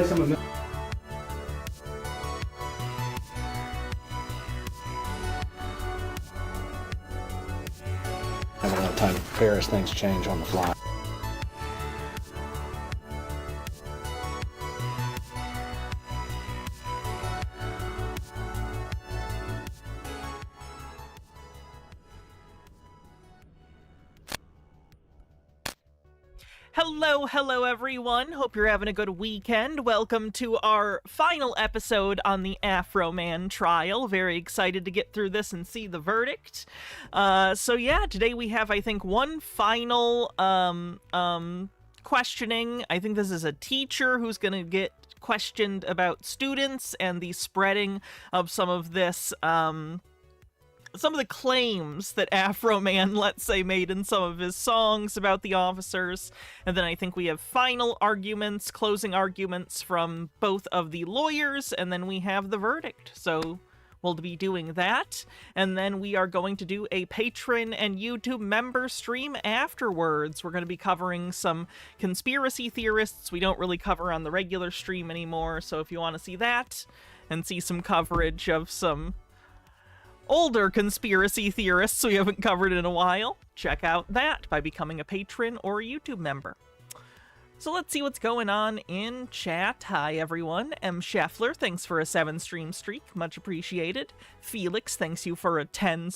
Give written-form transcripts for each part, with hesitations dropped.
Some of Have a lot of time to prepare as things change on the fly. Hello everyone. Hope you're having a good weekend. Welcome to our final episode on the Afroman trial. Very excited to get through this and see the verdict. So yeah, today we have, I think, one final questioning. I think this is a teacher who's going to get questioned about students and the spreading of some of this some of the claims that Afroman, let's say, made in some of his songs about the officers. And then I think we have final arguments, closing arguments from both of the lawyers, and then we have the verdict. So we'll be doing that. And then we are going to do a patron and YouTube member stream afterwards. We're going to be covering some conspiracy theorists we don't really cover on the regular stream anymore. So if you want to see that and see some coverage of some older conspiracy theorists we haven't covered in a while, check out that by becoming a patron or a YouTube member. So let's see what's going on in chat. Hi everyone. M. Scheffler, thanks for a 7-stream streak, much appreciated. Felix, thank you for a 10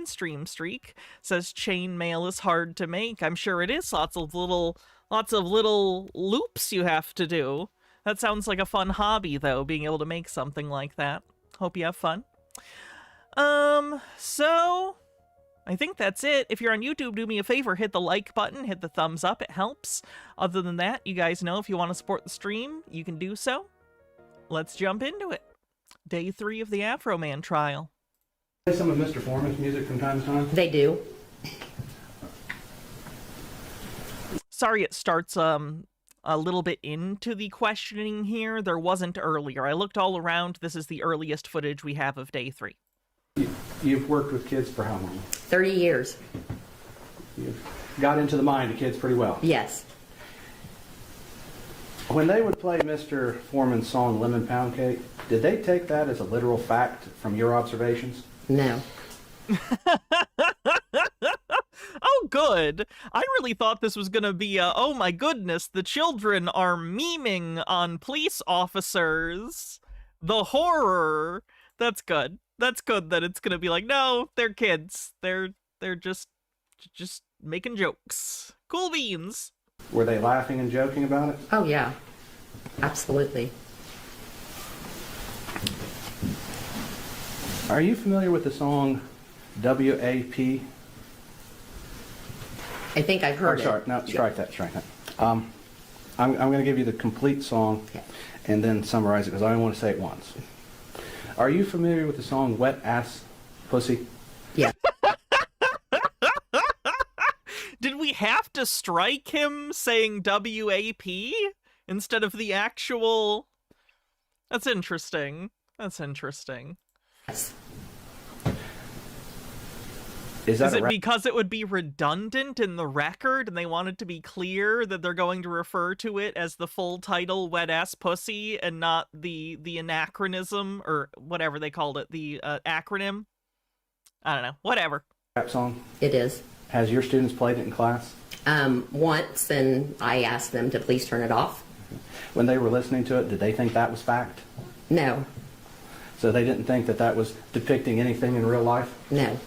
stream streak. Says chainmail is hard to make. I'm sure it is. Lots of little loops you have to do. That sounds like a fun hobby though, being able to make something like that. Hope you have fun. So I think that's it. If you're on YouTube, do me a favor, hit the like button, hit the thumbs up, it helps. Other than that, you guys know if you want to support the stream, you can do so. Let's jump into it. Day 3 of the Afroman trial. play some of Mr. Foreman's music from time to time. They do. Sorry it starts a little bit into the questioning here. There wasn't earlier. I looked all around. This is the earliest footage we have of day 3. You've worked with kids for how long? 30 years. You've got into the mind of kids pretty well. Yes. When they would play Mr. Foreman's song Lemon Pound Cake, did they take that as a literal fact from your observations? No. Oh, good. I really thought this was going to be a, oh my goodness, the children are memeing on police officers. The horror. That's good. That's good that it's going to be like, no, they're kids. They're just making jokes. Cool beans. Were they laughing and joking about it? Oh, yeah. Absolutely. Are you familiar with the song WAP? I think I've heard Sorry, it. no, strike that. I'm going to give you the complete song and then summarize it because I only want to say it once. Are you familiar with the song Wet Ass Pussy? Yeah. Did we have to strike him saying WAP instead of the actual? That's interesting. That's interesting. Yes. Is it because it would be redundant in the record and they wanted to be clear that they're going to refer to it as the full title Wet Ass Pussy and not the anachronism or whatever they called it, the acronym? I don't know. Whatever. rap song? It is. Has your students played it in class? Once, and I asked them to please turn it off. When they were listening to it, did they think that was fact? No. So they didn't think that that was depicting anything in real life? No.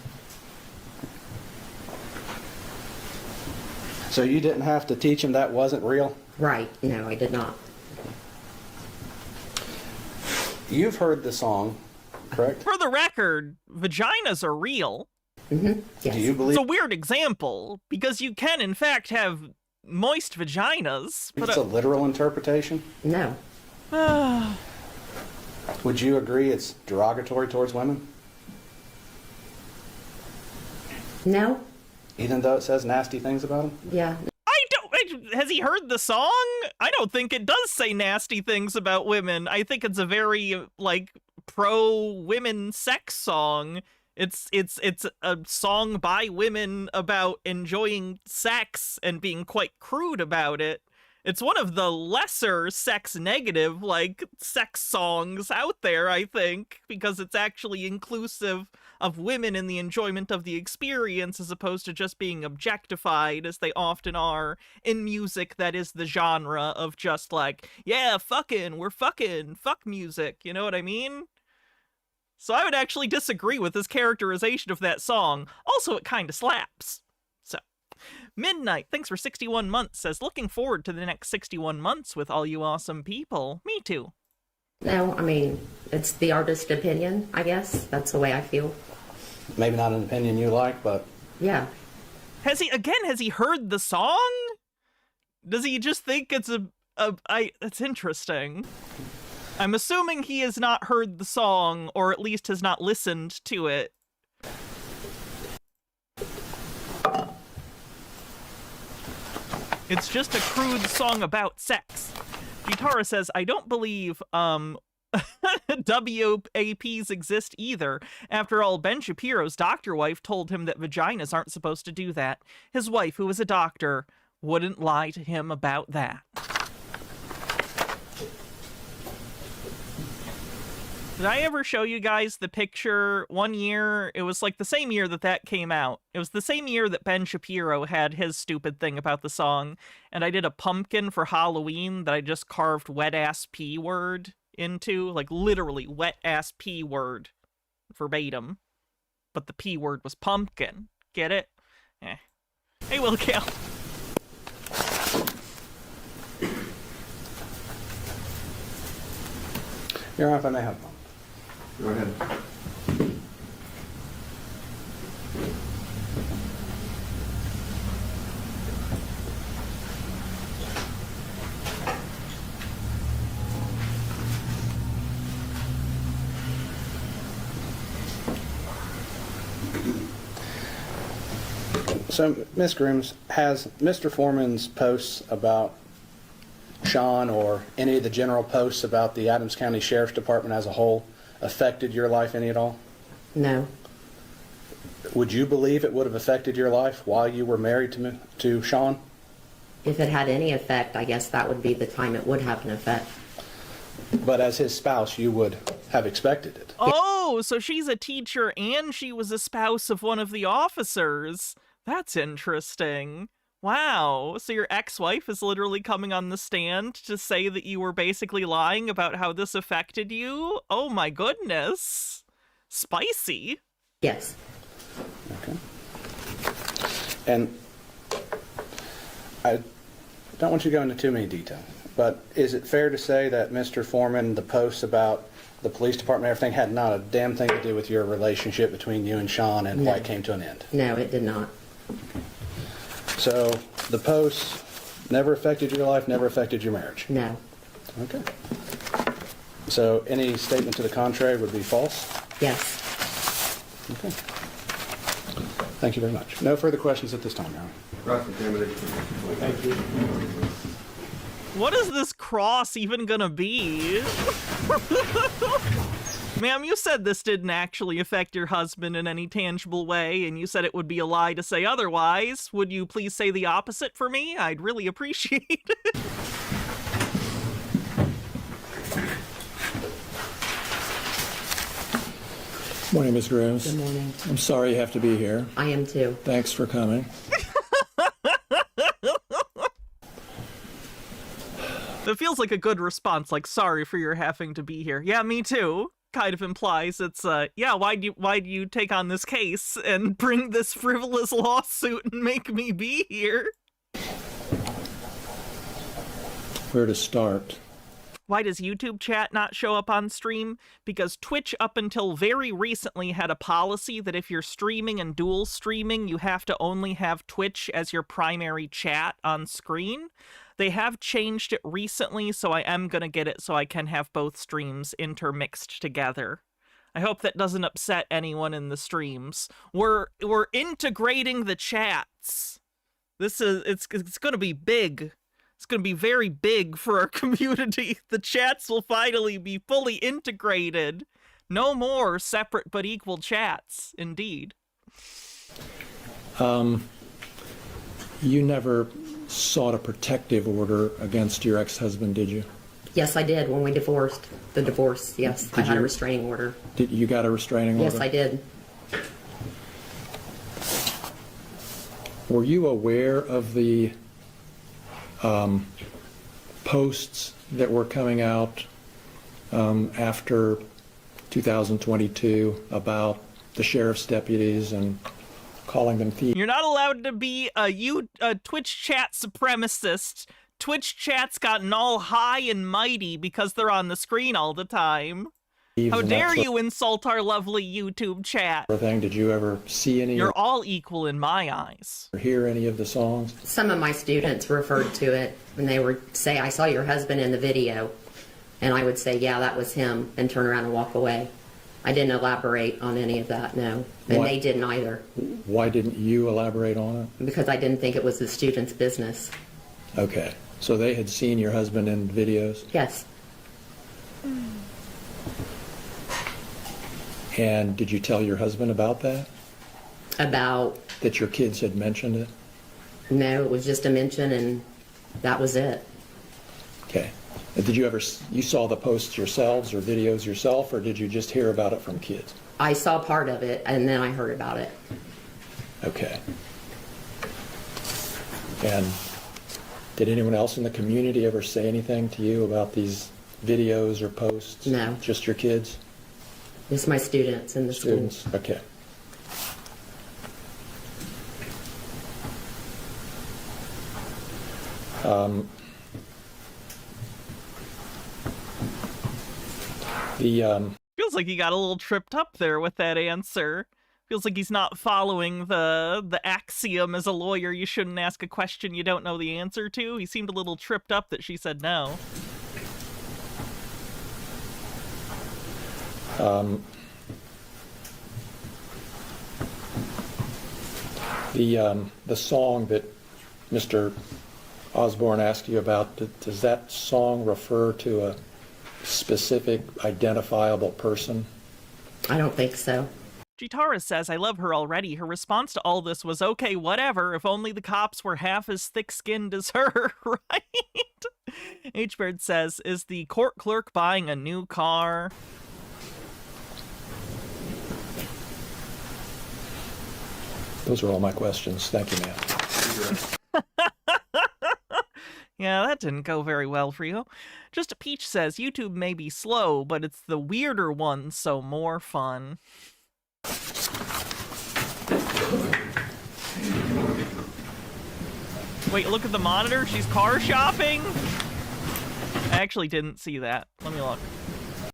So you didn't have to teach them that wasn't real? Right. No, I did not. You've heard the song, correct? For the record, vaginas are real. Mm-hmm. Yes. Do you believe It's a weird example because you can, in fact, have moist vaginas. But it's a literal interpretation? No. Would you agree it's derogatory towards women? No. Even though it says nasty things about them? Yeah. Has he heard the song? I don't think it does say nasty things about women. I think it's a very, like, pro-women sex song. It's a song by women about enjoying sex and being quite crude about it. It's one of the lesser sex negative, like, sex songs out there, I think, because it's actually inclusive of women in the enjoyment of the experience as opposed to just being objectified, as they often are in music that is the genre of just like, yeah, we're fucking, fuck music, you know what I mean? So I would actually disagree with his characterization of that song. Also, it kind of slaps. So, Midnight, thanks for 61 months, says, looking forward to the next 61 months with all you awesome people. Me too. No, I mean, it's the artist's opinion, I guess. That's the way I feel. Maybe not an opinion you like, but Yeah. Has he heard the song? Does he just think it's it's interesting. I'm assuming he has not heard the song, or at least has not listened to it. It's just a crude song about sex. Gitara says, I don't believe, WAPs exist either. After all, Ben Shapiro's doctor wife told him that vaginas aren't supposed to do that. His wife, who was a doctor, wouldn't lie to him about that. Did I ever show you guys the picture one year? It was like the same year that came out. It was the same year that Ben Shapiro had his stupid thing about the song. And I did a pumpkin for Halloween that I just carved wet-ass P word into. Like, literally, wet-ass P word. Verbatim. But the P word was pumpkin. Get it? Eh. Hey, Will Kale. Your Honor, if I may have one. Go ahead. So, Ms. Grooms, has Mr. Foreman's posts about Sean or any of the general posts about the Adams County Sheriff's Department as a whole affected your life any at all? No. Would you believe it would have affected your life while you were married to Sean? If it had any effect, I guess that would be the time it would have an effect. But as his spouse, you would have expected it. Oh, so she's a teacher and she was a spouse of one of the officers. That's interesting. Wow, so your ex-wife is literally coming on the stand to say that you were basically lying about how this affected you? Oh my goodness. Spicy. Yes. Okay. And I don't want you to go into too many details, but is it fair to say that Mr. Foreman, the posts about the police department and everything had not a damn thing to do with your relationship between you and Sean and why it came to an end? No, it did not. So the posts never affected your life, never affected your marriage? No. Okay. So any statement to the contrary would be false? Yes. Okay. Thank you very much. No further questions at this time, Your Honor. Thank you. What is this cross even gonna be? Ma'am, you said this didn't actually affect your husband in any tangible way, and you said it would be a lie to say otherwise. Would you please say the opposite for me? I'd really appreciate it. Morning, Ms. Grooms. Good morning. I'm sorry you have to be here. I am too. Thanks for coming. It feels like a good response, like, sorry for your having to be here. Yeah, me too. Kind of implies it's, yeah, why'd you take on this case and bring this frivolous lawsuit and make me be here? Where to start? Why does YouTube chat not show up on stream? Because Twitch up until very recently had a policy that if you're streaming and dual streaming, you have to only have Twitch as your primary chat on screen. They have changed it recently, so I am gonna get it so I can have both streams intermixed together. I hope that doesn't upset anyone in the streams. We're integrating the chats. It's gonna be big. It's going to be very big for our community. The chats will finally be fully integrated. No more separate but equal chats, indeed. You never sought a protective order against your ex-husband, did you? Yes, I did when we divorced. The divorce, yes. I Did had a you- restraining order. Did you got a restraining order? Yes, I did. Were you aware of the posts that were coming out after 2022 about the sheriff's deputies and calling them thieves? You're not allowed to be a Twitch chat supremacist. Twitch chat's gotten all high and mighty because they're on the screen all the time. How and that dare sort you insult our lovely YouTube chat? of thing? Did you ever see any You're all equal in my eyes. or hear any of the songs? Some of my students referred to it, and they would say, I saw your husband in the video. And I would say, yeah, that was him, and turn around and walk away. I didn't elaborate on any of that, no. And Why? they didn't either, Why didn't you elaborate on because I didn't think it was the student's business. it? Okay. So they had seen your husband in videos? Yes, And did you tell your husband about that? about, That your kids had mentioned it? no, it was just a mention, and that was it. Okay. And did you ever, you saw the posts yourselves or videos yourself, or did you just hear about it from kids? I saw part of it, and then I heard about it. Okay. And did anyone else in the community ever say anything to you about these videos or posts? No. Just your kids? Just my students in the school. Students? Okay. Feels like he got a little tripped up there with that answer. Feels like he's not following the axiom as a lawyer you shouldn't ask a question you don't know the answer to. He seemed a little tripped up that she said no. The song that Mr. Osborne asked you about, does that song refer to a specific identifiable person? I don't think so. Gitara says, I love her already. Her response to all this was, okay, whatever, if only the cops were half as thick-skinned as her, right? H-Bird says, is the court clerk buying a new car? Those are all my questions. Thank you, ma'am. Yeah, that didn't go very well for you. Just a Peach says, YouTube may be slow, but it's the weirder ones, so more fun. Wait, look at the monitor? She's car shopping? I actually didn't see that. Let me look.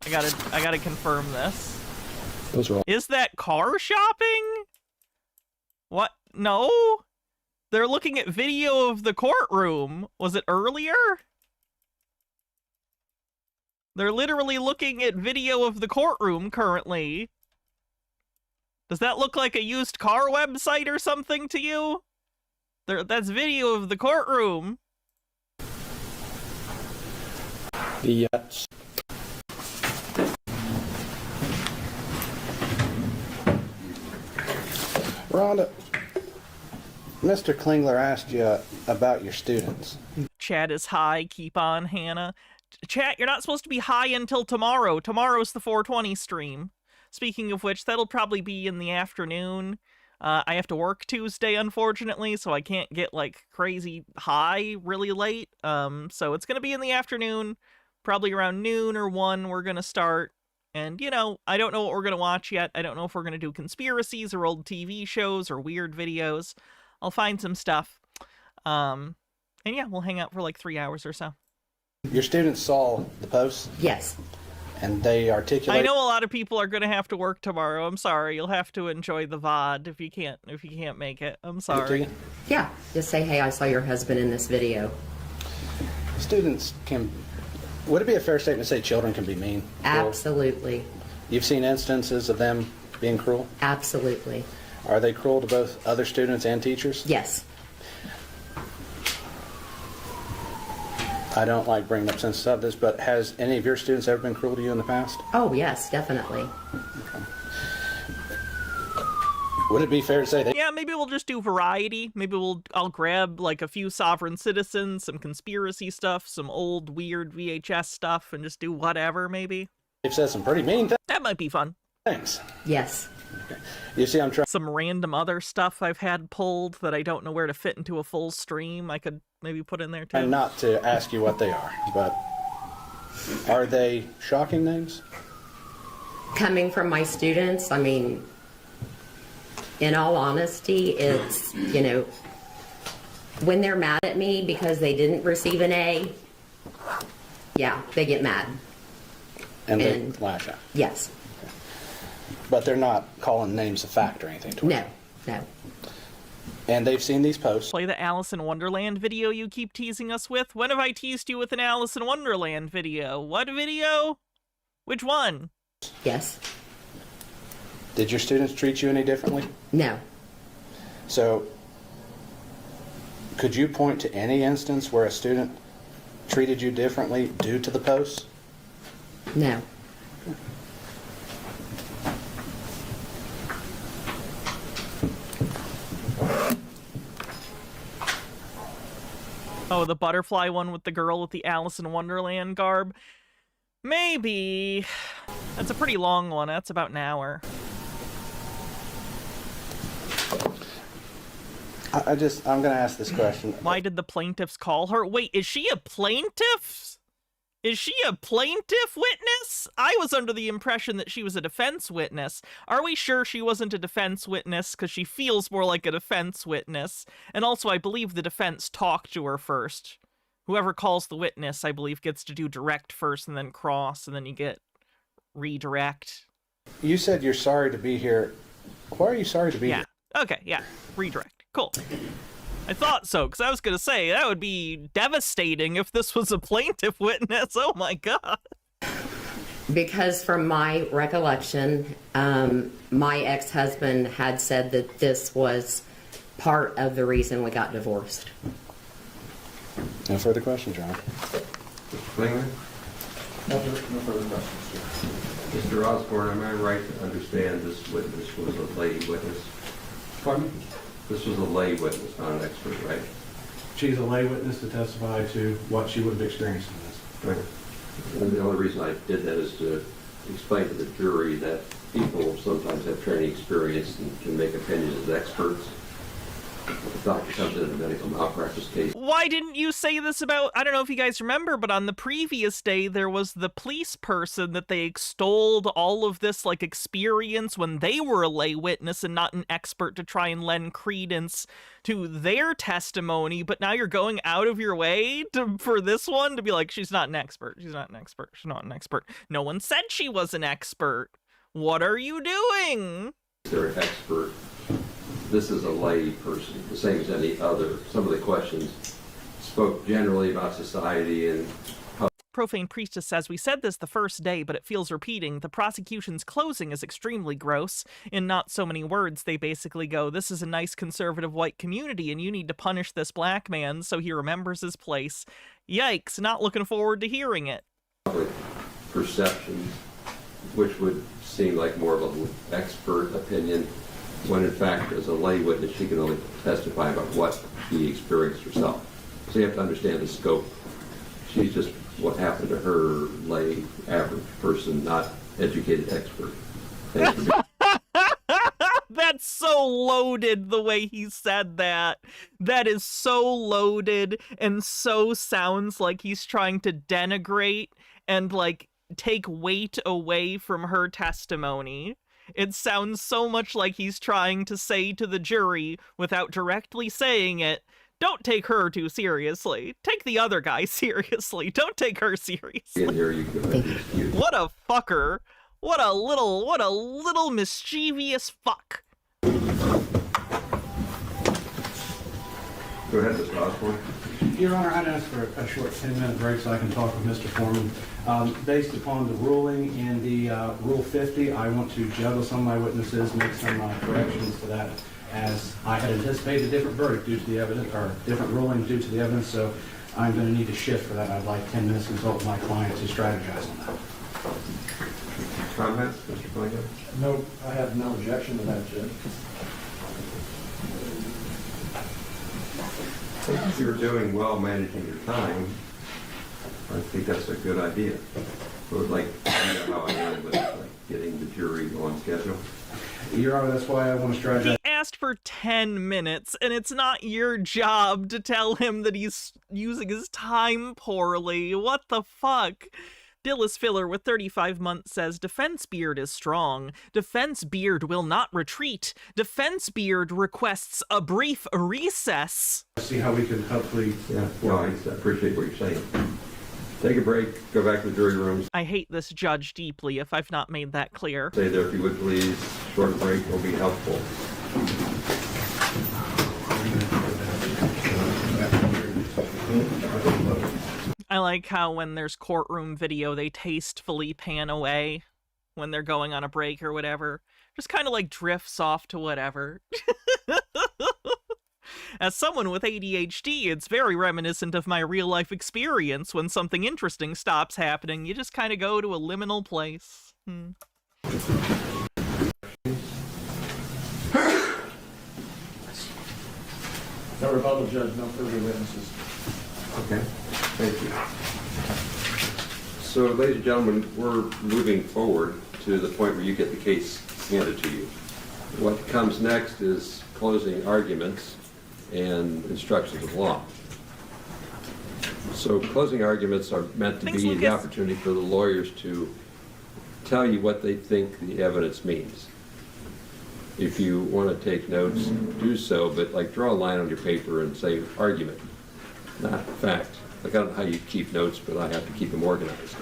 I gotta confirm this. Those are all. Is that car shopping? What? No? They're looking at video of the courtroom. Was it earlier? They're literally looking at video of the courtroom currently. Does that look like a used car website or something to you? That's video of the courtroom. The Rhonda, Mr. Klingler asked you about your students. Chat is high. Keep on, Hannah. Chat, you're not supposed to be high until tomorrow. Tomorrow's the 420 stream. Speaking of which, that'll probably be in the afternoon. I have to work Tuesday, unfortunately, so I can't get, like, crazy high really late. So it's gonna be in the afternoon. Probably around noon or 1 we're gonna start. And, you know, I don't know what we're gonna watch yet. I don't know if we're gonna do conspiracies or old TV shows or weird videos. I'll find some stuff. And yeah, we'll hang out for like 3 hours or so. Your students saw the posts, Yes. and they articulate. I know a lot of people are going to have to work tomorrow. I'm sorry. You'll have to enjoy the VOD if you can't make it. I'm to sorry. you. Yeah. Just say, hey, I saw your husband in this video. Students can. Would it be a fair statement to say children can be mean? Cruel? Absolutely. You've seen instances of them being cruel? Absolutely. Are they cruel to both other students and teachers? Yes. I don't like bringing up sensitive subjects, but has any of your students ever been cruel to you in the past? Oh, yes, definitely. Would it be fair to say that? Yeah, Yeah, maybe we'll just do variety. Maybe I'll grab like a few Sovereign Citizens, some conspiracy stuff, some old weird VHS stuff, and just do whatever, maybe. They've said some pretty mean That might be fun. things. Yes. You see, I'm trying. Some random other stuff I've had pulled that I don't know where to fit into a full stream. I could maybe put in there too. And not to ask you what they are, but are they shocking names? Coming from my students, I mean, in all honesty, it's, you know, when they're mad at me because they didn't receive an A, yeah, they get mad. And they And- lash out. Yes. But they're not calling names a fact or anything to No, no. And they've seen these posts. Play the Alice in Wonderland video you keep teasing us with? When have I teased you with an Alice in Wonderland video? What video? Which one? Yes. Did your students treat you any differently? No. So, could you point to any instance where a student treated you differently due to the posts? No. Oh, the butterfly one with the girl with the Alice in Wonderland garb? Maybe. That's a pretty long one. That's about an hour. I'm going to ask this question. Why did the plaintiffs call her? Wait, is she a plaintiff? Is she a plaintiff witness? I was under the impression that she was a defense witness. Are we sure she wasn't a defense witness? Because she feels more like a defense witness. And also, I believe the defense talked to her first. Whoever calls the witness, I believe, gets to do direct first and then cross, and then you get redirect. You said you're sorry to be here. Why are you sorry to be here? Yeah. Okay, yeah. Redirect. Cool. I thought so, because I was going to say, that would be devastating if this was a plaintiff witness. Oh my god. Because from my recollection, my ex-husband had said that this was part of the reason we got divorced. No further questions, John. Mr. Klingman? No further questions. Mr. Osborne, am I right to understand this witness was a lay witness? Pardon me? This was a lay witness, not an expert, right? She's a lay witness to testify to what she would have experienced in this. Right. And the only reason I did that is to explain to the jury that people sometimes have training experience and can make opinions as experts. If a doctor comes in a medical malpractice case, Why didn't you say this about, I don't know if you guys remember, but on the previous day, there was the police person that they extolled all of this, like, experience when they were a lay witness and not an expert to try and lend credence to their testimony, but now you're going out of your way for this one to be like, she's not an expert, she's not an expert, she's not an expert. No one said she was an expert. What are you doing? they're an expert. This is a lay person, the same as any other. Some of the questions spoke generally about society and Profane Priestess says, we said this the first day, but it feels repeating. The prosecution's closing is extremely gross. In not so many words, they basically go, this is a nice conservative white community, and you need to punish this black man so he remembers his place. Yikes, not looking forward to hearing it. public perceptions, which would seem like more of an expert opinion, when in fact, as a lay witness, she can only testify about what she experienced herself. So you have to understand the scope. She's just what happened to her, lay, average person, not educated expert. Thank you. That's so loaded the way he said that. That is so loaded and so sounds like he's trying to denigrate and like take weight away from her testimony. It sounds so much like he's trying to say to the jury, without directly saying it, don't take her too seriously. Take the other guy seriously. Don't take her seriously. In here, you can make an excuse. What a fucker. What a little mischievous fuck. Go ahead, Mr. Osborne. Your Honor, I'd ask for a short 10-minute break so I can talk with Mr. Foreman. Based upon the ruling in the Rule 50, I want to juggle some of my witnesses, make some corrections to that, as I had anticipated a different verdict due to the evidence, or different ruling due to the evidence, so I'm going to need to shift for that. I'd like 10 minutes to consult with my client to strategize on that. Comments, Mr. Klingman? No, I have no objection to that, Judge. If you're doing well managing your time, I think that's a good idea. But like, you know how I am with like getting the jury on schedule. Your Honor, that's why I want to strategize. He asked for 10 minutes, and it's not your job to tell him that he's using his time poorly. What the fuck? Dillis Filler with 35 months says, Defense Beard is strong. Defense Beard will not retreat. Defense Beard requests a brief recess. See how we can hopefully. Yeah, no, I appreciate what you're saying. Take a break, go back to the jury rooms. I hate this judge deeply, if I've not made that clear. Stay there if you would please. Short break will be helpful. I like how when there's courtroom video, they tastefully pan away when they're going on a break or whatever. Just kind of like drifts off to whatever. As someone with ADHD, it's very reminiscent of my real-life experience. When something interesting stops happening, you just kind of go to a liminal place. No rebuttal, Judge. No further witnesses. Okay, thank you. So, ladies and gentlemen, we're moving forward to the point where you get the case handed to you. What comes next is closing arguments and instructions of law. So closing arguments are meant to Thanks, be Lucas. the opportunity for the lawyers to tell you what they think the evidence means. If you want to take notes, do so, but like draw a line on your paper and say argument, not fact. Like, I don't know how you keep notes, but I have to keep them organized.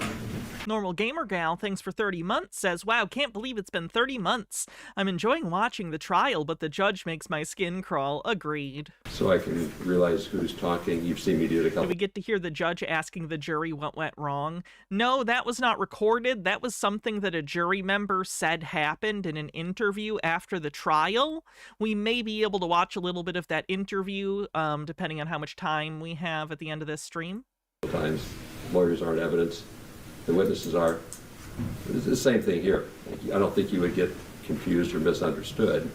Normal Gamer Gal, thanks for 30 months, says, wow, can't believe it's been 30 months. I'm enjoying watching the trial, but the judge makes my skin crawl. Agreed. So I can realize who's talking. You've seen me do it a Did couple. we get to hear the judge asking the jury what went wrong? No, that was not recorded. That was something that a jury member said happened in an interview after the trial. We may be able to watch a little bit of that interview, depending on how much time we have at the end of this stream. Times lawyers aren't evidence. The witnesses are. It's the same thing here. I don't think you would get confused or misunderstood.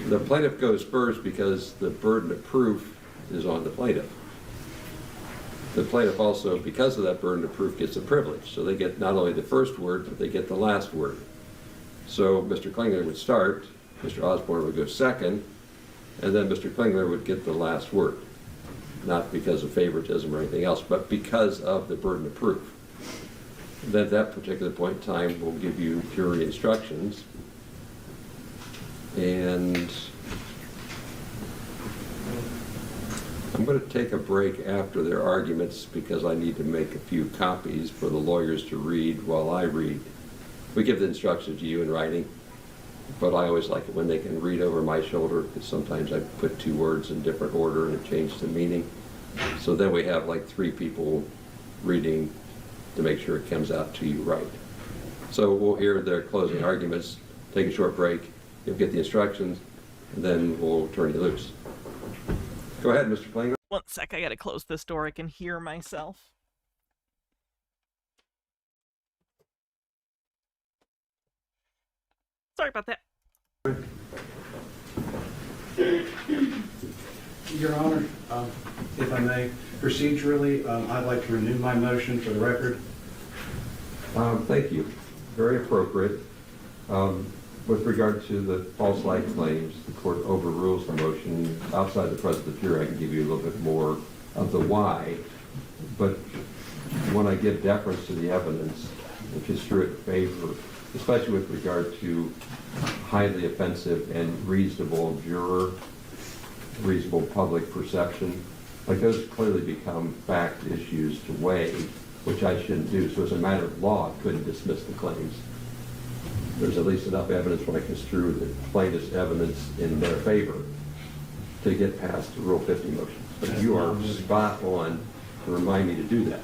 The plaintiff goes first because the burden of proof is on the plaintiff. The plaintiff also, because of that burden of proof, gets a privilege. So they get not only the first word, but they get the last word. So Mr. Klingler would start, Mr. Osborne would go second, and then Mr. Klingler would get the last word. Not because of favoritism or anything else, but because of the burden of proof. Then at that particular point in time, we'll give you jury instructions. And I'm going to take a break after their arguments because I need to make a few copies for the lawyers to read while I read. We give the instructions to you in writing, but I always like it when they can read over my shoulder because sometimes I put two words in different order and it changes the meaning. So then we have like three people reading to make sure it comes out to you right. So we'll hear their closing arguments, take a short break, you'll get the instructions, and then we'll turn you loose. Go ahead, Mr. Klingler. One sec, I gotta close this door. I can hear myself. Sorry about that. Your Honor, if I may, procedurally, I'd like to renew my motion for the record. Thank you. Very appropriate. With regard to the false light claims, the court overrules the motion. Outside the presence of the jury, I can give you a little bit more of the why. But when I give deference to the evidence, which is true in favor, especially with regard to highly offensive and reasonable juror, reasonable public perception, like those clearly become fact issues to weigh, which I shouldn't do. So as a matter of law, I couldn't dismiss the claims. There's at least enough evidence when I construe the plaintiff's evidence in their favor to get past the Rule 50 motion. But you are spot on to remind me to do that.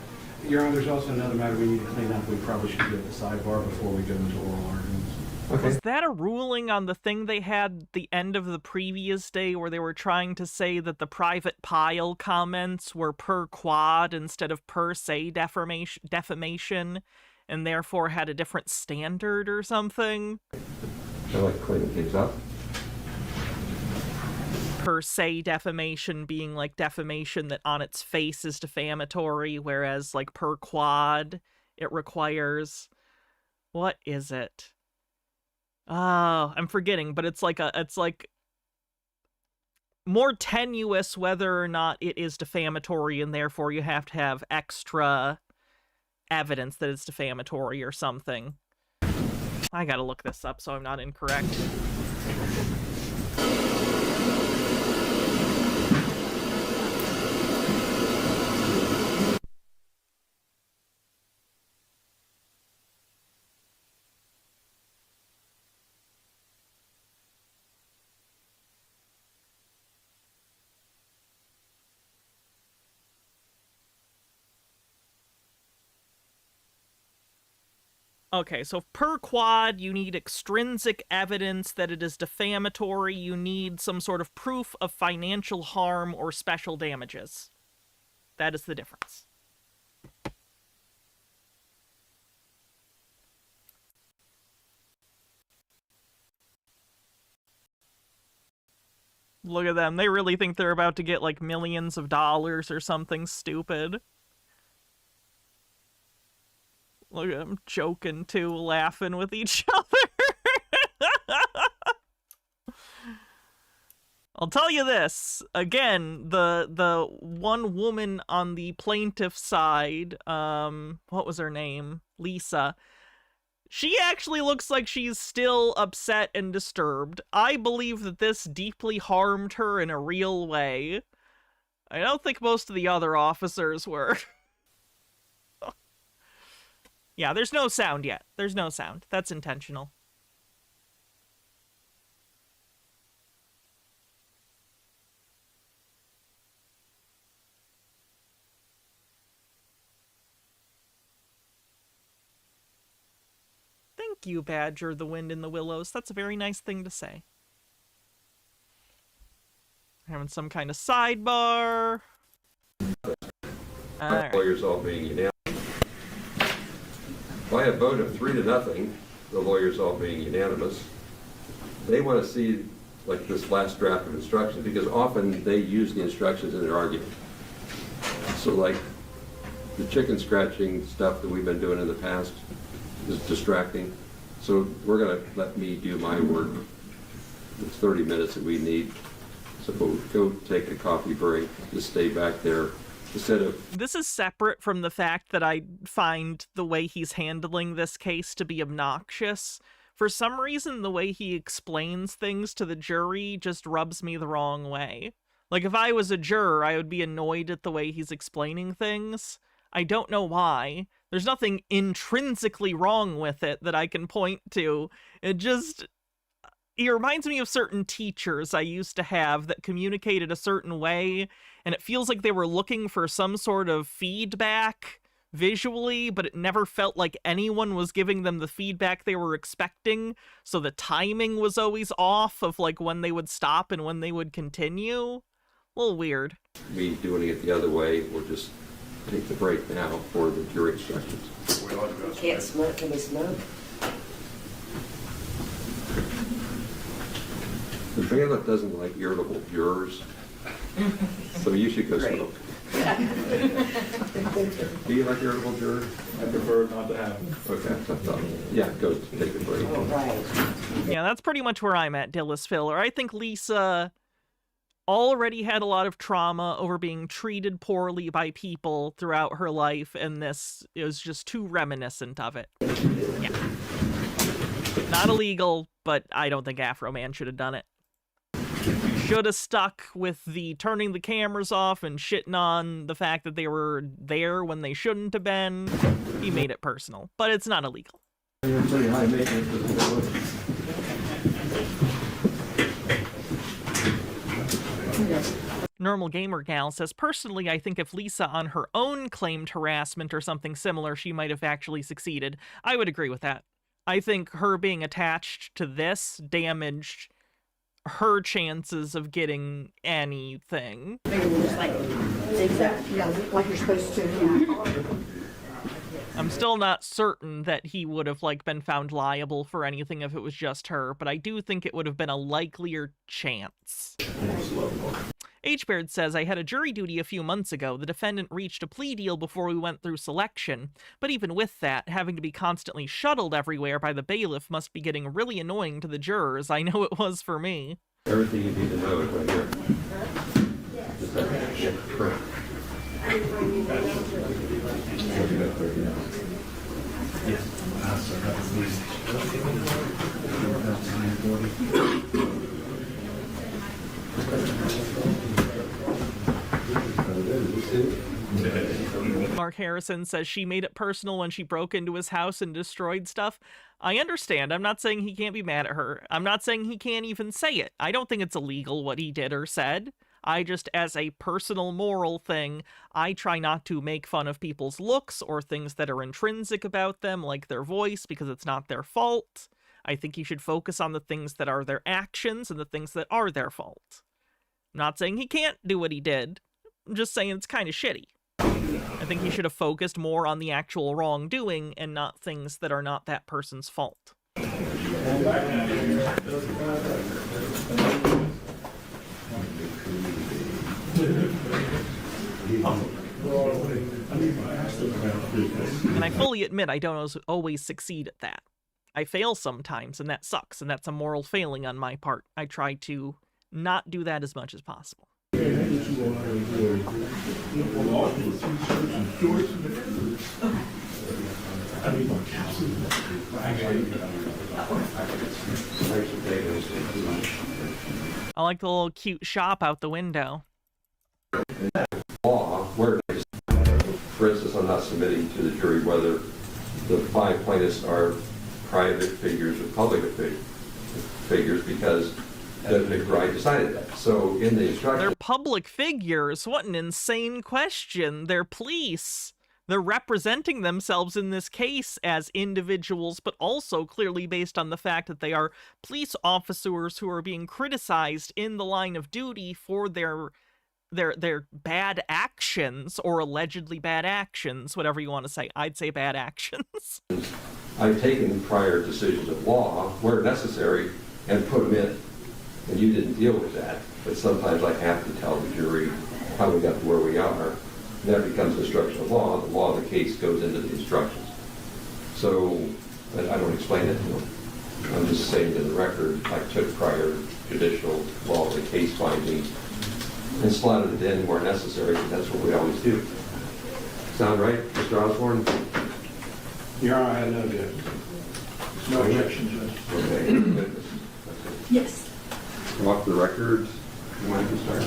Your Honor, there's also another matter we need to clean up. We probably should do at the sidebar before we go into oral arguments. Okay. Was that a ruling on the thing they had the end of the previous day where they were trying to say that the private pile comments were per quad instead of per se defamation and therefore had a different standard or something? I like cleaning things up. per se defamation being like defamation that on its face is defamatory, whereas like per quad it requires, what is it? Oh, I'm forgetting, but it's like more tenuous whether or not it is defamatory, and therefore you have to have extra evidence that it's defamatory or something. I gotta look this up so I'm not incorrect. Okay, so per quad, you need extrinsic evidence that it is defamatory. You need some sort of proof of financial harm or special damages. That is the difference. Look at them. They really think they're about to get like millions of dollars or something stupid. Look at them joking too, laughing with each other. I'll tell you this. Again, the one woman on the plaintiff side, what was her name? Lisa. She actually looks like she's still upset and disturbed. I believe that this deeply harmed her in a real way. I don't think most of the other officers were. Yeah, there's no sound yet. There's no sound. That's intentional. Thank you, Badger, the wind in the willows. That's a very nice thing to say. Having some kind of sidebar. Right. Lawyers all being unanimous. By a vote of 3-0, the lawyers all being unanimous, they want to see like this last draft of instructions because often they use the instructions in their argument. So like the chicken scratching stuff that we've been doing in the past is distracting. So we're going to let me do my work. It's 30 minutes that we need. So go take a coffee break, just stay back there. This is separate from the fact that I find the way he's handling this case to be obnoxious. For some reason, the way he explains things to the jury just rubs me the wrong way. Like, if I was a juror, I would be annoyed at the way he's explaining things. I don't know why. There's nothing intrinsically wrong with it that I can point to. He reminds me of certain teachers I used to have that communicated a certain way, and it feels like they were looking for some sort of feedback visually, but it never felt like anyone was giving them the feedback they were expecting, so the timing was always off of like when they would stop and when they would continue. A little weird. Me doing it the other way, we'll just take the break now for the jury instructions. Can't smoke, can we smoke? The bailiff doesn't like irritable jurors, so you should go smoke. Do you like irritable jurors? I prefer not to have them. Okay, yeah, go take a break. Oh, right. Yeah, that's pretty much where I'm at, Dillis Filler. I think Lisa already had a lot of trauma over being treated poorly by people throughout her life, and this is just too reminiscent of it. Yeah. Not illegal, but I don't think Afroman should have done it. Should have stuck with the turning the cameras off and shitting on the fact that they were there when they shouldn't have been. He made it personal, but it's not illegal. Normal Gamer Gal says, personally, I think if Lisa on her own claimed harassment or something similar, she might have actually succeeded. I would agree with that. I think her being attached to this damaged her chances of getting anything. Exactly, yeah, like you're supposed to, yeah. I'm still not certain that he would have, like, been found liable for anything if it was just her, but I do think it would have been a likelier chance. H-Baird says, I had a jury duty a few months ago. The defendant reached a plea deal before we went through selection, but even with that, having to be constantly shuttled everywhere by the bailiff must be getting really annoying to the jurors. I know it was for me. Everything you need to know is right here. Just that, yeah, correct. Mark Harrison says she made it personal when she broke into his house and destroyed stuff. I understand. I'm not saying he can't be mad at her. I'm not saying he can't even say it. I don't think it's illegal what he did or said. I just, as a personal moral thing, I try not to make fun of people's looks or things that are intrinsic about them, like their voice, because it's not their fault. I think you should focus on the things that are their actions and the things that are their fault. I'm not saying he can't do what he did. I'm just saying it's kind of shitty. I think he should have focused more on the actual wrongdoing and not things that are not that person's fault. And I fully admit I don't always succeed at that. I fail sometimes, and that sucks, and that's a moral failing on my part. I try to not do that as much as possible. I like the little cute shop out the window. Law, where, for instance, I'm not submitting to the jury whether the 5 plaintiffs are private figures or public figures because Judge McBride decided that. So in the instruction... They're public figures? What an insane question. They're police. They're representing themselves in this case as individuals, but also clearly based on the fact that they are police officers who are being criticized in the line of duty for their bad actions, or allegedly bad actions, whatever you want to say. I'd say bad actions. I've taken prior decisions of law where necessary and put them in. And you didn't deal with that, but sometimes I have to tell the jury how we got to where we are. And that becomes instruction of law. The law of the case goes into the instructions. So I don't explain it to them. I'm just saying to the record, I took prior judicial law of the case findings and slotted it in where necessary, because that's what we always do. Sound right, Mr. Osborne? Your Honor, I had no objection. No objection, Judge. Okay. Yes. Come off the record. You want to start?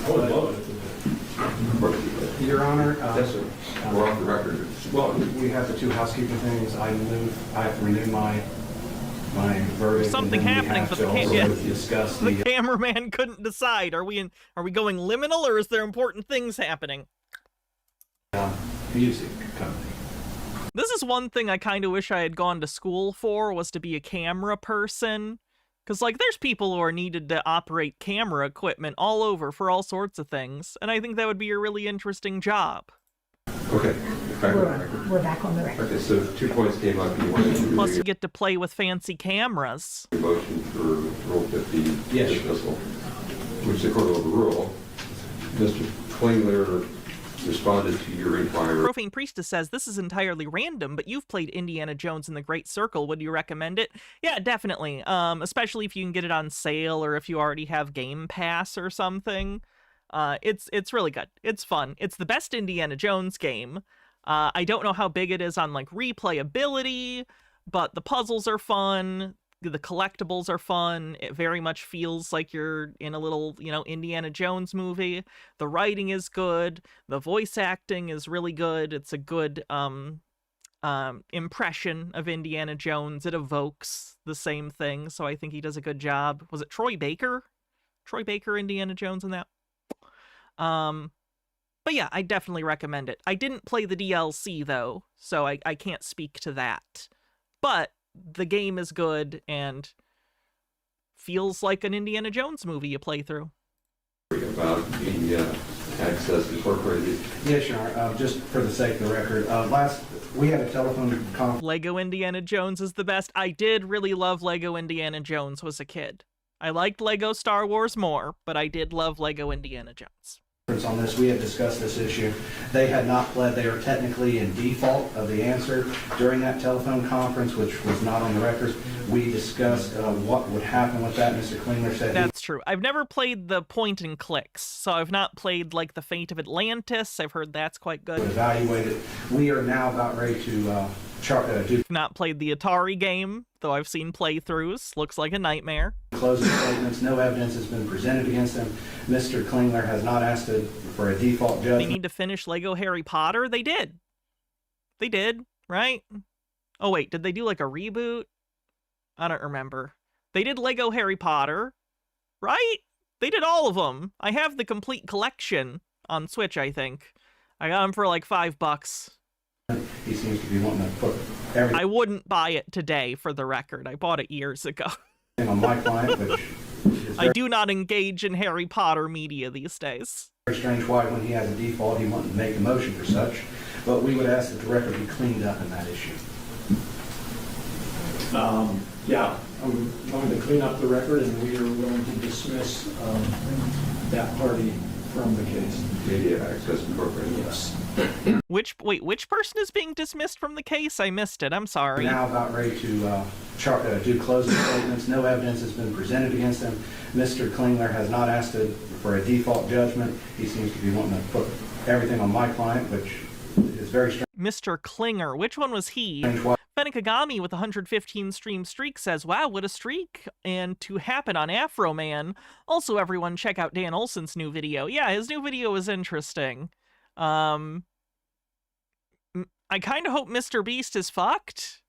I would love it. Your Honor. Yes, sir. We're off the record. Well, we have the 2 housekeeping things. I have to renew my verdict. Something happening, but discuss the cameraman couldn't decide. Are we going liminal, or is there important things happening? Music company. This is one thing I kind of wish I had gone to school for, was to be a camera person. Because, like, there's people who are needed to operate camera equipment all over for all sorts of things, and I think that would be a really interesting job. Okay. We're back on the record. Okay, so 2 points came up. You wanted to Plus, you get to play with fancy cameras. motion for Rule 50 Yes. dismissal, which the court will overrule. Mr. Klingler responded to your inquiry. Profane Priestess says, this is entirely random, but you've played Indiana Jones in the Great Circle. Would you recommend it? Yeah, definitely. Especially if you can get it on sale, or if you already have Game Pass or something. It's really good. It's fun. It's the best Indiana Jones game. I don't know how big it is on, like, replayability, but the puzzles are fun. The collectibles are fun. It very much feels like you're in a little, Indiana Jones movie. The writing is good. The voice acting is really good. It's a good impression of Indiana Jones. It evokes the same thing, so I think he does a good job. Was it Troy Baker? Troy Baker, Indiana Jones in that? But yeah, I definitely recommend it. I didn't play the DLC, though, so I can't speak to that. But the game is good and feels like an Indiana Jones movie you play through. About the Access Incorporated. Yes, Your Honor. Just for the sake of the record, we had a telephone conference. Lego Indiana Jones is the best. I did really love Lego Indiana Jones as a kid. I liked Lego Star Wars more, but I did love Lego Indiana Jones. On this, we had discussed this issue. They had not pled. They are technically in default of the answer. During that telephone conference, which was not on the records, we discussed what would happen with that. Mr. Klingler said that's true. I've never played the point and clicks, so I've not played like the Fate of Atlantis. I've heard that's quite good. Evaluate it. We are now about ready to do not played the Atari game, though I've seen playthroughs. Looks like a nightmare. Closing statements. No evidence has been presented against him. Mr. Klingler has not asked for a default judgment. They need to finish Lego Harry Potter? They did. They did, right? Oh, wait, did they do like a reboot? I don't remember. They did Lego Harry Potter, right? They did all of them. I have the complete collection on Switch, I think. I got them for like $5. He seems to be wanting to put everything I wouldn't buy it today, for the record. I bought it years ago. on my client, which is I do not engage in Harry Potter media these days. very strange why when he has a default he wouldn't make a motion for such, but we would ask that the record be cleaned up in that issue. Yeah, I'm going to clean up the record, and we are willing to dismiss that party from the case. Media Access Incorporated. Yes. Which person is being dismissed from the case? I missed it. I'm sorry. We're now about ready to do closing statements. No evidence has been presented against him. Mr. Klingler has not asked for a default judgment. He seems to be wanting to put everything on my client, which is very strange. Mr. Klinger, which one was he? Fennikagami with 115 stream streak says, wow, what a streak, and to happen on Afroman. Also, everyone check out Dan Olson's new video. Yeah, his new video is interesting. I kind of hope Mr. Beast is fucked.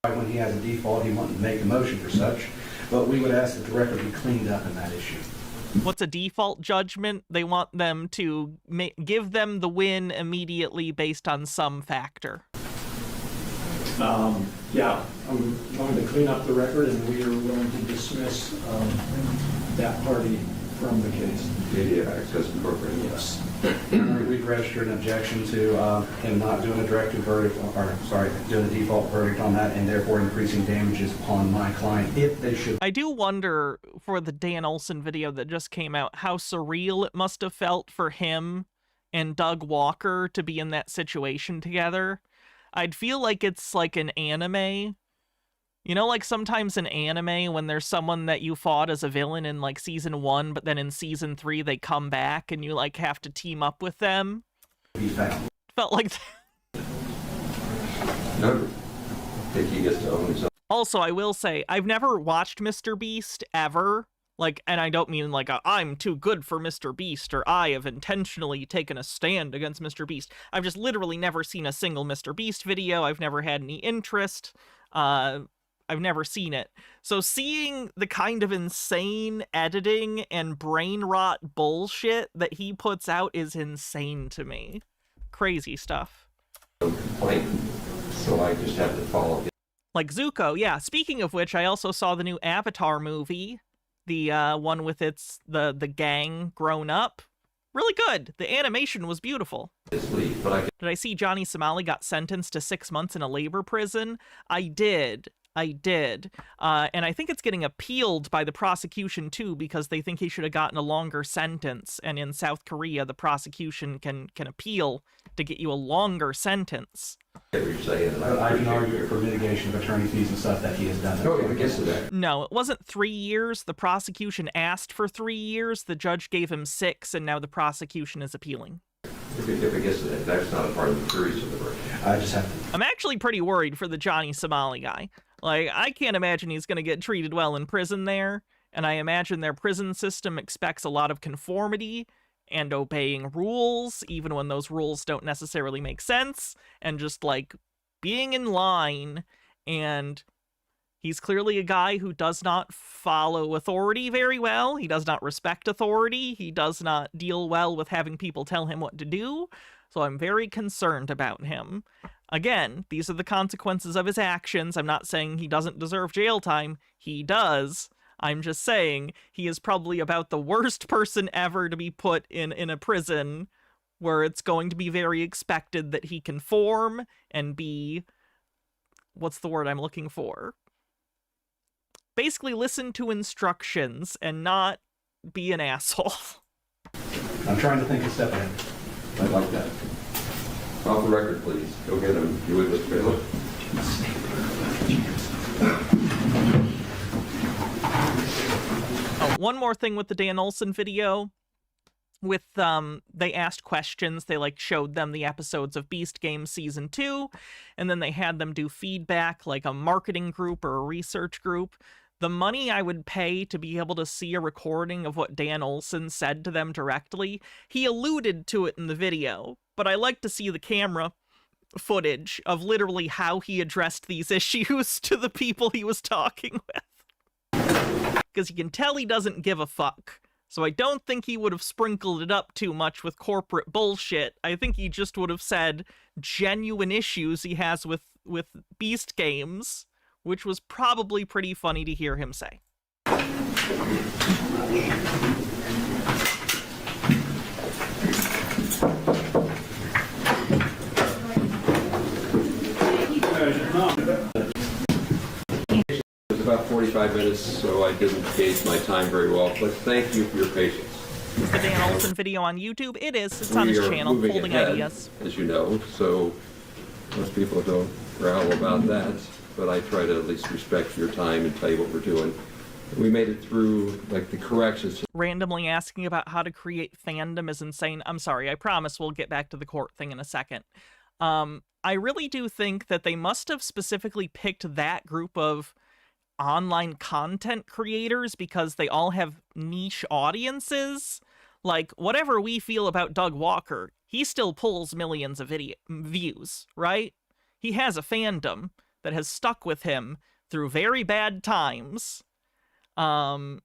When he has a default, he wouldn't make a motion for such, but we would ask that the record be cleaned up in that issue. What's a default judgment? They want them to give them the win immediately based on some factor. Yeah, I'm going to clean up the record, and we are willing to dismiss that party from the case. Media Access Incorporated. Yes. We've registered an objection to him not doing a directed verdict, doing a default verdict on that, and therefore increasing damages upon my client if they should. I do wonder, for the Dan Olson video that just came out, how surreal it must have felt for him and Doug Walker to be in that situation together. I'd feel like it's like an anime. You know, like sometimes in anime when there's someone that you fought as a villain in like season 1, but then in season 3 they come back and you like have to team up with them. Be found. Felt like that. No, I think he gets to own himself. Also, I will say, I've never watched Mr. Beast ever. Like, and I don't mean like I'm too good for Mr. Beast or I have intentionally taken a stand against Mr. Beast. I've just literally never seen a single Mr. Beast video. I've never had any interest. I've never seen it. So seeing the kind of insane editing and brain rot bullshit that he puts out is insane to me. Crazy stuff. Complaint, so I just have to follow it. Like Zuko, yeah. Speaking of which, I also saw the new Avatar movie. The one with the gang grown up. Really good. The animation was beautiful. Leave, but Did I see Johnny Somali got sentenced to 6 months in a labor prison? I did. And I think it's getting appealed by the prosecution too, because they think he should have gotten a longer sentence. And in South Korea, the prosecution can appeal to get you a longer sentence. I get what you're saying, and I can argue for mitigation of attorney fees and stuff that he has done. Oh, I guess to that. No, it wasn't 3 years. The prosecution asked for 3 years. The judge gave him 6, and now the prosecution is appealing. If it gets to that, that's not a part of the jury's deliberation. I just have to. I'm actually pretty worried for the Johnny Somali guy. Like, I can't imagine he's going to get treated well in prison there, and I imagine their prison system expects a lot of conformity and obeying rules, even when those rules don't necessarily make sense, and just, like, being in line, and he's clearly a guy who does not follow authority very well. He does not respect authority. He does not deal well with having people tell him what to do, so I'm very concerned about him. Again, these are the consequences of his actions. I'm not saying he doesn't deserve jail time. He does. I'm just saying he is probably about the worst person ever to be put in a prison where it's going to be very expected that he conform and be, what's the word I'm looking for? Basically listen to instructions and not be an asshole. I'm trying to think a step ahead. I like that. Off the record, please. Go get him. You would, Mr. Bailiff. Oh, one more thing with the Dan Olson video. With, they asked questions, they, like, showed them the episodes of Beast Games Season 2, and then they had them do feedback, like a marketing group or a research group. The money I would pay to be able to see a recording of what Dan Olson said to them directly, he alluded to it in the video, but I like to see the camera footage of literally how he addressed these issues to the people he was talking with. Because you can tell he doesn't give a fuck. So I don't think he would have sprinkled it up too much with corporate bullshit. I think he just would have said genuine issues he has with Beast Games, which was probably pretty funny to hear him say. It was about 45 minutes, so I didn't gauge my time very well, but thank you for your patience. Is the Dan Olson video on YouTube? It is. It's on his We are channel, moving Holding ahead, Ideas. as you know, so most people don't growl about that, but I try to at least respect your time and tell you what we're doing. We made it through, like, the corrections. Randomly asking about how to create fandom is insane. I'm sorry, I promise we'll get back to the court thing in a second. I really do think that they must have specifically picked that group of online content creators because they all have niche audiences. Like, whatever we feel about Doug Walker, he still pulls millions of views, right? He has a fandom that has stuck with him through very bad times. Dan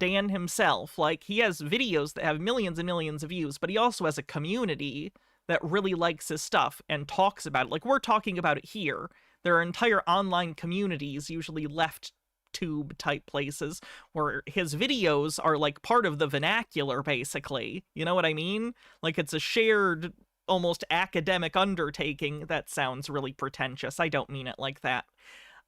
himself, like, he has videos that have millions and millions of views, but he also has a community that really likes his stuff and talks about it. Like, we're talking about it here. There are entire online communities, usually left tube type places, where his videos are like part of the vernacular, basically. You know what I mean? Like, it's a shared, almost academic undertaking. That sounds really pretentious. I don't mean it like that.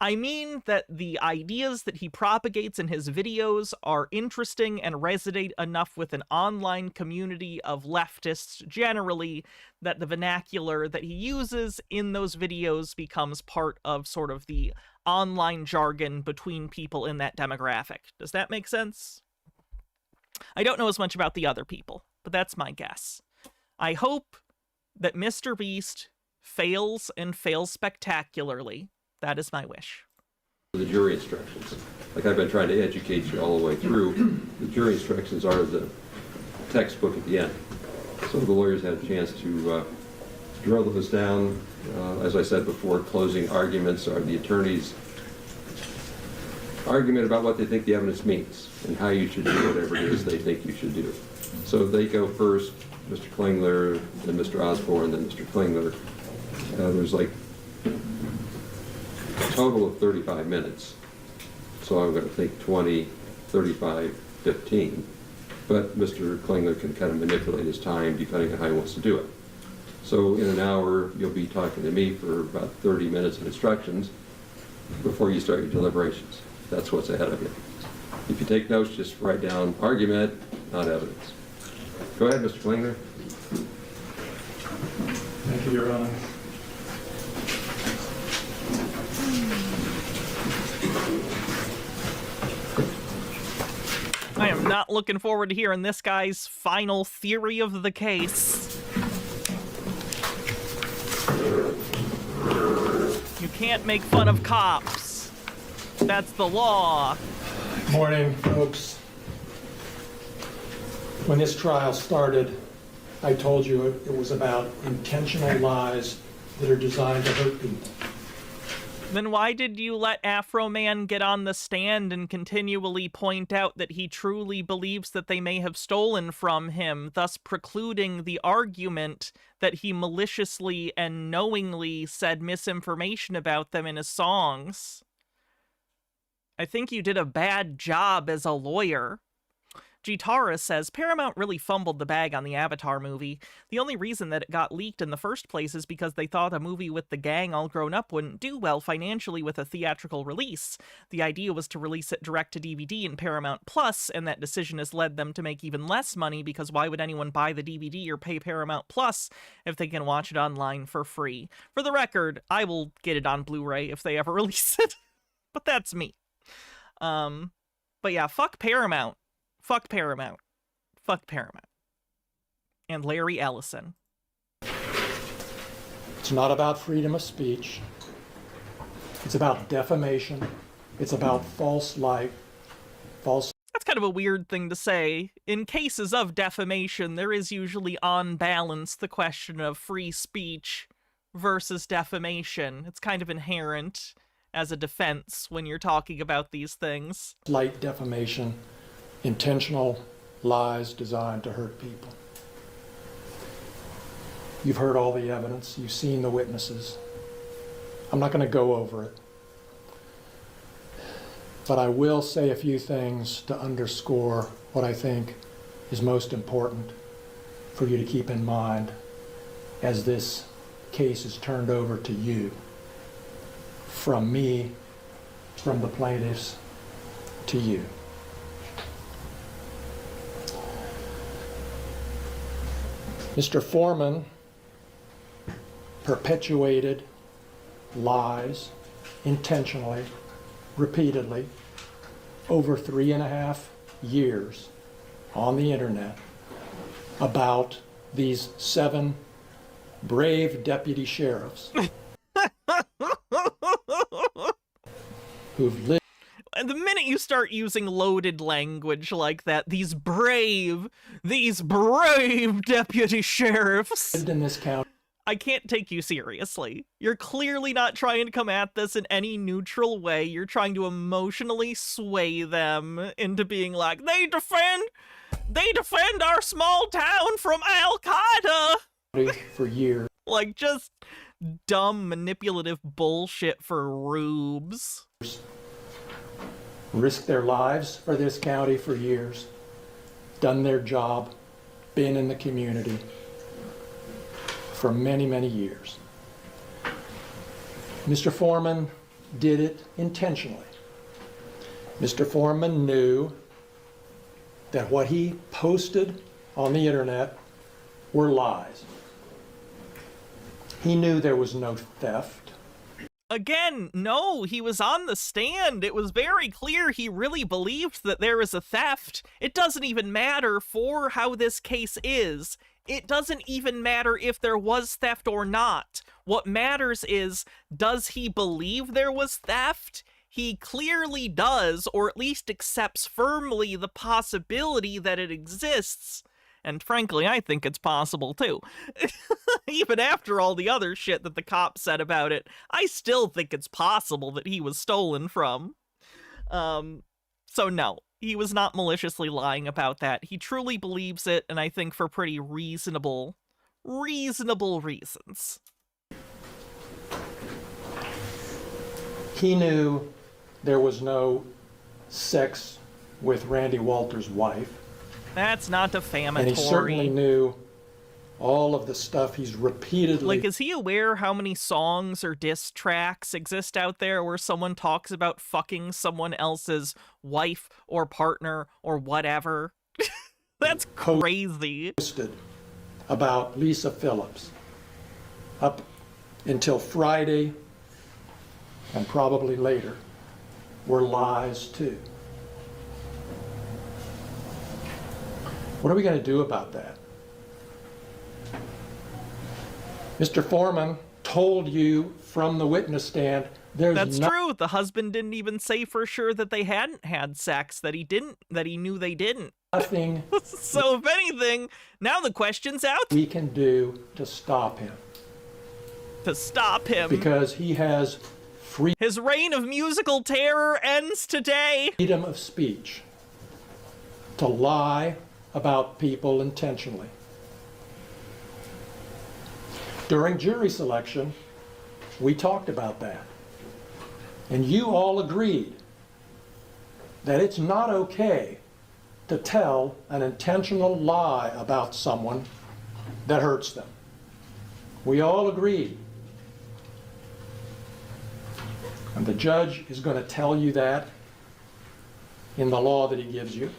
I mean that the ideas that he propagates in his videos are interesting and resonate enough with an online community of leftists generally that the vernacular that he uses in those videos becomes part of sort of the online jargon between people in that demographic. Does that make sense? I don't know as much about the other people, but that's my guess. I hope that Mr. Beast fails and fails spectacularly. That is my wish. The jury instructions. Like, I've been trying to educate you all the way through. The jury instructions are the textbook at the end. So the lawyers had a chance to drill those down. As I said before, closing arguments are the attorney's argument about what they think the evidence means and how you should do whatever it is they think you should do. So they go first, Mr. Klingler, then Mr. Osborne, then Mr. Klingler. There's like a total of 35 minutes. So I'm going to think 20, 35, 15. But Mr. Klingler can kind of manipulate his time depending on how he wants to do it. So in an hour, you'll be talking to me for about 30 minutes of instructions before you start your deliberations. That's what's ahead of you. If you take notes, just write down argument, not evidence. Go ahead, Mr. Klingler. Thank you, Your Honor. I am not looking forward to hearing this guy's final theory of the case. You can't make fun of cops. That's the law. Morning, folks. When this trial started, I told you it was about intentional lies that are designed to hurt people. Then why did you let Afroman get on the stand and continually point out that he truly believes that they may have stolen from him, thus precluding the argument that he maliciously and knowingly said misinformation about them in his songs? I think you did a bad job as a lawyer. Gitara says, Paramount really fumbled the bag on the Avatar movie. The only reason that it got leaked in the first place is because they thought a movie with the gang all grown up wouldn't do well financially with a theatrical release. The idea was to release it direct to DVD in Paramount Plus, and that decision has led them to make even less money because why would anyone buy the DVD or pay Paramount Plus if they can watch it online for free? For the record, I will get it on Blu-ray if they ever release it, but that's me. But yeah, fuck Paramount. Fuck Paramount. Fuck Paramount. And Larry Ellison. It's not about freedom of speech. It's about defamation. It's about false light, false... That's kind of a weird thing to say. In cases of defamation, there is usually on balance the question of free speech versus defamation. It's kind of inherent as a defense when you're talking about these things. light defamation, intentional lies designed to hurt people. You've heard all the evidence. You've seen the witnesses. I'm not going to go over it. But I will say a few things to underscore what I think is most important for you to keep in mind as this case is turned over to you. From me, from the plaintiffs, to you. Mr. Foreman perpetuated lies intentionally, repeatedly, over 3.5 years on the internet about these 7 brave deputy sheriffs who've lived. And the minute you start using loaded language like that, these brave deputy sheriffs, lived in this county. I can't take you seriously. You're clearly not trying to come at this in any neutral way. You're trying to emotionally sway them into being like, they defend our small town from Al-Qaeda. For years. Like, just dumb, manipulative bullshit for rubes. Risked their lives for this county for years, done their job, been in the community for many, many years. Mr. Foreman did it intentionally. Mr. Foreman knew that what he posted on the internet were lies. He knew there was no theft. Again, no, he was on the stand. It was very clear he really believed that there is a theft. It doesn't even matter for how this case is. It doesn't even matter if there was theft or not. What matters is, does he believe there was theft? He clearly does, or at least accepts firmly the possibility that it exists. And frankly, I think it's possible too. Even after all the other shit that the cops said about it, I still think it's possible that he was stolen from. So no, he was not maliciously lying about that. He truly believes it, and I think for pretty reasonable reasons. He knew there was no sex with Randy Walters' wife. That's not defamatory. And he certainly knew all of the stuff he's repeatedly... Like, is he aware how many songs or diss tracks exist out there where someone talks about fucking someone else's wife or partner or whatever? That's crazy. ...posted about Lisa Phillips up until Friday, and probably later, were lies too. What are we going to do about that? Mr. Foreman told you from the witness stand That's true. The husband didn't even say for sure that they hadn't had sex, that he knew they didn't. Nothing So if anything, now the question's out. we can do to stop him. To stop him. Because he has His reign of musical terror ends today. freedom of speech to lie about people intentionally. During jury selection, we talked about that. And you all agreed that it's not okay to tell an intentional lie about someone that hurts them. We all agree. And the judge is going to tell you that in the law that he gives you.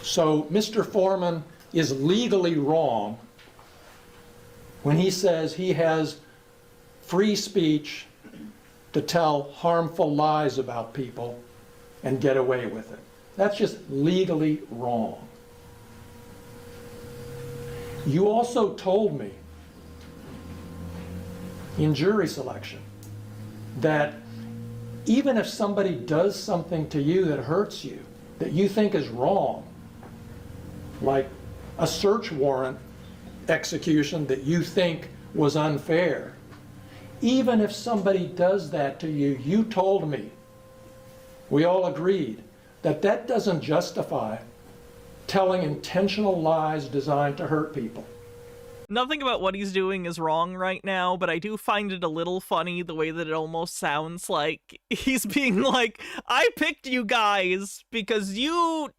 So Mr. Foreman is legally wrong when he says he has free speech to tell harmful lies about people and get away with it. That's just legally wrong. You also told me in jury selection that even if somebody does something to you that hurts you, that you think is wrong, like a search warrant execution that you think was unfair, even if somebody does that to you, you told me, we all agreed, that that doesn't justify telling intentional lies designed to hurt people. Nothing about what he's doing is wrong right now, but I do find it a little funny the way that it almost sounds like he's being like, I picked you guys because you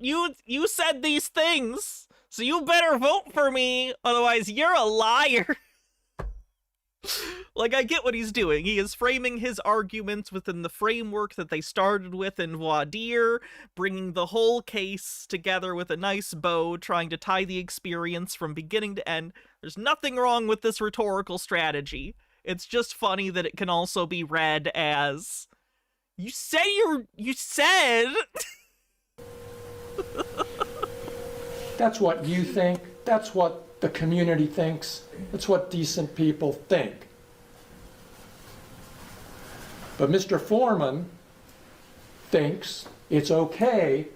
said these things, so you better vote for me, otherwise you're a liar. Like, I get what he's doing. He is framing his arguments within the framework that they started with in voir dire, bringing the whole case together with a nice bow, trying to tie the experience from beginning to end. There's nothing wrong with this rhetorical strategy. It's just funny that it can also be read as, you said. That's what you think. That's what the community thinks. That's what decent people think. But Mr. Foreman thinks it's okay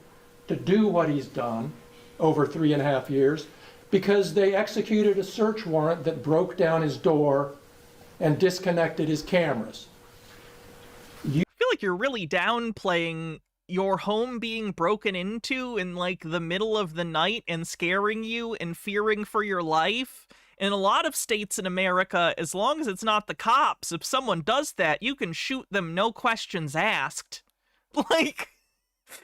to do what he's done over 3.5 years because they executed a search warrant that broke down his door and disconnected his cameras. I feel like you're really downplaying your home being broken into in like the middle of the night and scaring you and fearing for your life. In a lot of states in America, as long as it's not the cops, if someone does that, you can shoot them, no questions asked. Like,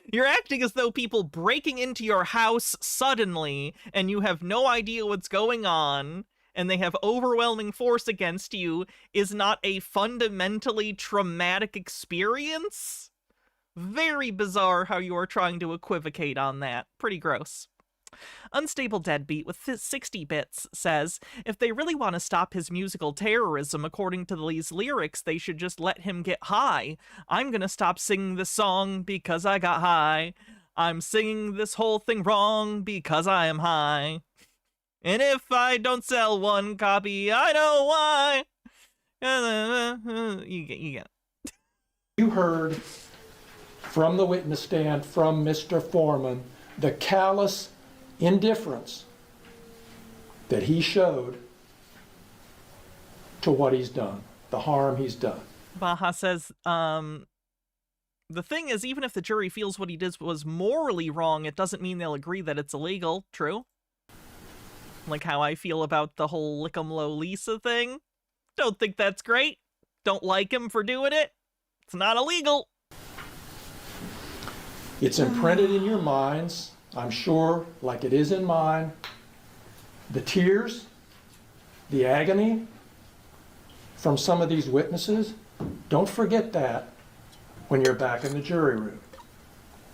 you're acting as though people breaking into your house suddenly and you have no idea what's going on and they have overwhelming force against you is not a fundamentally traumatic experience. Very bizarre how you are trying to equivocate on that. Pretty gross. Unstable Deadbeat with 60 bits says, if they really want to stop his musical terrorism according to these lyrics, they should just let him get high. I'm gonna stop singing this song because I got high. I'm singing this whole thing wrong because I am high. And if I don't sell one copy, I know why. You get it. You heard from the witness stand, from Mr. Foreman, the callous indifference that he showed to what he's done, the harm he's done. Baja says, the thing is, even if the jury feels what he did was morally wrong, it doesn't mean they'll agree that it's illegal. True? Like how I feel about the whole Lick'em Lisa thing. Don't think that's great. Don't like him for doing it. It's not illegal. It's imprinted in your minds, I'm sure, like it is in mine. The tears, the agony from some of these witnesses, don't forget that when you're back in the jury room.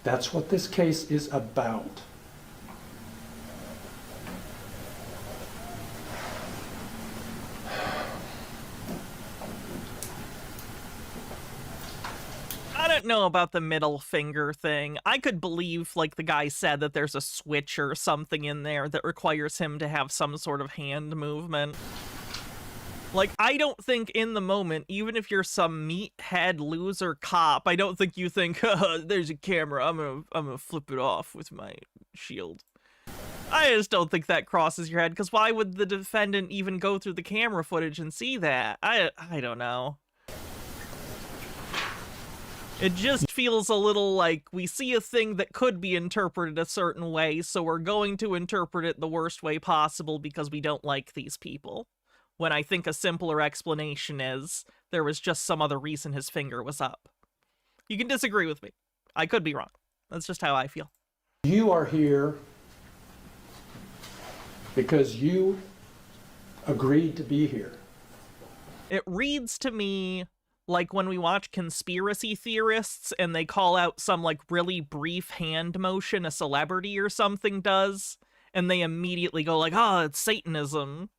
That's what this case is about. I don't know about the middle finger thing. I could believe, like the guy said, that there's a switch or something in there that requires him to have some sort of hand movement. Like, I don't think in the moment, even if you're some meathead loser cop, I don't think you think, there's a camera, I'm gonna flip it off with my shield. I just don't think that crosses your head, because why would the defendant even go through the camera footage and see that? I don't know. It just feels a little like we see a thing that could be interpreted a certain way, so we're going to interpret it the worst way possible because we don't like these people. When I think a simpler explanation is there was just some other reason his finger was up. You can disagree with me. I could be wrong. That's just how I feel. You are here because you agreed to be here. It reads to me like when we watch conspiracy theorists and they call out some like really brief hand motion a celebrity or something does, and they immediately go like, oh, it's Satanism.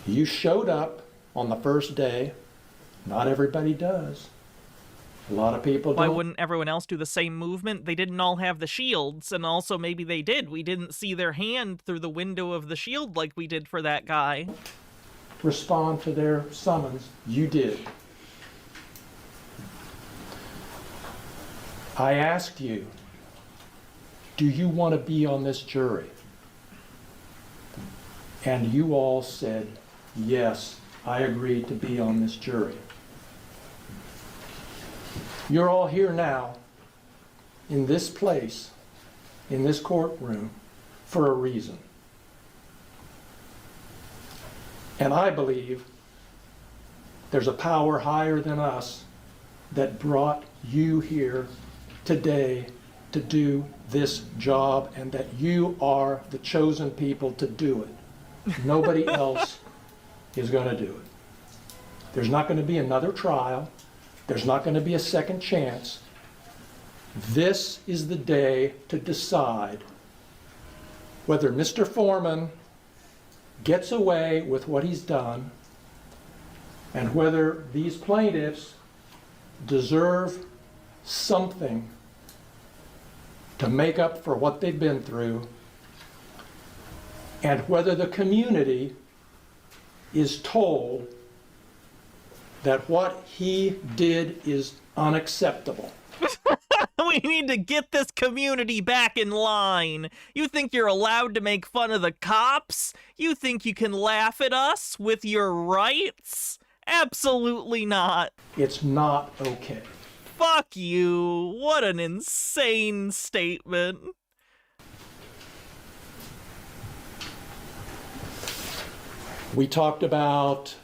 You showed up on the first day. Not everybody does. A lot of people don't. Why wouldn't everyone else do the same movement? They didn't all have the shields, and also maybe they did. We didn't see their hand through the window of the shield like we did for that guy. Respond to their summons. You did. I asked you, do you want to be on this jury? And you all said, yes, I agreed to be on this jury. You're all here now, in this place, in this courtroom, for a reason. And I believe there's a power higher than us that brought you here today to do this job, and that you are the chosen people to do it. Nobody else is going to do it. There's not going to be another trial. There's not going to be a second chance. This is the day to decide whether Mr. Foreman gets away with what he's done, and whether these plaintiffs deserve something to make up for what they've been through, and whether the community is told that what he did is unacceptable. We need to get this community back in line. You think you're allowed to make fun of the cops? You think you can laugh at us with your rights? Absolutely not. It's not okay. Fuck you. What an insane statement. We talked about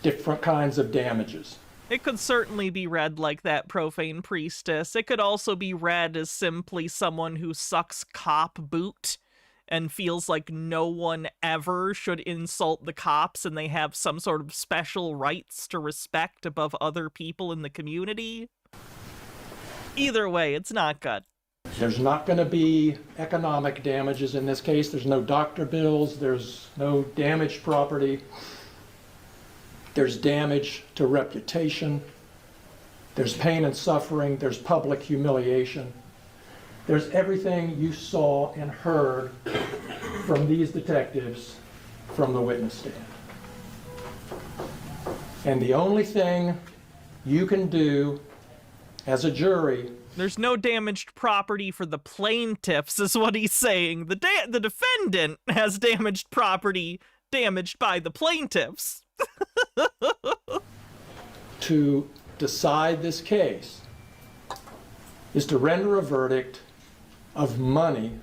different kinds of damages. It could certainly be read like that profane priestess. It could also be read as simply someone who sucks cop boot and feels like no one ever should insult the cops and they have some sort of special rights to respect above other people in the community. Either way, it's not good. There's not going to be economic damages in this case. There's no doctor bills. There's no damaged property. There's damage to reputation. There's pain and suffering. There's public humiliation. There's everything you saw and heard from these detectives from the witness stand. And the only thing you can do as a jury... There's no damaged property for the plaintiffs, is what he's saying. The defendant has damaged property damaged by the plaintiffs. To decide this case is to render a verdict of money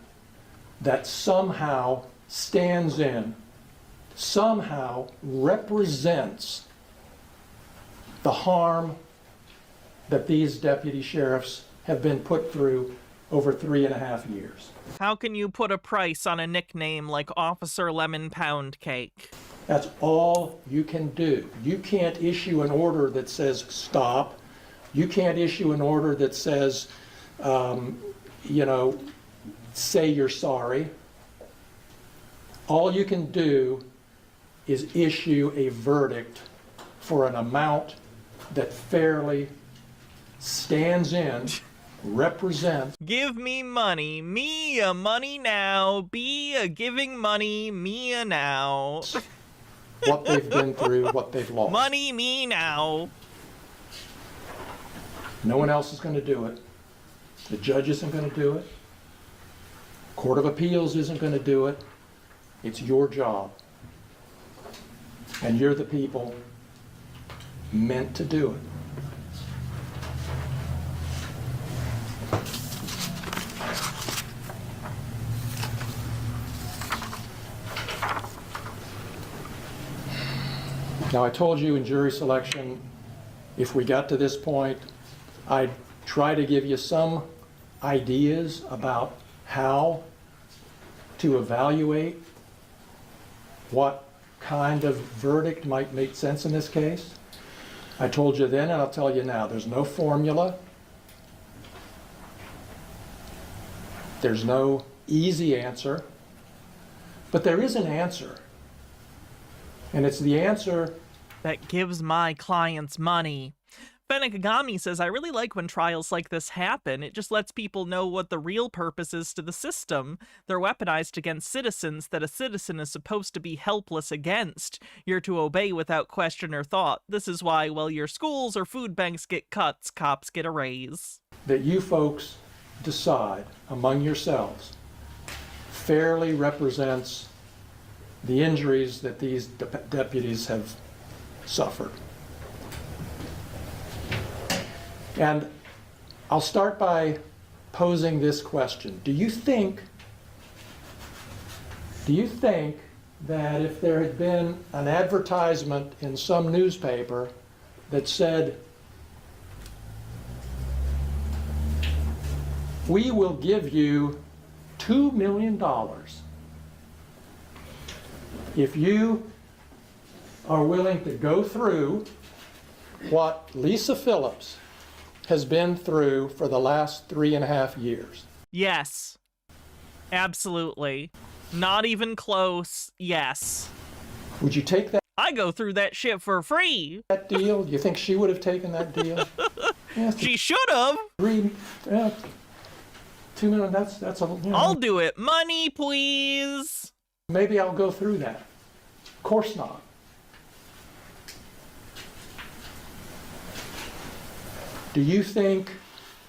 that somehow stands in, somehow represents the harm that these deputy sheriffs have been put through over 3.5 years. How can you put a price on a nickname like Officer Lemon Pound Cake? That's all you can do. You can't issue an order that says stop. You can't issue an order that says, say you're sorry. All you can do is issue a verdict for an amount that fairly stands in, represents. Give me money, me a money now, be a giving money, me a now. What they've been through, what they've lost. Money me now. No one else is going to do it. The judge isn't going to do it. Court of Appeals isn't going to do it. It's your job. And you're the people meant to do it. Now, I told you in jury selection, if we got to this point, I try to give you some ideas about how to evaluate what kind of verdict might make sense in this case. I told you then, and I'll tell you now, there's no formula. There's no easy answer, but there is an answer. And it's the answer that gives my clients money. Fenekagami says, I really like when trials like this happen. It just lets people know what the real purpose is to the system. They're weaponized against citizens that a citizen is supposed to be helpless against. You're to obey without question or thought. This is why, while your schools or food banks get cuts, cops get a raise. that you folks decide among yourselves fairly represents the injuries that these deputies have suffered. And I'll start by posing this question. Do you think that if there had been an advertisement in some newspaper that said, we will give you $2 million if you are willing to go through what Lisa Phillips has been through for the last 3.5 years? Yes. Absolutely. Not even close. Yes. Would you take I go through that shit for free. that deal? Do you think she would have taken that deal? Yeah, She should have. 2 million, that's a, you know, I'll do it. Money, please. maybe I'll go through that. Of course not. Do you think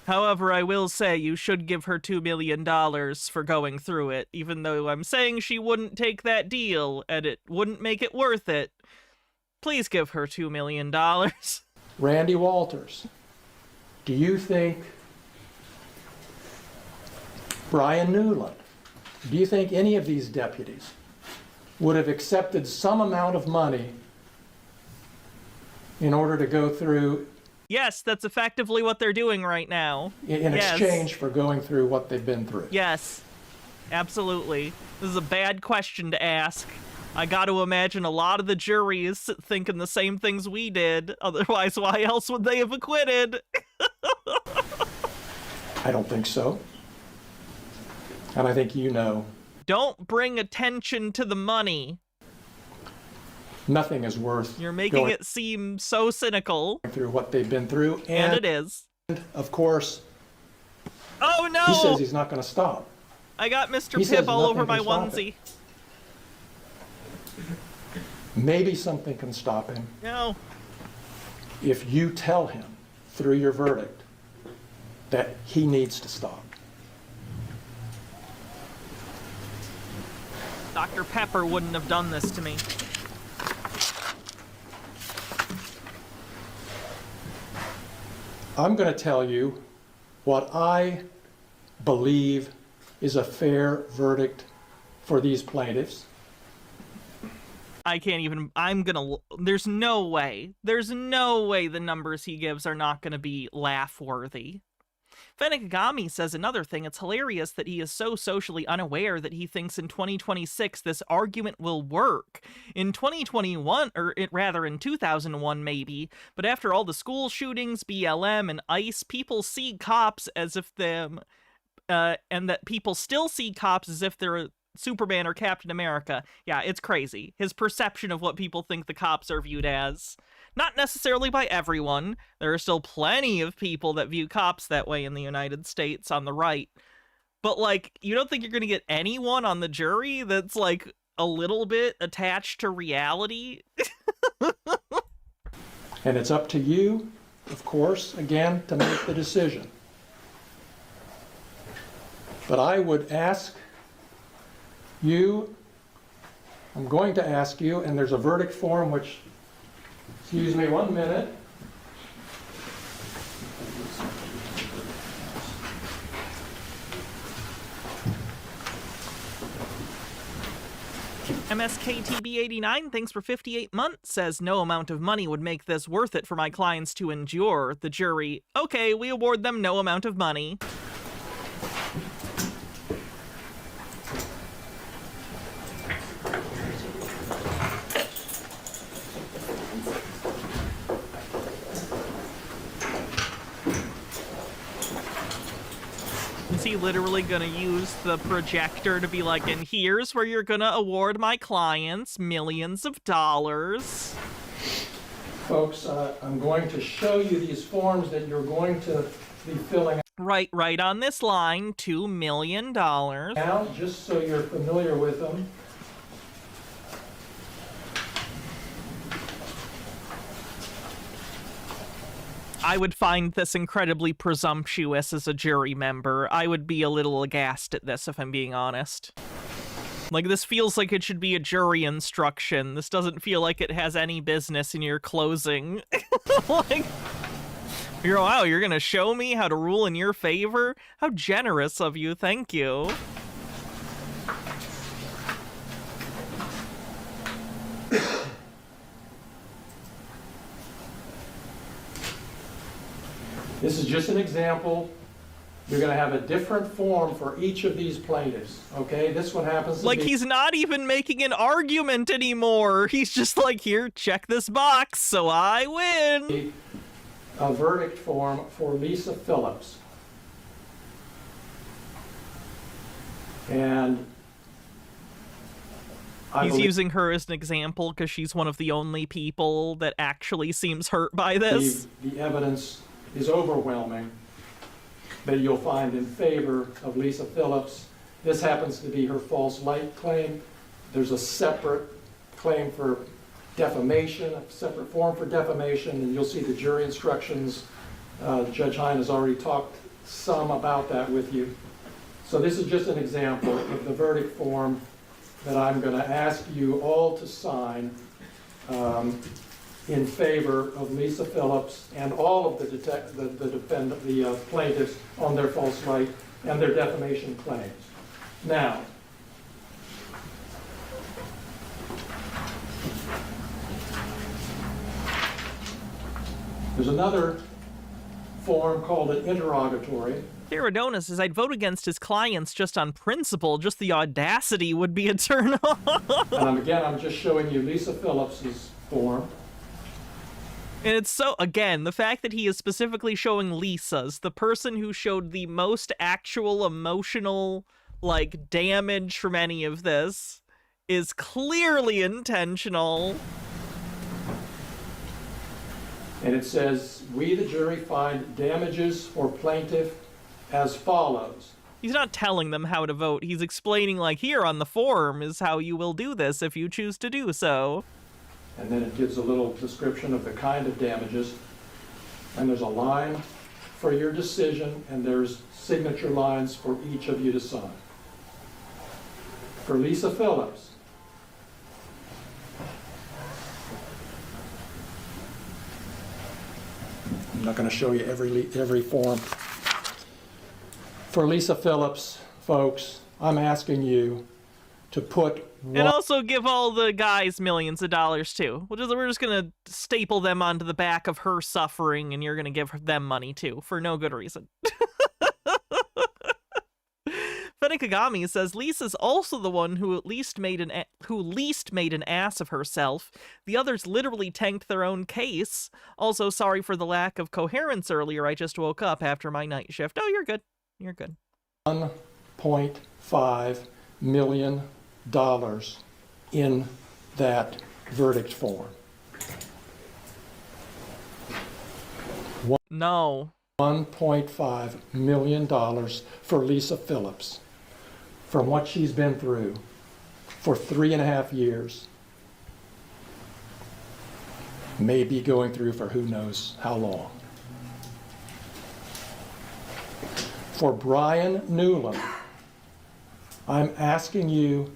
However, I will say you should give her $2 million for going through it, even though I'm saying she wouldn't take that deal and it wouldn't make it worth it. Please give her $2 million. Randy Walters, do you think Brian Newland, do you think any of these deputies would have accepted some amount of money in order to go through Yes, that's effectively what they're doing right now. in Yes. exchange for going through what they've been through? Yes, absolutely. This is a bad question to ask. I got to imagine a lot of the jury is thinking the same things we did. Otherwise, why else would they have acquitted? I don't think so. And I think you know Don't bring attention to the money. nothing is worth You're making going it seem so cynical. through what they've been through. And it is. Of course, Oh no! he says he's not going to stop. I got Mr. He says Pip all nothing over my can stop onesie. Maybe something can stop him No. if you tell him through your verdict that he needs to stop. Dr. Pepper wouldn't have done this to me. I'm going to tell you what I believe is a fair verdict for these plaintiffs. I can't even, there's no way the numbers he gives are not going to be laugh-worthy. Fenekagami says another thing, it's hilarious that he is so socially unaware that he thinks in 2026 this argument will work. In 2021, rather in 2001 maybe, but after all the school shootings, BLM, and ICE, people see cops as if them, and that people still see cops as if they're Superman or Captain America. Yeah, it's crazy. His perception of what people think the cops are viewed as. Not necessarily by everyone. There are still plenty of people that view cops that way in the United States on the right. But, like, you don't think you're going to get anyone on the jury that's, like, a little bit attached to reality? And it's up to you, of course, again, to make the decision. But I would ask you, I'm going to ask you, and there's a verdict form which, excuse me 1 minute. MSKTB89, thanks for 58 months, says no amount of money would make this worth it for my clients to endure. The jury, okay, we award them no amount of money. Is he literally gonna use the projector to be like, and here's where you're gonna award my clients millions of dollars? Folks, I'm going to show you these forms that you're going to be filling Right on this line, $2 million. out, just so you're familiar with them. I would find this incredibly presumptuous as a jury member. I would be a little aghast at this, if I'm being honest. Like, this feels like it should be a jury instruction. This doesn't feel like it has any business in your closing. Like, wow, you're gonna show me how to rule in your favor? How generous of you, thank you. This is just an example. You're going to have a different form for each of these plaintiffs, okay? This one happens to Like, be... he's not even making an argument anymore. He's just like, here, check this box, so I win. A verdict form for Lisa Phillips. And He's using her as an example because she's one of the only people that actually seems hurt by this. The evidence is overwhelming that you'll find in favor of Lisa Phillips. This happens to be her false light claim. There's a separate claim for defamation, a separate form for defamation, and you'll see the jury instructions. Judge Hine has already talked some about that with you. So this is just an example of the verdict form that I'm going to ask you all to sign in favor of Lisa Phillips and all of the plaintiffs on their false light and their defamation claims. Now, there's another form called an interrogatory. Therodona says, I'd vote against his clients just on principle. Just the audacity would be a turn off. And again, I'm just showing you Lisa Phillips's form. And it's so, again, the fact that he is specifically showing Lisa's, the person who showed the most actual emotional, like, damage from any of this, is clearly intentional. And it says, we, the jury, find damages for plaintiff as follows. He's not telling them how to vote. He's explaining, like, here on the form is how you will do this if you choose to do so. And then it gives a little description of the kind of damages. And there's a line for your decision, and there's signature lines for each of you to sign. For Lisa Phillips, I'm not going to show you every form. For Lisa Phillips, folks, I'm asking you to put one... And also give all the guys millions of dollars, too. We're just going to staple them onto the back of her suffering, and you're going to give them money, too, for no good reason. Fenekagami says, Lisa's also the one who least made an ass of herself. The others literally tanked their own case. Also, sorry for the lack of coherence earlier. I just woke up after my night shift. Oh, you're good. You're good. $1.5 million in that verdict form. No. $1.5 million for Lisa Phillips from what she's been through for 3.5 years. May be going through for who knows how long. For Brian Newland, I'm asking you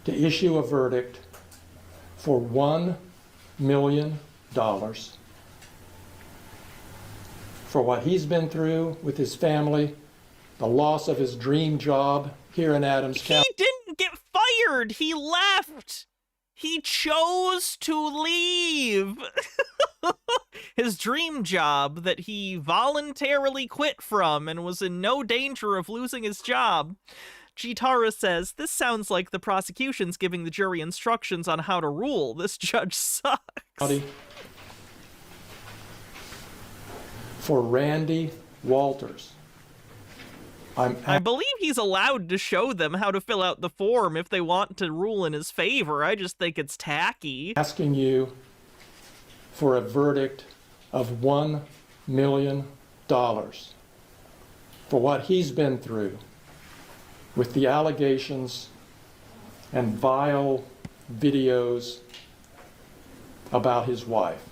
to issue a verdict for $1 million for what he's been through with his family, the loss of his dream job here in Adams County. He didn't get fired! fired. He left. He chose to leave. His dream job that he voluntarily quit from and was in no danger of losing his job. Chitara says, this sounds like the prosecution's giving the jury instructions on how to rule. This judge sucks. For Randy Walters. I believe he's allowed to show them how to fill out the form if they want to rule in his favor. I just think it's tacky. Asking you for a verdict of $1 million for what he's been through with the allegations and vile videos about his wife.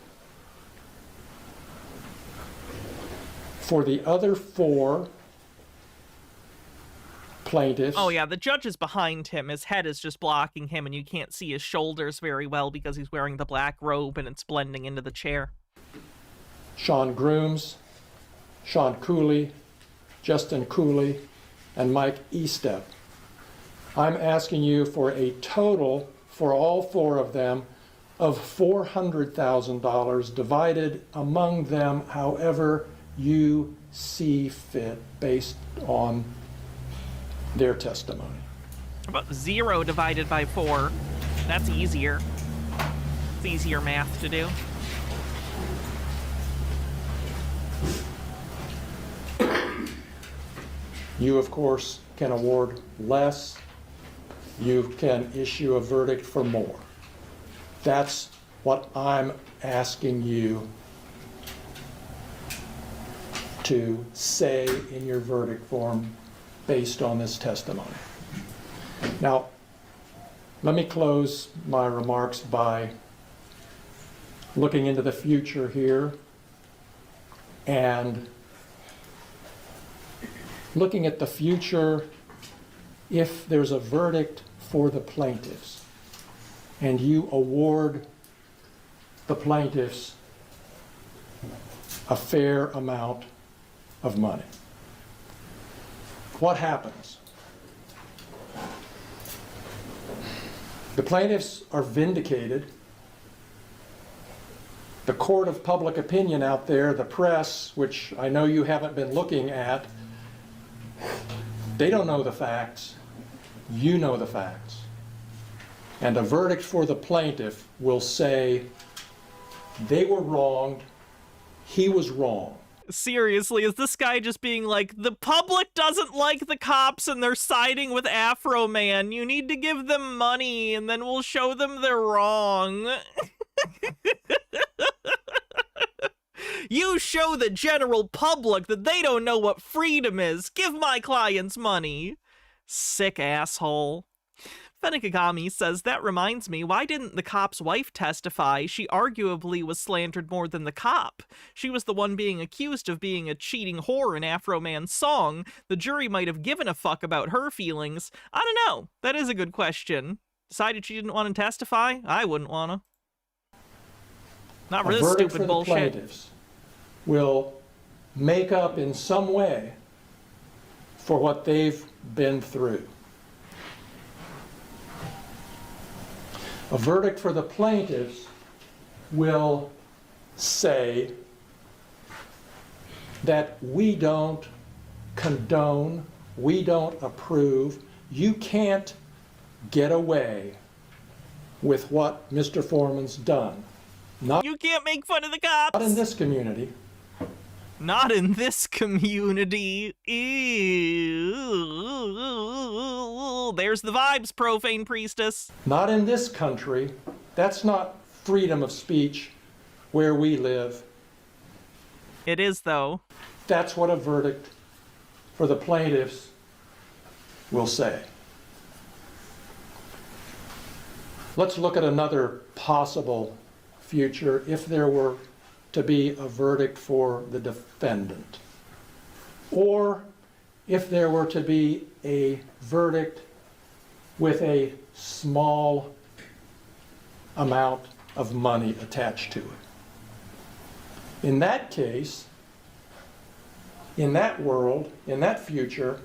For the other 4 plaintiffs. Oh yeah, the judge is behind him. His head is just blocking him, and you can't see his shoulders very well because he's wearing the black robe and it's blending into the chair. Sean Grooms, Sean Cooley, Justin Cooley, and Mike Estep. I'm asking you for a total, for all 4 of them, of $400,000 divided among them however you see fit based on their testimony. About 0 divided by 4. That's easier. It's easier math to do. You, of course, can award less. You can issue a verdict for more. That's what I'm asking you to say in your verdict form based on this testimony. Now, let me close my remarks by looking into the future here and looking at the future if there's a verdict for the plaintiffs and you award the plaintiffs a fair amount of money. What happens? The plaintiffs are vindicated. The court of public opinion out there, the press, which I know you haven't been looking at, they don't know the facts. You know the facts. And a verdict for the plaintiff will say they were wronged, he was wrong. Seriously, is this guy just being like, the public doesn't like the cops and they're siding with Afroman. You need to give them money and then we'll show them they're wrong. You show the general public that they don't know what freedom is. Give my clients money. Sick asshole. Fenekagami says, that reminds me, why didn't the cop's wife testify? She arguably was slandered more than the cop. She was the one being accused of being a cheating whore in Afroman's song. The jury might have given a fuck about her feelings. I don't know. That is a good question. Decided she didn't want to testify? I wouldn't want to. Not for this stupid bullshit. Plaintiffs will make up in some way for what they've been through. A verdict for the plaintiffs will say that we don't condone, we don't approve, you can't get away with what Mr. Foreman's done. You can't make fun of the cops. Not in this community. Not in this community. Ew. There's the vibes, profane priestess. Not in this country. That's not freedom of speech where we live. It is, though. That's what a verdict for the plaintiffs will say. Let's look at another possible future if there were to be a verdict for the defendant, or if there were to be a verdict with a small amount of money attached to it. In that case, in that world, in that future,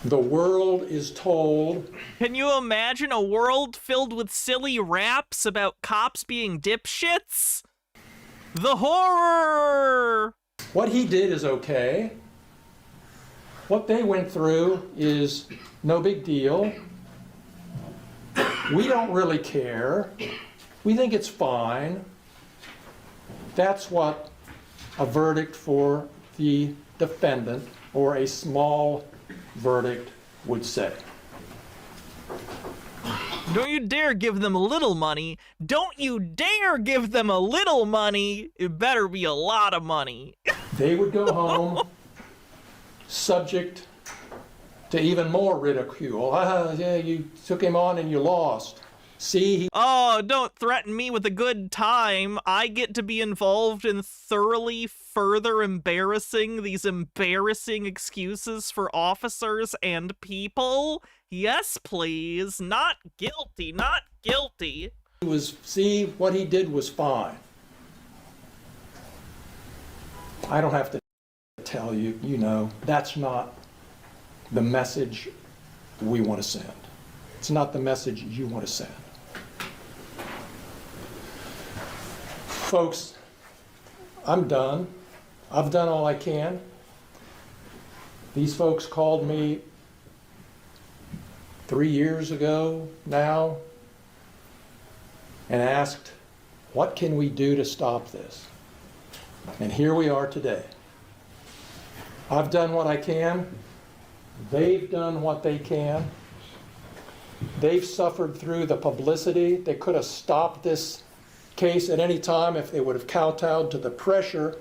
The world is told. Can you imagine a world filled with silly raps about cops being dipshits? The horror! What he did is okay. What they went through is no big deal. We don't really care. We think it's fine. That's what a verdict for the defendant or a small verdict would say. Don't you dare give them a little money. Don't you dare give them a little money. It better be a lot of money. They would go home subject to even more ridicule. Yeah, you took him on and you lost. See? Oh, don't threaten me with a good time. I get to be involved in thoroughly further embarrassing these embarrassing excuses for officers and people. Yes, please. Not guilty, not guilty. See, what he did was fine. I don't have to tell you, you know, that's not the message we want to send. It's not the message you want to send. Folks, I'm done. I've done all I can. These folks called me 3 years ago now and asked, what can we do to stop this? And here we are today. I've done what I can. They've done what they can. They've suffered through the publicity. They could have stopped this case at any time if they would have kowtowed to the pressure,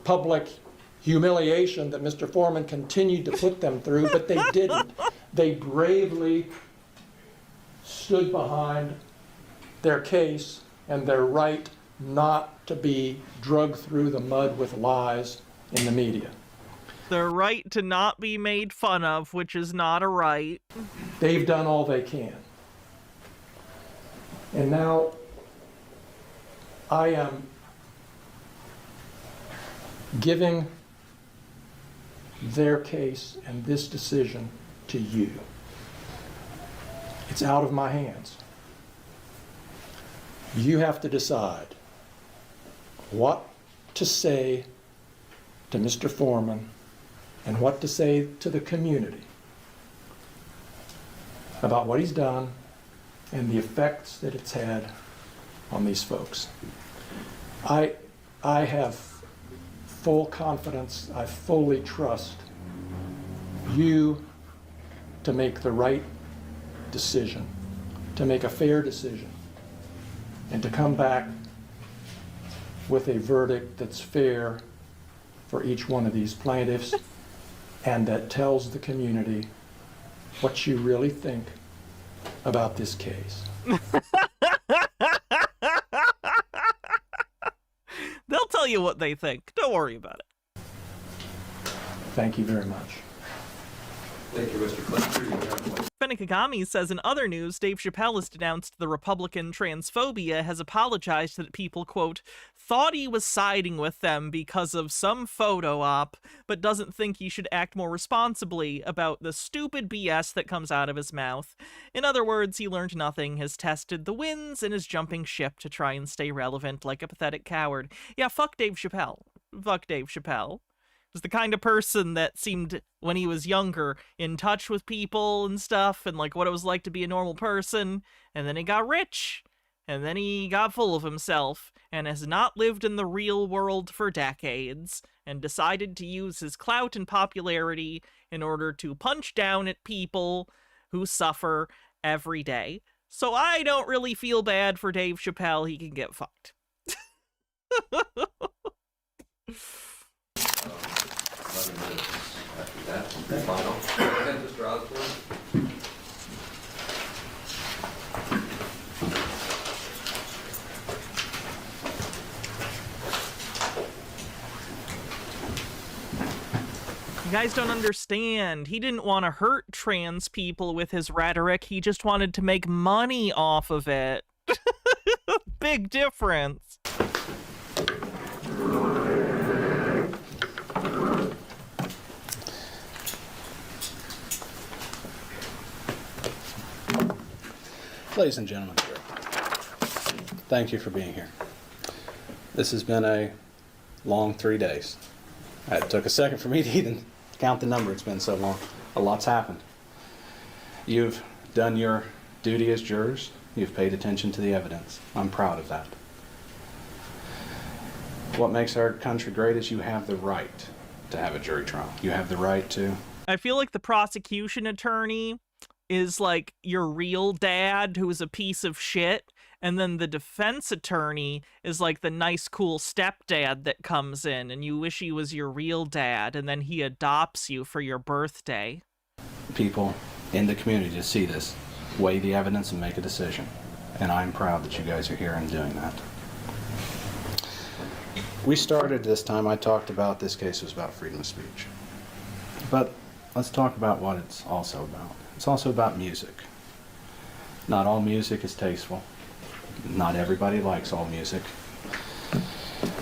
public humiliation that Mr. Foreman continued to put them through, but they didn't. They bravely stood behind their case and their right not to be dragged through the mud with lies in the media. The right to not be made fun of, which is not a right. They've done all they can. And now I am giving their case and this decision to you. It's out of my hands. You have to decide what to say to Mr. Foreman and what to say to the community about what he's done and the effects that it's had on these folks. I have full confidence, I fully trust you to make the right decision, to make a fair decision, and to come back with a verdict that's fair for each one of these plaintiffs and that tells the community what you really think about this case. They'll tell you what they think. Don't worry about it. Thank you very much. Thank you, Mr. Cluster. You have one. Fenikagami says in other news, Dave Chappelle has denounced the Republican transphobia, has apologized that people, quote, thought he was siding with them because of some photo op, but doesn't think he should act more responsibly about the stupid BS that comes out of his mouth. In other words, he learned nothing, has tested the winds, and is jumping ship to try and stay relevant like a pathetic coward. Yeah, fuck Dave Chappelle. Fuck Dave Chappelle. Was the kind of person that seemed, when he was younger, in touch with people and stuff, and like what it was like to be a normal person, and then he got rich, and then he got full of himself, and has not lived in the real world for decades, and decided to use his clout and popularity in order to punch down at people who suffer every day. So I don't really feel bad for Dave Chappelle. He can get fucked. 11 minutes after that. Final. Go ahead, Mr. Osborne. You guys don't understand. He didn't want to hurt trans people with his rhetoric. He just wanted to make money off of it. Big difference. Ladies and gentlemen, of the jury, thank you for being here. This has been a long 3 days. It took a second for me to even count the number. It's been so long. A lot's happened. You've done your duty as jurors. You've paid attention to the evidence. I'm proud of that. What makes our country great is you have the right to have a jury trial. You have the right to... I feel like the prosecution attorney is like your real dad who's a piece of shit, and then the defense attorney is like the nice, cool stepdad that comes in, and you wish he was your real dad, and then he adopts you for your birthday. People in the community to see this, weigh the evidence and make a decision. And I'm proud that you guys are here and doing that. We started this time, I talked about this case was about freedom of speech. But let's talk about what it's also about. It's also about music. Not all music is tasteful. Not everybody likes all music.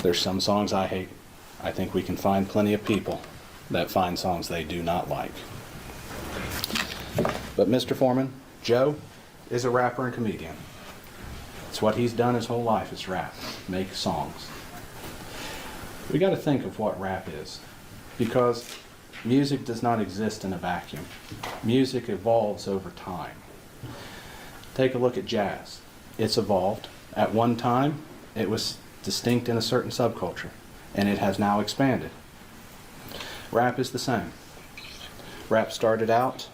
There's some songs I hate. I think we can find plenty of people that find songs they do not like. But Mr. Foreman, Joe is a rapper and comedian. It's what he's done his whole life is rap, make songs. We got to think of what rap is, because music does not exist in a vacuum. Music evolves over time. Take a look at jazz. It's evolved. At one time, it was distinct in a certain subculture, and it has now expanded. Rap is the same. Rap started out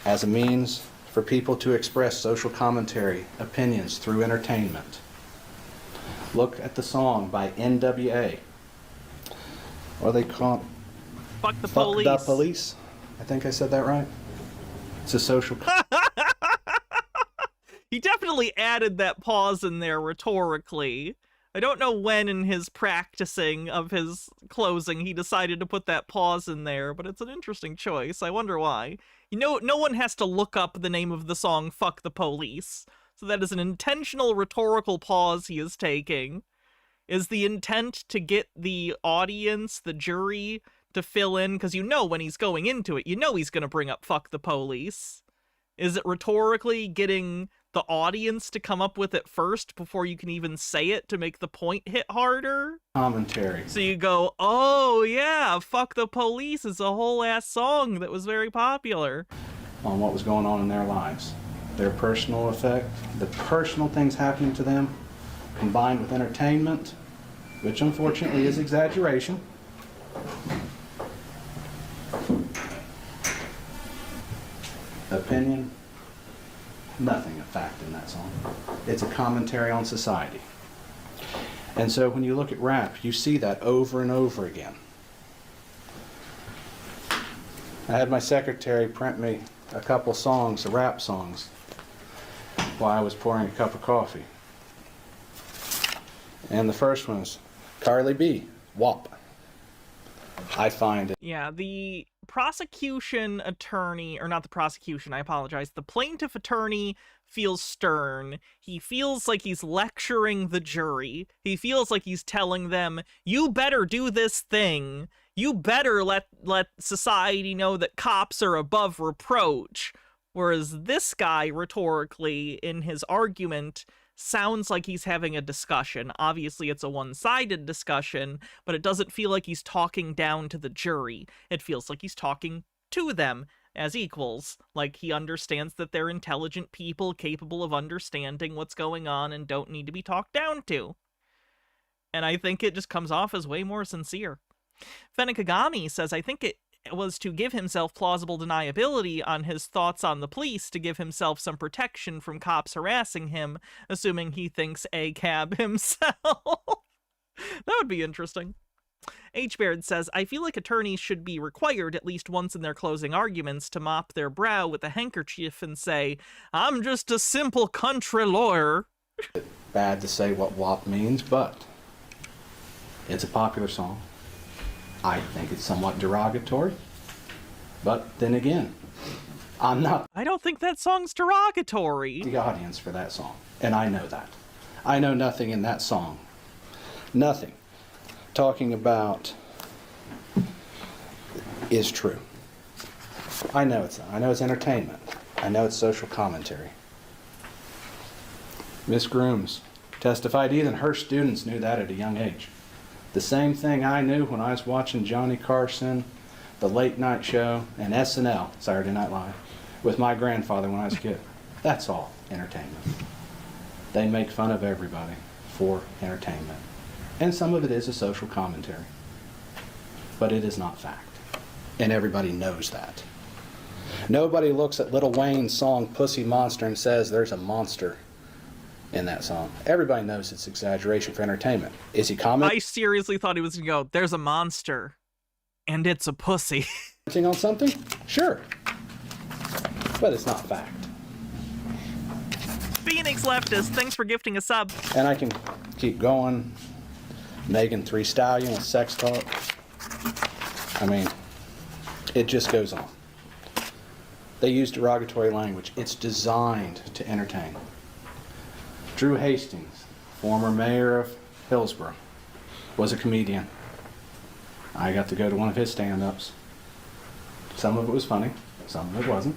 as a means for people to express social commentary, opinions through entertainment. Look at the song by NWA. What do they call it? Fuck the Fuck police. the police. I think I said that right. It's a social... He definitely added that pause in there rhetorically. I don't know when in his practicing of his closing he decided to put that pause in there, but it's an interesting choice. I wonder why. You know, no one has to look up the name of the song Fuck the Police, so that is an intentional rhetorical pause he is taking. Is the intent to get the audience, the jury, to fill in? Because you know when he's going into it, you know he's going to bring up Fuck the Police. Is it rhetorically getting the audience to come up with it first before you can even say it to make the point hit harder? commentary. So you go, oh yeah, Fuck the Police is a whole ass song that was very popular. On what was going on in their lives. Their personal effect, the personal things happening to them, combined with entertainment, which unfortunately is exaggeration. Opinion, nothing of fact in that song. It's a commentary on society. And so when you look at rap, you see that over and over again. I had my secretary print me a couple songs, rap songs, while I was pouring a cup of coffee. And the first one is Carly B, WAP. I find it. Yeah, the prosecution attorney, or not the prosecution, I apologize, the plaintiff attorney feels stern. He feels like he's lecturing the jury. He feels like he's telling them, you better do this thing. You better let society know that cops are above reproach. Whereas this guy, rhetorically, in his argument, sounds like he's having a discussion. Obviously, it's a one-sided discussion, but it doesn't feel like he's talking down to the jury. It feels like he's talking to them as equals. Like he understands that they're intelligent people capable of understanding what's going on and don't need to be talked down to. And I think it just comes off as way more sincere. Fenakagami says, I think it was to give himself plausible deniability on his thoughts on the police, to give himself some protection from cops harassing him, assuming he thinks A-cab himself. That would be interesting. H. Baird says, I feel like attorneys should be required at least once in their closing arguments to mop their brow with a handkerchief and say, I'm just a simple country lawyer. Bad to say what WAP means, but it's a popular song. I think it's somewhat derogatory, but then again, I'm not I don't think that song's derogatory. the audience for that song, and I know that. I know nothing in that song. Nothing talking about is true. I know it's entertainment. I know it's social commentary. Miss Grooms testified even her students knew that at a young age. The same thing I knew when I was watching Johnny Carson, The Late Night Show, and SNL, Saturday Night Live, with my grandfather when I was a kid. That's all entertainment. They make fun of everybody for entertainment. And some of it is a social commentary. But it is not fact. And everybody knows that. Nobody looks at Lil Wayne's song Pussy Monster and says there's a monster in that song. Everybody knows it's exaggeration for entertainment. Is he commenting I seriously thought he was gonna go, there's a monster, and it's a pussy. on something? Sure. But it's not fact. Phoenix Leftist, thanks for gifting a sub. And I can keep going. Megan Three Stallion with sex talk. I mean, it just goes on. They use derogatory language. It's designed to entertain. Drew Hastings, former mayor of Hillsborough, was a comedian. I got to go to one of his stand-ups. Some of it was funny, some of it wasn't.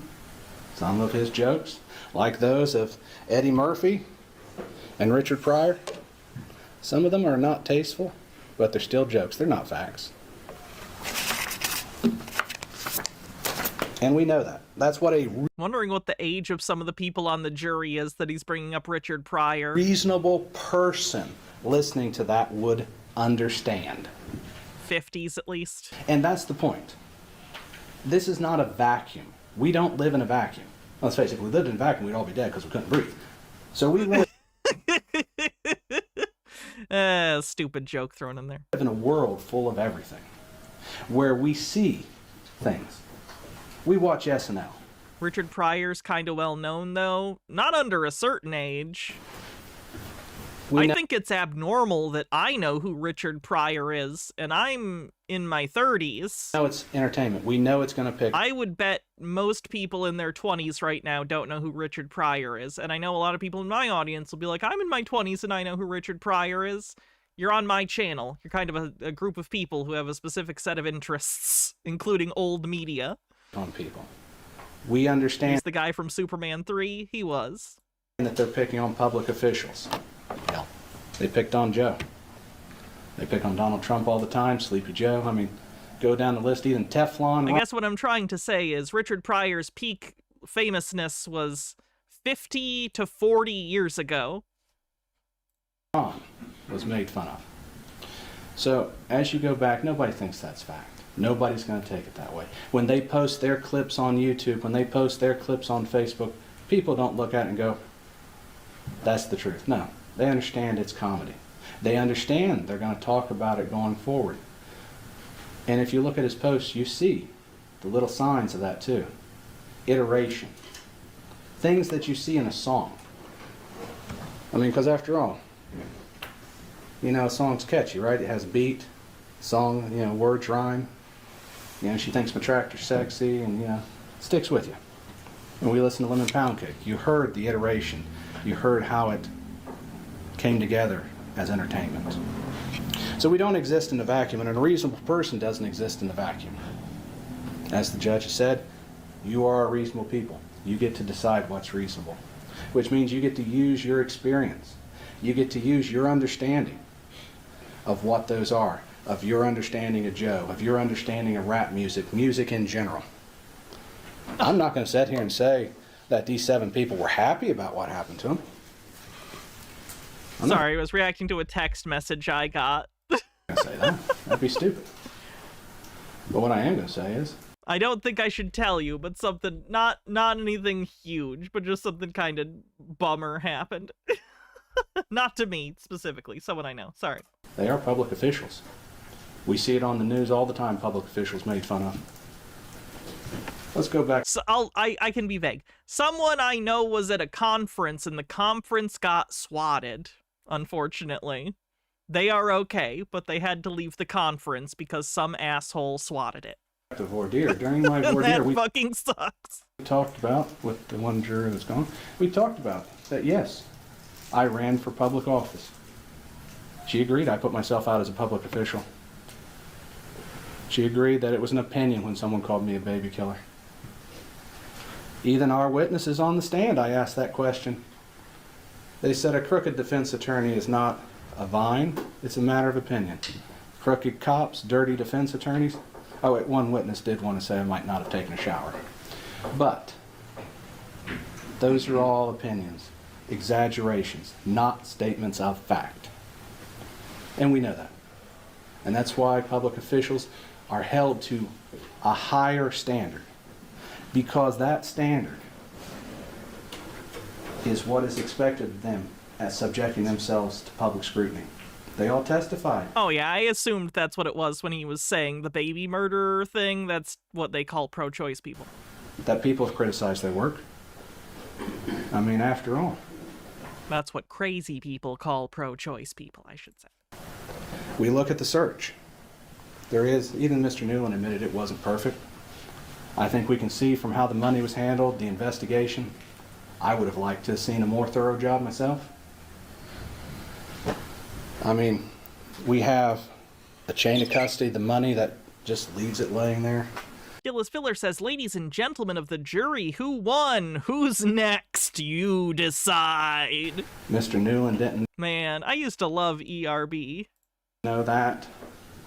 Some of his jokes, like those of Eddie Murphy and Richard Pryor, some of them are not tasteful, but they're still jokes. They're not facts. And we know that. That's what a Wondering what the age of some of the people on the jury is that he's bringing up Richard Pryor. reasonable person listening to that would understand. 50s at least. And that's the point. This is not a vacuum. We don't live in a vacuum. Let's face it, if we lived in a vacuum, we'd all be dead because we couldn't breathe. So we live Stupid joke thrown in there. in a world full of everything, where we see things. We watch SNL. Richard Pryor's kind of well known, though. Not under a certain age. We I know think it's abnormal that I know who Richard Pryor is, and I'm in my 30s. it's entertainment. We know it's going to pick. I would bet most people in their 20s right now don't know who Richard Pryor is, and I know a lot of people in my audience will be like, I'm in my 20s and I know who Richard Pryor is. You're on my channel. You're kind of a group of people who have a specific set of interests, including old media. On people. We understand He's the guy from Superman 3. He was. that they're picking on public officials. Hell, they picked on Joe. They pick on Donald Trump all the time, Sleepy Joe. I mean, go down the list, even Teflon. I guess what I'm trying to say is Richard Pryor's peak famousness was 50 to 40 years ago. Ron was made fun of. So as you go back, nobody thinks that's fact. Nobody's going to take it that way. When they post their clips on YouTube, when they post their clips on Facebook, people don't look at it and go, that's the truth. No, they understand it's comedy. They understand they're going to talk about it going forward. And if you look at his posts, you see the little signs of that too. Iteration. Things that you see in a song. I mean, because after all, you know, a song's catchy, right? It has beat, song, you know, words rhyme. You know, she thinks my tractor's sexy, and, you know, sticks with you. When we listen to Lemon Pound Cake, you heard the iteration. You heard how it came together as entertainment. So we don't exist in a vacuum, and a reasonable person doesn't exist in a vacuum. As the judge has said, you are a reasonable people. You get to decide what's reasonable, which means you get to use your experience. You get to use your understanding of what those are, of your understanding of Joe, of your understanding of rap music, music in general. I'm not going to sit here and say that these 7 people were happy about what happened to them. Sorry, I was reacting to a text message I got. I'm not going to say that. That'd be stupid. But what I am going to say is, I don't think I should tell you, but something, not anything huge, but just something kind of bummer happened. Not to me, specifically, someone I know. Sorry. they are public officials. We see it on the news all the time, public officials made fun of. Let's go back. So I can be vague. Someone I know was at a conference, and the conference got swatted, unfortunately. They are okay, but they had to leave the conference because some asshole swatted it. The voir dire. During my voir dire, That we fucking sucks. talked about, with the one juror that's gone, we talked about that, yes, I ran for public office. She agreed I put myself out as a public official. She agreed that it was an opinion when someone called me a baby killer. Even our witnesses on the stand, I asked that question. They said a crooked defense attorney is not a vine, it's a matter of opinion. Crooked cops, dirty defense attorneys. Oh wait, one witness did want to say I might not have taken a shower. But those are all opinions, exaggerations, not statements of fact. And we know that. And that's why public officials are held to a higher standard, because that standard is what is expected of them as subjecting themselves to public scrutiny. They all testified. Oh yeah, I assumed that's what it was when he was saying the baby murderer thing. That's what they call pro-choice people. That people have criticized their work. I mean, after all. That's what crazy people call pro-choice people, I should say. We look at the search. There is, even Mr. Newland admitted it wasn't perfect. I think we can see from how the money was handled, the investigation. I would have liked to have seen a more thorough job myself. I mean, we have a chain of custody, the money that just leaves it laying there. Gillis Filler says, ladies and gentlemen of the jury, who won? Who's next? You decide. Mr. Newland didn't Man, I used to love ERB. know that.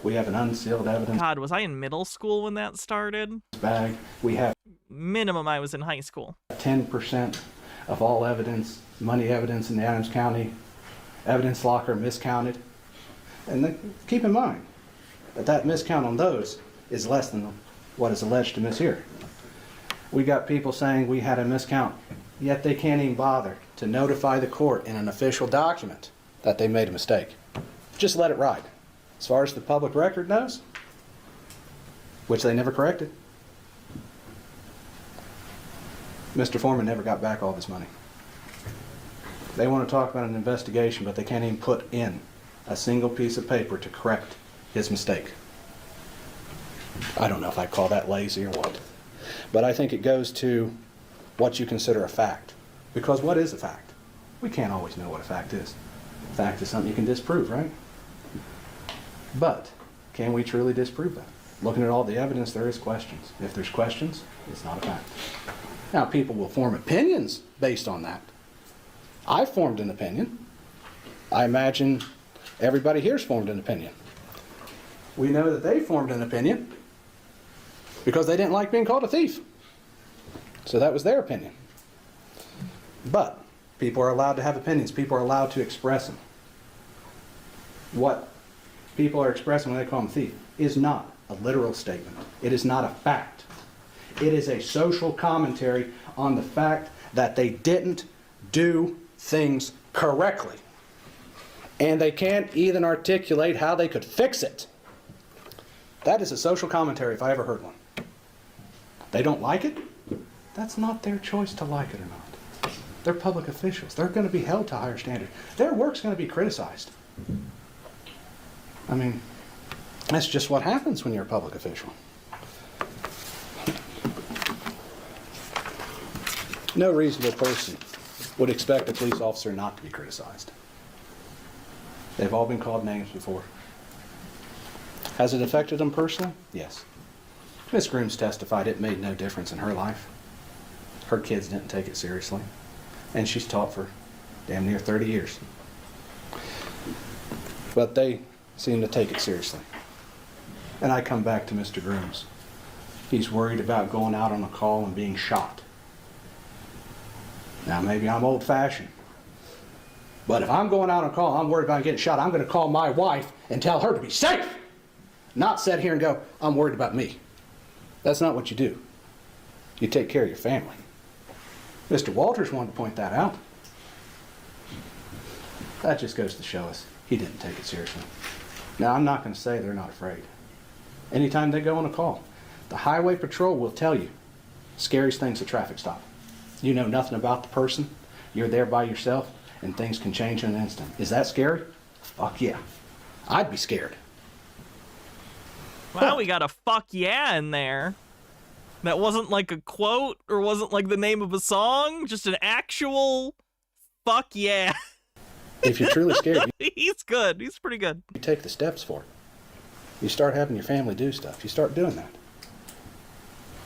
We have an unsealed evidence God, was I in middle school when that started? bag. We have Minimum, I was in high school. 10% of all evidence, money evidence in the Adams County evidence locker miscounted. And then, keep in mind that miscount on those is less than what is alleged to miss here. We got people saying we had a miscount, yet they can't even bother to notify the court in an official document that they made a mistake. Just let it ride. As far as the public record knows, which they never corrected, Mr. Foreman never got back all of his money. They want to talk about an investigation, but they can't even put in a single piece of paper to correct his mistake. I don't know if I call that lazy or what, but I think it goes to what you consider a fact. Because what is a fact? We can't always know what a fact is. A fact is something you can disprove, right? But can we truly disprove that? Looking at all the evidence, there is questions. If there's questions, it's not a fact. Now, people will form opinions based on that. I formed an opinion. I imagine everybody here's formed an opinion. We know that they formed an opinion because they didn't like being called a thief. So that was their opinion. But people are allowed to have opinions. People are allowed to express them. What people are expressing when they call them a thief is not a literal statement. It is not a fact. It is a social commentary on the fact that they didn't do things correctly. And they can't even articulate how they could fix it. That is a social commentary if I ever heard one. They don't like it? That's not their choice to like it or not. They're public officials. They're going to be held to a higher standard. Their work's going to be criticized. I mean, that's just what happens when you're a public official. No reasonable person would expect a police officer not to be criticized. They've all been called names before. Has it affected them personally? Yes. Ms. Grooms testified it made no difference in her life. Her kids didn't take it seriously. And she's taught for damn near 30 years. But they seem to take it seriously. And I come back to Mr. Grooms. He's worried about going out on a call and being shot. Now, maybe I'm old-fashioned, but if I'm going out on a call, I'm worried about getting shot, I'm going to call my wife and tell her to be safe, not sit here and go, I'm worried about me. That's not what you do. You take care of your family. Mr. Walters wanted to point that out. That just goes to show us he didn't take it seriously. Now, I'm not going to say they're not afraid. Anytime they go on a call, the highway patrol will tell you scariest thing's a traffic stop. You know nothing about the person, you're there by yourself, and things can change in an instant. Is that scary? Fuck yeah. I'd be scared. Wow, we got a fuck yeah in there. That wasn't like a quote or wasn't like the name of a song, just an actual fuck yeah. If you're truly scared, He's good. He's pretty good. you take the steps for it. You start having your family do stuff. You start doing that.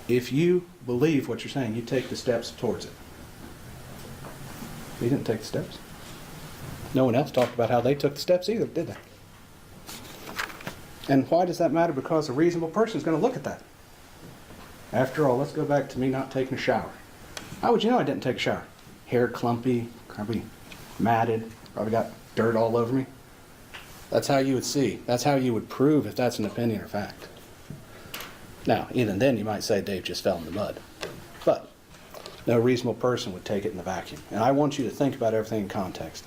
If you believe what you're saying, you take the steps towards it. You didn't take the steps. No one else talked about how they took the steps either, did they? And why does that matter? Because a reasonable person is going to look at that. After all, let's go back to me not taking a shower. How would you know I didn't take a shower? Hair clumpy, probably matted, probably got dirt all over me. That's how you would see. That's how you would prove if that's an opinion or fact. Now, even then you might say Dave just fell in the mud. But no reasonable person would take it in the vacuum. And I want you to think about everything in context.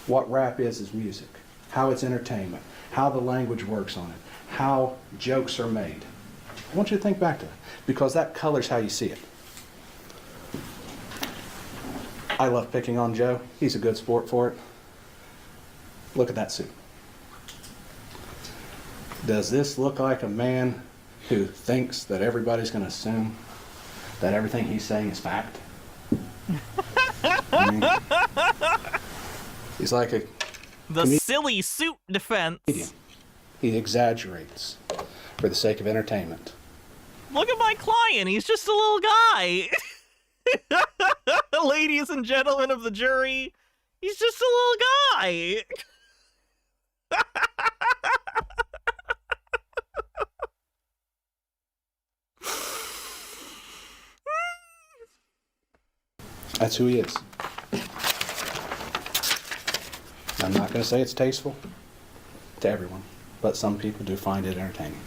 What rap is music, how it's entertainment, how the language works on it, how jokes are made. I want you to think back to that, because that colors how you see it. I love picking on Joe. He's a good sport for it. Look at that suit. Does this look like a man who thinks that everybody's going to assume that everything he's saying is fact? I mean, he's like a The silly suit defense. comedian. He exaggerates for the sake of entertainment. Look at my client. He's just a little guy. Ladies and gentlemen of the jury, he's just a little guy. That's who he is. I'm not going to say it's tasteful to everyone, but some people do find it entertaining.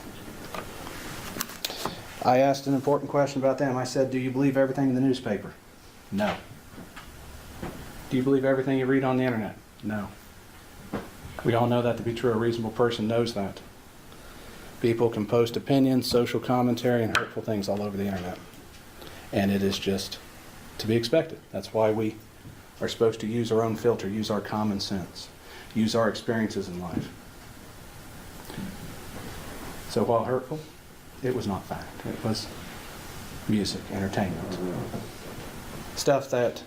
I asked an important question about them. I said, do you believe everything in the newspaper? No. Do you believe everything you read on the internet? No. We all know that to be true. A reasonable person knows that. People can post opinions, social commentary, and hurtful things all over the internet. And it is just to be expected. That's why we are supposed to use our own filter, use our common sense, use our experiences in life. So while hurtful, it was not fact. It was music, entertainment. Stuff that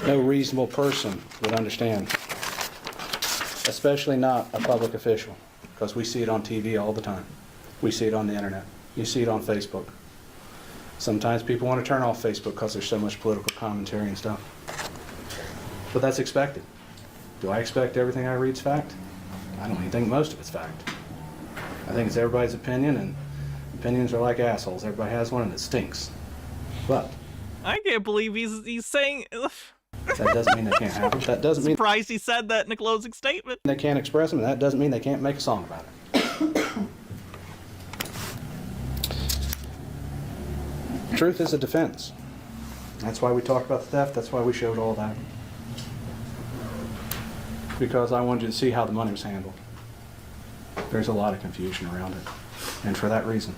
no reasonable person would understand, especially not a public official, because we see it on TV all the time. We see it on the internet. You see it on Facebook. Sometimes people want to turn off Facebook because there's so much political commentary and stuff. But that's expected. Do I expect everything I read is fact? I don't even think most of it's fact. I think it's everybody's opinion, and opinions are like assholes. Everybody has one and it stinks. But I can't believe he's saying. that doesn't mean they can't have them. That doesn't mean Surprised he said that in a closing statement. they can't express them, and that doesn't mean they can't make a song about it. Truth is a defense. That's why we talked about the theft. That's why we showed all that. Because I wanted you to see how the money was handled. There's a lot of confusion around it. And for that reason.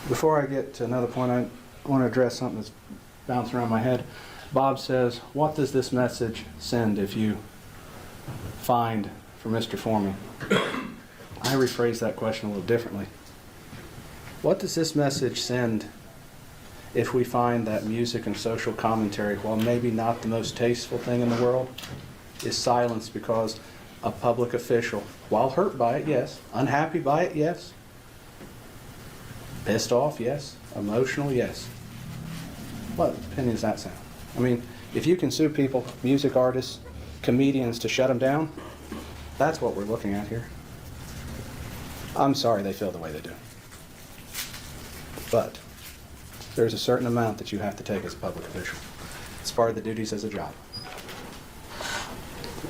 Before I get to another point, I want to address something that's bouncing around my head. Bob says, what does this message send if you find for Mr. Foreman? I rephrase that question a little differently. What does this message send if we find that music and social commentary, while maybe not the most tasteful thing in the world, is silenced because a public official, while hurt by it, yes, unhappy by it, yes, pissed off, yes, emotional, yes. What opinion does that sound? I mean, if you can sue people, music artists, comedians, to shut them down, that's what we're looking at here. I'm sorry they feel the way they do. But there's a certain amount that you have to take as a public official. It's part of the duties as a job.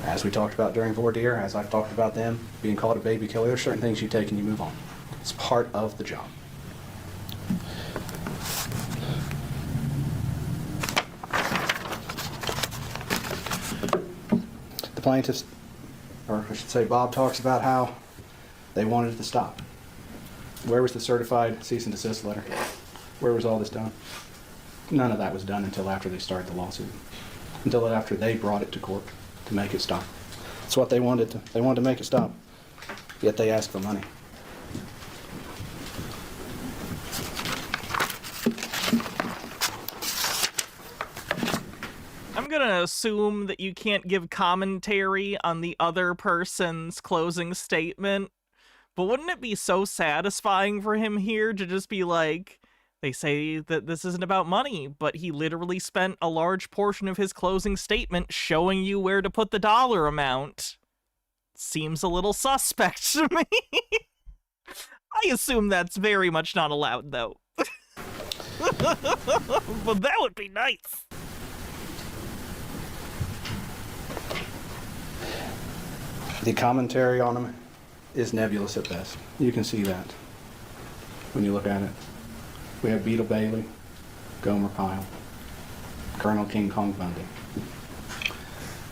As we talked about during voir dire, as I've talked about them being called a baby killer, there's certain things you take and you move on. It's part of the job. The plaintiffs, or I should say Bob, talks about how they wanted it to stop. Where was the certified cease and desist letter? Where was all this done? None of that was done until after they started the lawsuit. Until after they brought it to court to make it stop. That's what they wanted to. They wanted to make it stop. Yet they asked for money. I'm gonna assume that you can't give commentary on the other person's closing statement But wouldn't it be so satisfying for him here to just be like, they say that this isn't about money, but he literally spent a large portion of his closing statement showing you where to put the dollar amount. Seems a little suspect to me. I assume that's very much not allowed, though. But that would be nice. The commentary on him is nebulous at best. You can see that when you look at it. We have Beetle Bailey, Gomer Pyle, Colonel King Kong Bundy.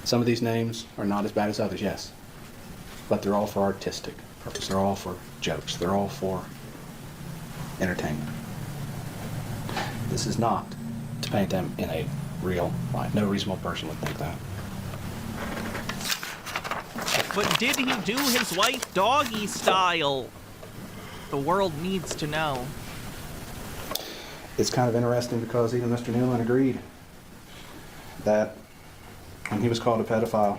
Some of these names are not as bad as others, yes, but they're all for artistic purpose. They're all for jokes. They're all for entertainment. This is not to paint them in a real light. No reasonable person would think that. But did he do his wife doggy style? The world needs to know. It's kind of interesting because even Mr. Newland agreed that when he was called a pedophile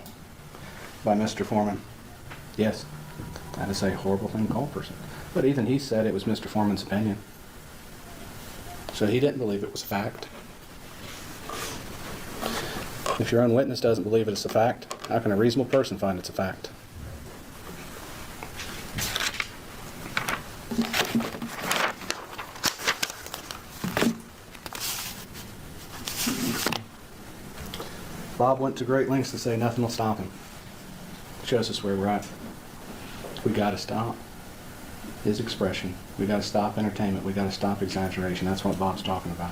by Mr. Foreman, yes, that is a horrible thing to call a person. But even he said it was Mr. Foreman's opinion. So he didn't believe it was a fact. If your own witness doesn't believe it's a fact, how can a reasonable person find it's a fact? Bob went to great lengths to say nothing will stop him. Shows us where we're at. We got to stop his expression. We got to stop entertainment. We got to stop exaggeration. That's what Bob's talking about.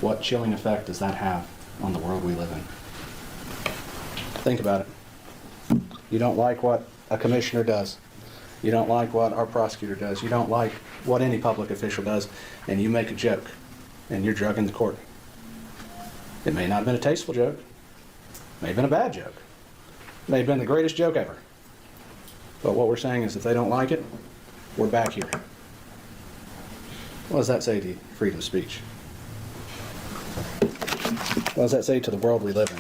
What chilling effect does that have on the world we live in? Think about it. You don't like what a commissioner does. You don't like what our prosecutor does. You don't like what any public official does, and you make a joke, and you're drugged into court. It may not have been a tasteful joke. It may have been a bad joke. It may have been the greatest joke ever. But what we're saying is if they don't like it, we're back here. What does that say to freedom of speech? What does that say to the world we live in?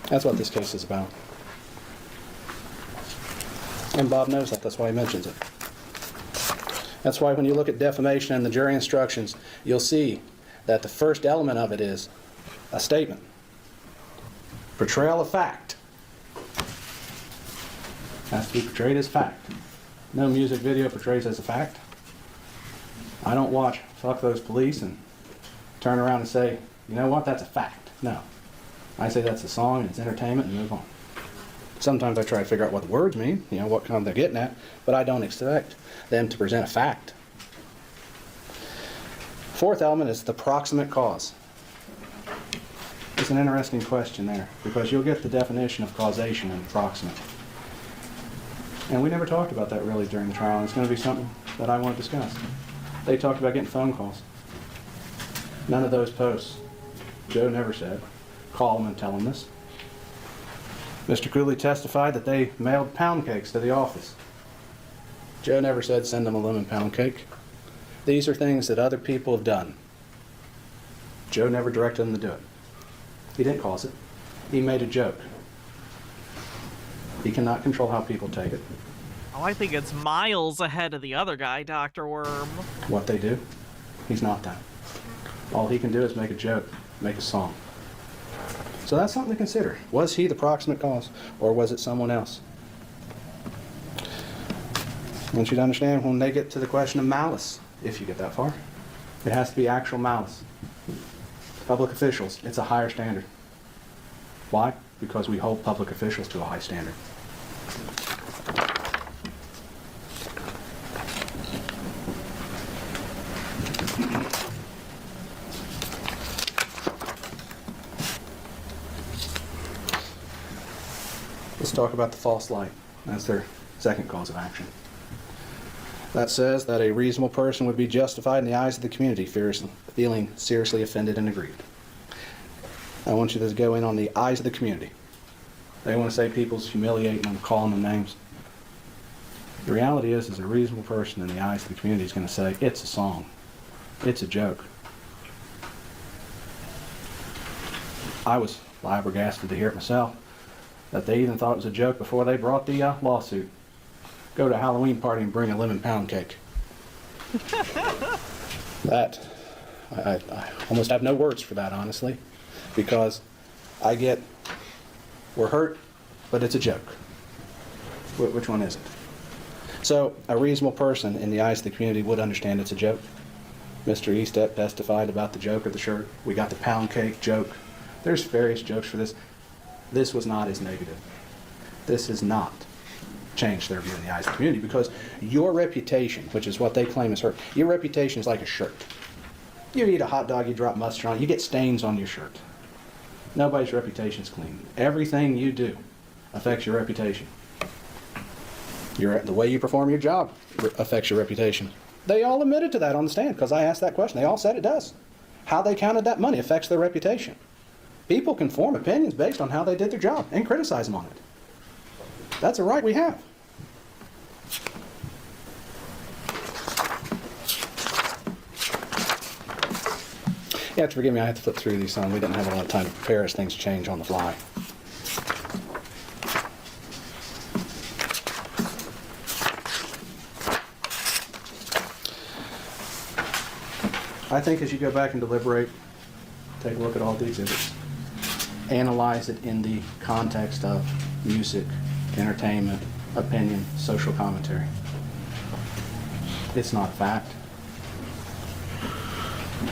That's what this case is about. And Bob knows that. That's why he mentions it. That's why when you look at defamation and the jury instructions, you'll see that the first element of it is a statement. Portrayal of fact. Has to be portrayed as fact. No music video portrays as a fact. I don't watch Fuck Those Police and turn around and say, you know what, that's a fact. No. I say that's a song and it's entertainment and move on. Sometimes I try to figure out what the words mean, you know, what kind they're getting at, but I don't expect them to present a fact. Fourth element is the proximate cause. It's an interesting question there, because you'll get the definition of causation and proximate. And we never talked about that really during the trial, and it's going to be something that I want to discuss. They talked about getting phone calls. None of those posts. Joe never said, call them and tell them this. Mr. Cooley testified that they mailed pound cakes to the office. Joe never said send them a lemon pound cake. These are things that other people have done. Joe never directed them to do it. He didn't cause it. He made a joke. He cannot control how people take it. Oh, I think it's miles ahead of the other guy, Dr. Worm. What they do, he's not that. All he can do is make a joke, make a song. So that's something to consider. Was he the proximate cause, or was it someone else? I want you to understand when they get to the question of malice, if you get that far, it has to be actual malice. Public officials, it's a higher standard. Why? Because we hold public officials to a high standard. Let's talk about the false light. That's their second cause of action. That says that a reasonable person would be justified in the eyes of the community feeling seriously offended and aggrieved. I want you to go in on the eyes of the community. They want to say people's humiliating them, calling them names. The reality is a reasonable person in the eyes of the community is going to say, it's a song. It's a joke. I was flabbergasted to hear it myself, that they even thought it was a joke before they brought the lawsuit. go to a Halloween party and bring a lemon pound cake. That, I almost have no words for that, honestly, because I get, we're hurt, but it's a joke. Which one is it? So a reasonable person in the eyes of the community would understand it's a joke. Mr. Eastep testified about the joke of the shirt. We got the pound cake joke. There's various jokes for this. This was not as negative. This has not changed their view in the eyes of the community, because your reputation, which is what they claim is hurt, your reputation is like a shirt. You eat a hot dog, you drop mustard on it, you get stains on your shirt. Nobody's reputation is clean. Everything you do affects your reputation. The way you perform your job affects your reputation. They all admitted to that on the stand, because I asked that question. They all said it does. How they counted that money affects their reputation. People can form opinions based on how they did their job and criticize them on it. That's a right we have. You have to forgive me, I have to flip through these. We didn't have a lot of time to prepare as things change on the fly. I think as you go back and deliberate, take a look at all the exhibits, analyze it in the context of music, entertainment, opinion, social commentary. It's not fact.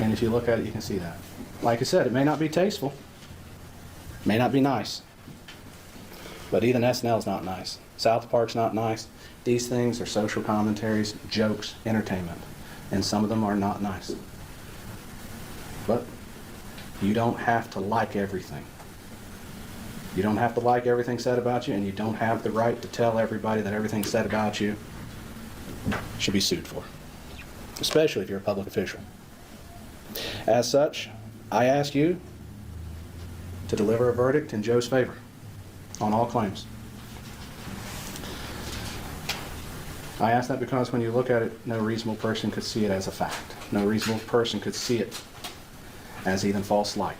And if you look at it, you can see that. Like I said, it may not be tasteful, may not be nice, but even SNL's not nice. South Park's not nice. These things are social commentaries, jokes, entertainment, and some of them are not nice. But you don't have to like everything. You don't have to like everything said about you, and you don't have the right to tell everybody that everything said about you should be sued for, especially if you're a public official. As such, I ask you to deliver a verdict in Joe's favor on all claims. I ask that because when you look at it, no reasonable person could see it as a fact. No reasonable person could see it as even false light.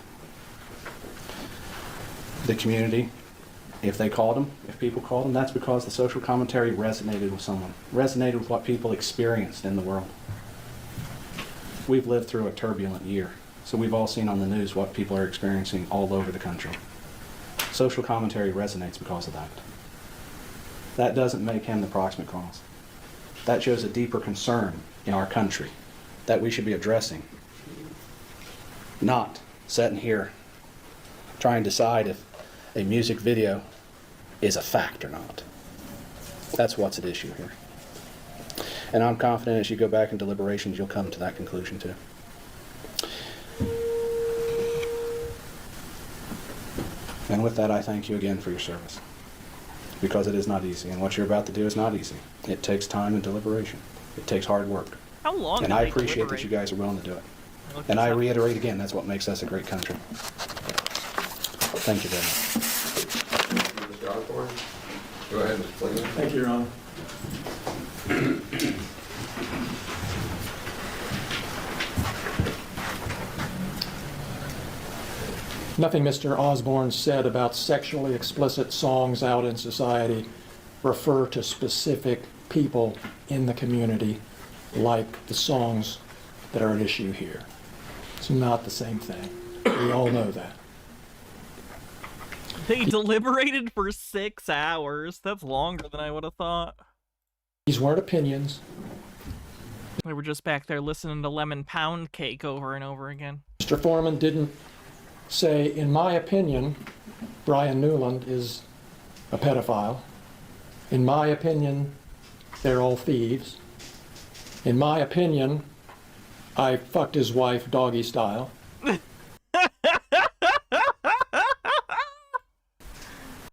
The community, if people called them, that's because the social commentary resonated with someone, resonated with what people experienced in the world. We've lived through a turbulent year, so we've all seen on the news what people are experiencing all over the country. Social commentary resonates because of that. That doesn't make him the proximate cause. That shows a deeper concern in our country that we should be addressing, not sitting here trying to decide if a music video is a fact or not. That's what's at issue here. And I'm confident as you go back in deliberations, you'll come to that conclusion too. And with that, I thank you again for your service, because it is not easy, and what you're about to do is not easy. It takes time and deliberation. It takes hard work. How long? And I appreciate that you guys are willing to do it. And I reiterate again, that's what makes us a great country. Thank you very much. Mr. Osborne? Go ahead, Mr. Plaintiff. Thank you, Your Honor. Nothing Mr. Osborne said about sexually explicit songs out in society refer to specific people in the community, like the songs that are at issue here. It's not the same thing. We all know that. They deliberated for 6 hours. That's longer than I would have thought. These weren't opinions. They were just back there listening to Lemon Pound Cake over and over again. Mr. Foreman didn't say, in my opinion, Brian Newland is a pedophile. In my opinion, they're all thieves. In my opinion, I fucked his wife doggy style.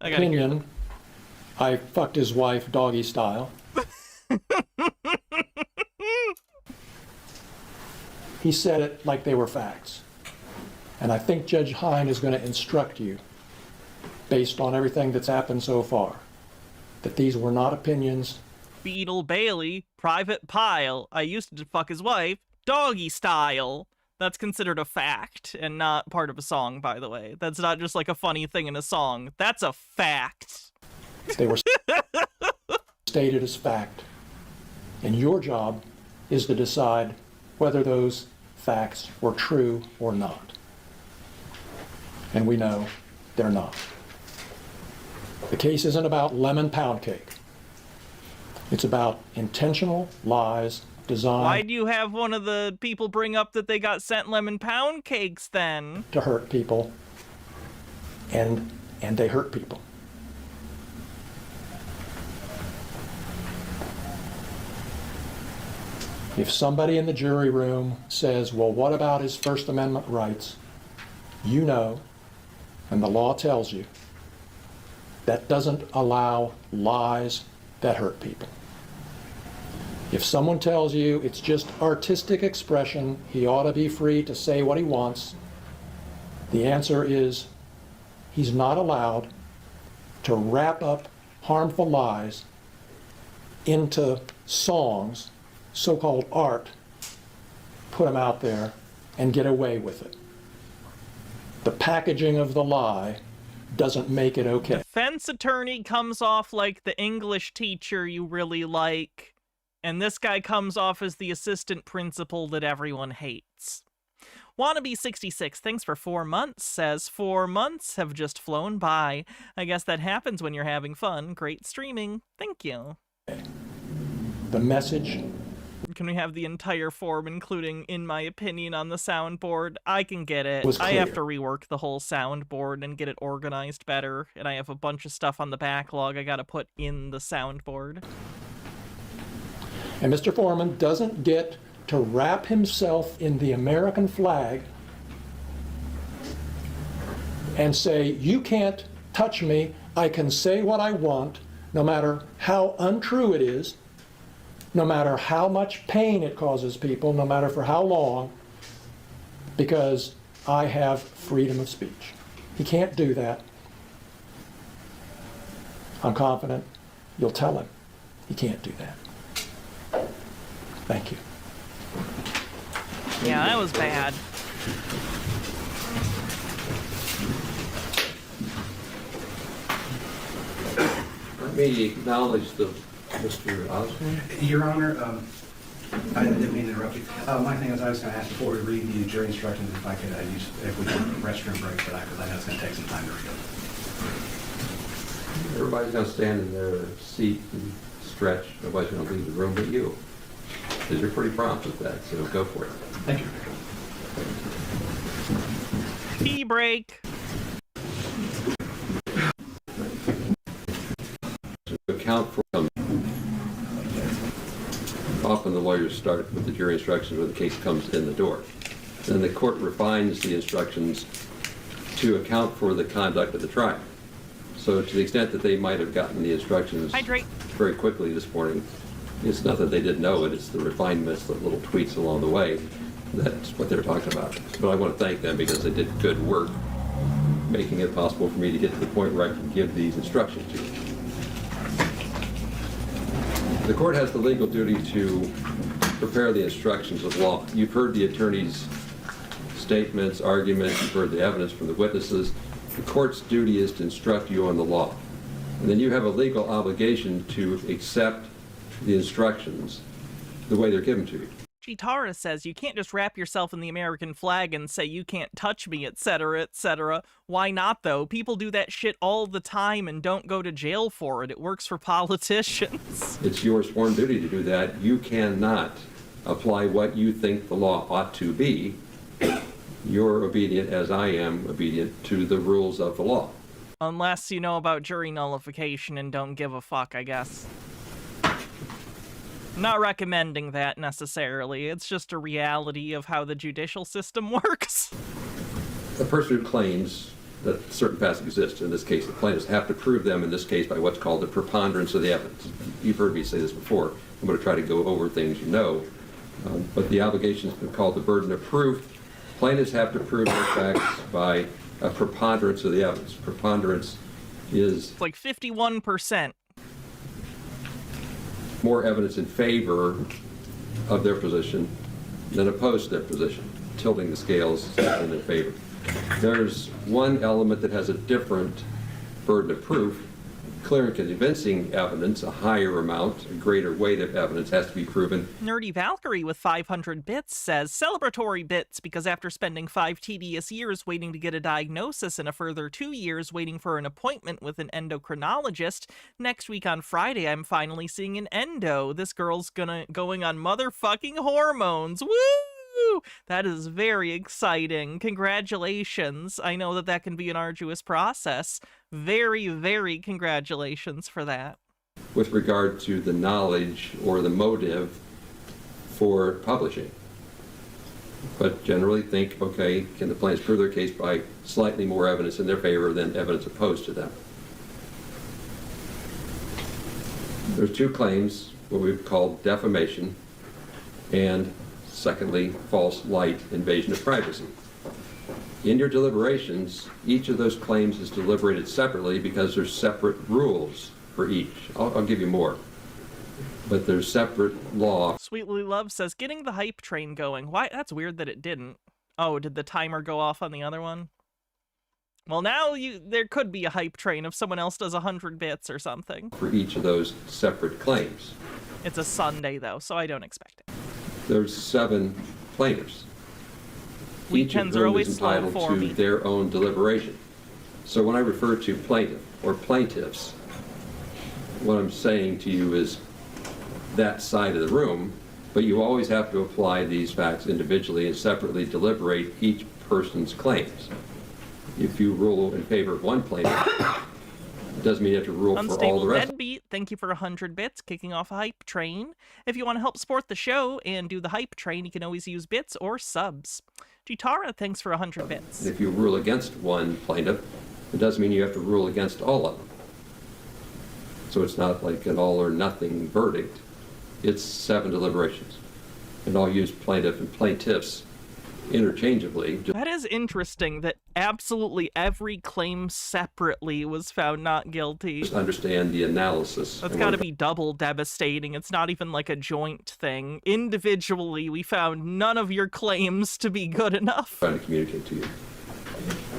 Opinion, I fucked his wife doggy style. He said it like they were facts. And I think Judge Hine is going to instruct you, based on everything that's happened so far, that these were not opinions. Beetle Bailey, private pile. I used to fuck his wife, doggy style. That's considered a fact and not part of a song, by the way. That's not just like a funny thing in a song. That's a fact. They were stated as fact. And your job is to decide whether those facts were true or not. And we know they're not. The case isn't about lemon pound cake. It's about intentional lies designed Why do you have one of the people bring up that they got sent lemon pound cakes then? to hurt people, and they hurt people. If somebody in the jury room says, well, what about his First Amendment rights? You know, and the law tells you, that doesn't allow lies that hurt people. If someone tells you it's just artistic expression, he ought to be free to say what he wants, the answer is he's not allowed to wrap up harmful lies into songs, so-called art, put them out there, and get away with it. The packaging of the lie doesn't make it okay. Defense attorney comes off like the English teacher you really like, and this guy comes off as the assistant principal that everyone hates. Wannabe66, thanks for 4 months, says 4 months have just flown by. I guess that happens when you're having fun. Great streaming. Thank you. The message Can we have the entire form, including, in my opinion, on the soundboard? I can get it. Was I have clear. to rework the whole soundboard and get it organized better, and I have a bunch of stuff on the backlog I gotta put in the soundboard. And Mr. Foreman doesn't get to wrap himself in the American flag and say, you can't touch me, I can say what I want, no matter how untrue it is, no matter how much pain it causes people, no matter for how long, because I have freedom of speech. He can't do that. I'm confident you'll tell him he can't do that. Thank you. Yeah, that was bad. Let me acknowledge Mr. Osborne. Your Honor, I didn't mean to interrupt you. My thing is, I was going to ask before we read the jury instructions if I could use, if we can restroom break for that, because I know it's going to take some time to read them. Everybody's going to stand in their seat and stretch. Nobody's going to leave the room but you. Because you're pretty prompt with that, so go for it. Thank you. Tea break. To account for often the lawyers start with the jury instructions when the case comes in the door. Then the court refines the instructions to account for the conduct of the trial. So to the extent that they might have gotten the instructions Hydrate. very quickly this morning, it's not that they didn't know it, it's the refinements, the little tweaks along the way. That's what they're talking about. But I want to thank them because they did good work making it possible for me to get to the point where I can give these instructions to you. The court has the legal duty to prepare the instructions of law. You've heard the attorney's statements, arguments, you've heard the evidence from the witnesses. The court's duty is to instruct you on the law. And then you have a legal obligation to accept the instructions the way they're given to you. Chitara says you can't just wrap yourself in the American flag and say you can't touch me, etc., etc. Why not, though? People do that shit all the time and don't go to jail for it. It works for politicians. It's your sworn duty to do that. You cannot apply what you think the law ought to be. You're obedient, as I am obedient, to the rules of the law. Unless you know about jury nullification and don't give a fuck, I guess. I'm not recommending that necessarily. It's just a reality of how the judicial system works. A person who claims that certain facts exist, in this case the plaintiffs, have to prove them, in this case, by what's called the preponderance of the evidence. You've heard me say this before. I'm going to try to go over things you know. But the obligation has been called the burden of proof. Plaintiffs have to prove their facts by a preponderance of the evidence. Preponderance is It's like 51%. more evidence in favor of their position than opposed to their position, tilting the scales in their favor. There's one element that has a different burden of proof, clear and convincing evidence, a higher amount, a greater weight of evidence has to be proven. Nerdy Valkyrie with 500 bits says, celebratory bits, because after spending 5 tedious years waiting to get a diagnosis and a further 2 years waiting for an appointment with an endocrinologist, next week on Friday I'm finally seeing an endo. This girl's going on motherfucking hormones. Woo! That is very exciting. Congratulations. I know that can be an arduous process. Very, very congratulations for that. With regard to the knowledge or the motive for publishing. But generally think, okay, can the plaintiffs prove their case by slightly more evidence in their favor than evidence opposed to them? There's 2 claims, what we've called defamation, and secondly, false light invasion of privacy. In your deliberations, each of those claims is deliberated separately because there's separate rules for each. I'll give you more. But there's separate law. Sweetly Love says, getting the hype train going. Why? That's weird that it didn't. Oh, did the timer go off on the other one? Well, now there could be a hype train if someone else does 100 bits or something. For each of those separate claims. It's a Sunday, though, so I don't expect it. There's 7 plaintiffs. Weekends are always slow entitled for to me. their own deliberation. So when I refer to plaintiff or plaintiffs, what I'm saying to you is that side of the room, but you always have to apply these facts individually and separately deliberate each person's claims. If you rule in favor of one plaintiff, it doesn't mean you have to rule for all the Unstable rest. Deadbeat, thank you for 100 bits, kicking off a hype train. If you want to help support the show and do the hype train, you can always use bits or subs. Gitara, thanks for 100 bits. If you rule against one plaintiff, it doesn't mean you have to rule against all of them. So it's not like an all or nothing verdict. It's 7 deliberations. And I'll use plaintiff and plaintiffs interchangeably. That is interesting that absolutely every claim separately was found not guilty. Just understand the analysis. That's got to be double devastating. It's not even like a joint thing. Individually, we found none of your claims to be good enough. Trying to communicate to you.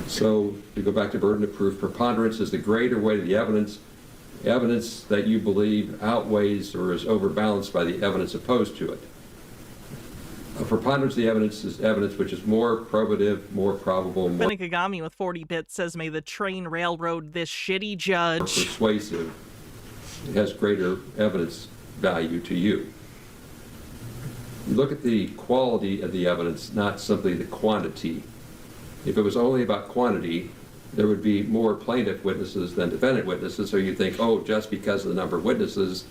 So we go back to burden of proof. Preponderance is the greater weight of the evidence. Evidence that you believe outweighs or is overbalanced by the evidence opposed to it. A preponderance of the evidence is evidence which is more probative, more probable, more Benikagami with 40 bits says, may the train railroad this shitty judge. persuasive. It has greater evidence value to you. You look at the quality of the evidence, not simply the quantity. If it was only about quantity, there would be more plaintiff witnesses than defendant witnesses, so you think, oh, just because of the number of witnesses,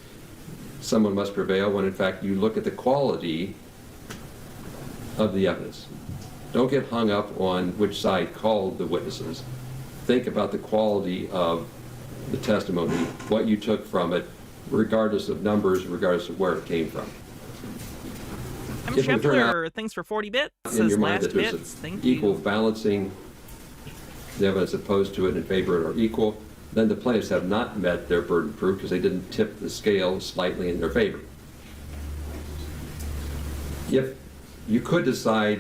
someone must prevail, when in fact you look at the quality of the evidence. Don't get hung up on which side called the witnesses. Think about the quality of the testimony, what you took from it, regardless of numbers, regardless of where it came from. I'm If we turn Scheffler, thanks for 40 bits. In Says your mind last that there's bits. an Thank equal you. balancing, the evidence opposed to it in favor of it are equal, then the plaintiffs have not met their burden of proof because they didn't tip the scale slightly in their favor. If you could decide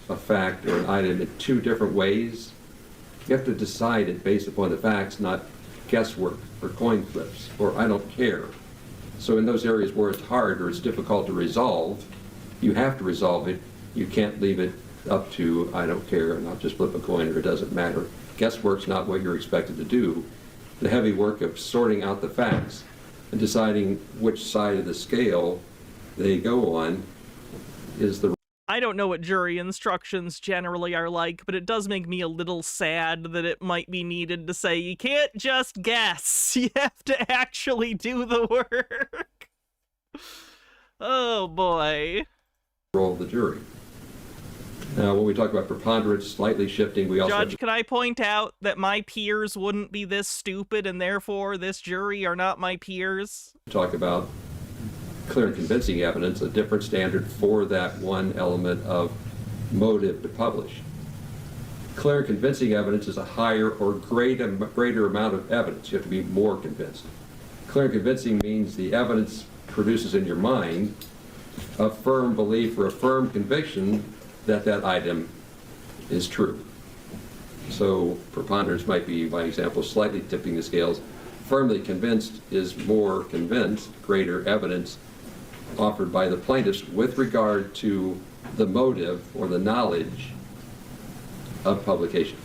a fact or an item in 2 different ways, you have to decide it based upon the facts, not guesswork or coin flips or I don't care. So in those areas where it's hard or it's difficult to resolve, you have to resolve it. You can't leave it up to I don't care and I'll just flip a coin or it doesn't matter. Guesswork's not what you're expected to do. The heavy work of sorting out the facts and deciding which side of the scale they go on is the I don't know what jury instructions generally are like, but it does make me a little sad that it might be needed to say you can't just guess. You have to actually do the work. Oh boy. role of the jury. Now, when we talk about preponderance, slightly shifting, we also Judge, can I point out that my peers wouldn't be this stupid and therefore this jury are not my peers? talk about clear and convincing evidence, a different standard for that one element of motive to publish. Clear and convincing evidence is a higher or greater amount of evidence. You have to be more convinced. Clear and convincing means the evidence produces in your mind a firm belief or a firm conviction that that item is true. So preponderance might be, by example, slightly tipping the scales firmly convinced is more convinced, greater evidence offered by the plaintiffs with regard to the motive or the knowledge of publication.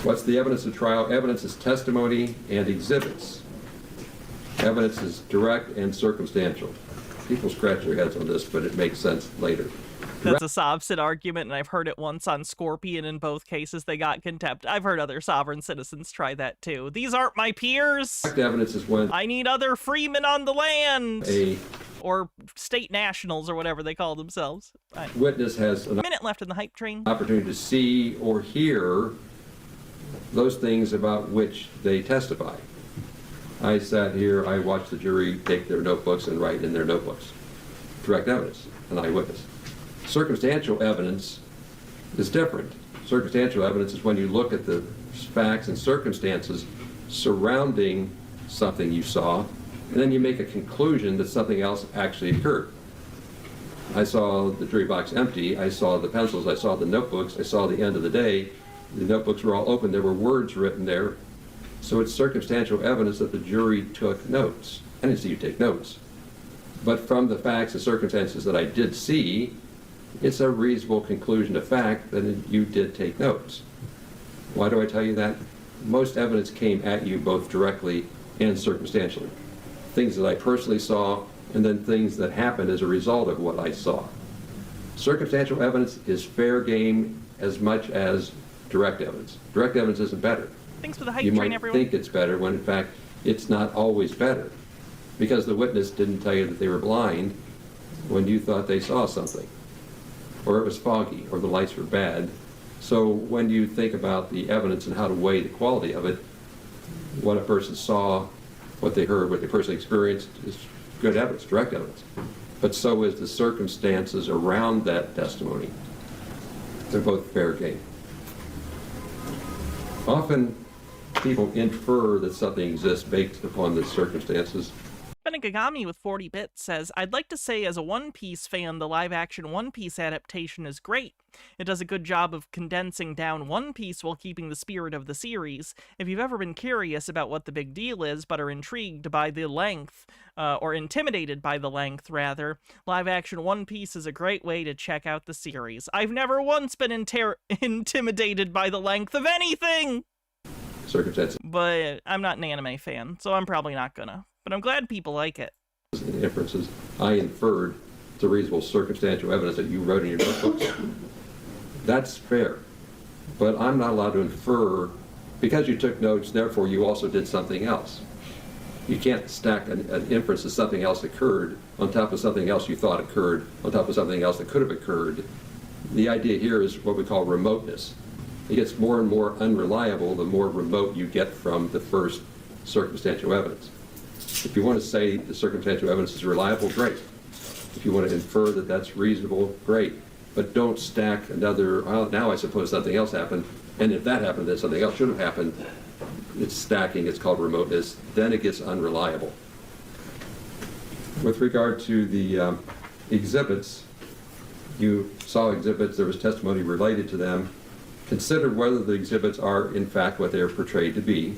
What's the evidence of trial? Evidence is testimony and exhibits. Evidence is direct and circumstantial. People scratch their heads on this, but it makes sense later. That's a Sobson argument, and I've heard it once on Scorpion. In both cases, they got contempt. I've heard other sovereign citizens try that too. These aren't my peers. Direct evidence is when I need other freemen on the land. a Or state nationals, or whatever they call themselves. witness has an Minute left in the hype train. opportunity to see or hear those things about which they testify. I sat here, I watched the jury take their notebooks and write in their notebooks. Direct evidence, an eyewitness. Circumstantial evidence is different. Circumstantial evidence is when you look at the facts and circumstances surrounding something you saw, and then you make a conclusion that something else actually occurred. I saw the jury box empty, I saw the pencils, I saw the notebooks, I saw the end of the day. The notebooks were all open, there were words written there. So it's circumstantial evidence that the jury took notes. I didn't see you take notes. But from the facts and circumstances that I did see, it's a reasonable conclusion of fact that you did take notes. Why do I tell you that? Most evidence came at you both directly and circumstantially. Things that I personally saw, and then things that happened as a result of what I saw. Circumstantial evidence is fair game as much as direct evidence. Direct evidence isn't better. Thanks for the hype You train, might everyone. think it's better when in fact it's not always better, because the witness didn't tell you that they were blind when you thought they saw something, or it was foggy, or the lights were bad. So when you think about the evidence and how to weigh the quality of it, what a person saw, what they heard, what they personally experienced is good evidence, direct evidence. But so is the circumstances around that testimony. They're both fair game. Often people infer that something exists based upon the circumstances. Benigagami with 40 bits says, I'd like to say as a One Piece fan, the live-action One Piece adaptation is great. It does a good job of condensing down One Piece while keeping the spirit of the series. If you've ever been curious about what the big deal is, but are intrigued by the length, or intimidated by the length, rather, live-action One Piece is a great way to check out the series. I've never once been intimidated by the length of anything! Circumstances But I'm not an anime fan, so I'm probably not gonna. But I'm glad people like it. and inferences. I inferred the reasonable circumstantial evidence that you wrote in your notebooks. That's fair. But I'm not allowed to infer, because you took notes, therefore you also did something else. You can't stack an inference that something else occurred on top of something else you thought occurred, on top of something else that could have occurred. The idea here is what we call remoteness. It gets more and more unreliable the more remote you get from the first circumstantial evidence. If you want to say the circumstantial evidence is reliable, great. If you want to infer that that's reasonable, great. But don't stack another, well, now I suppose something else happened, and if that happened, then something else should have happened. It's stacking, it's called remoteness. Then it gets unreliable. With regard to the exhibits, you saw exhibits, there was testimony related to them. Consider whether the exhibits are in fact what they are portrayed to be.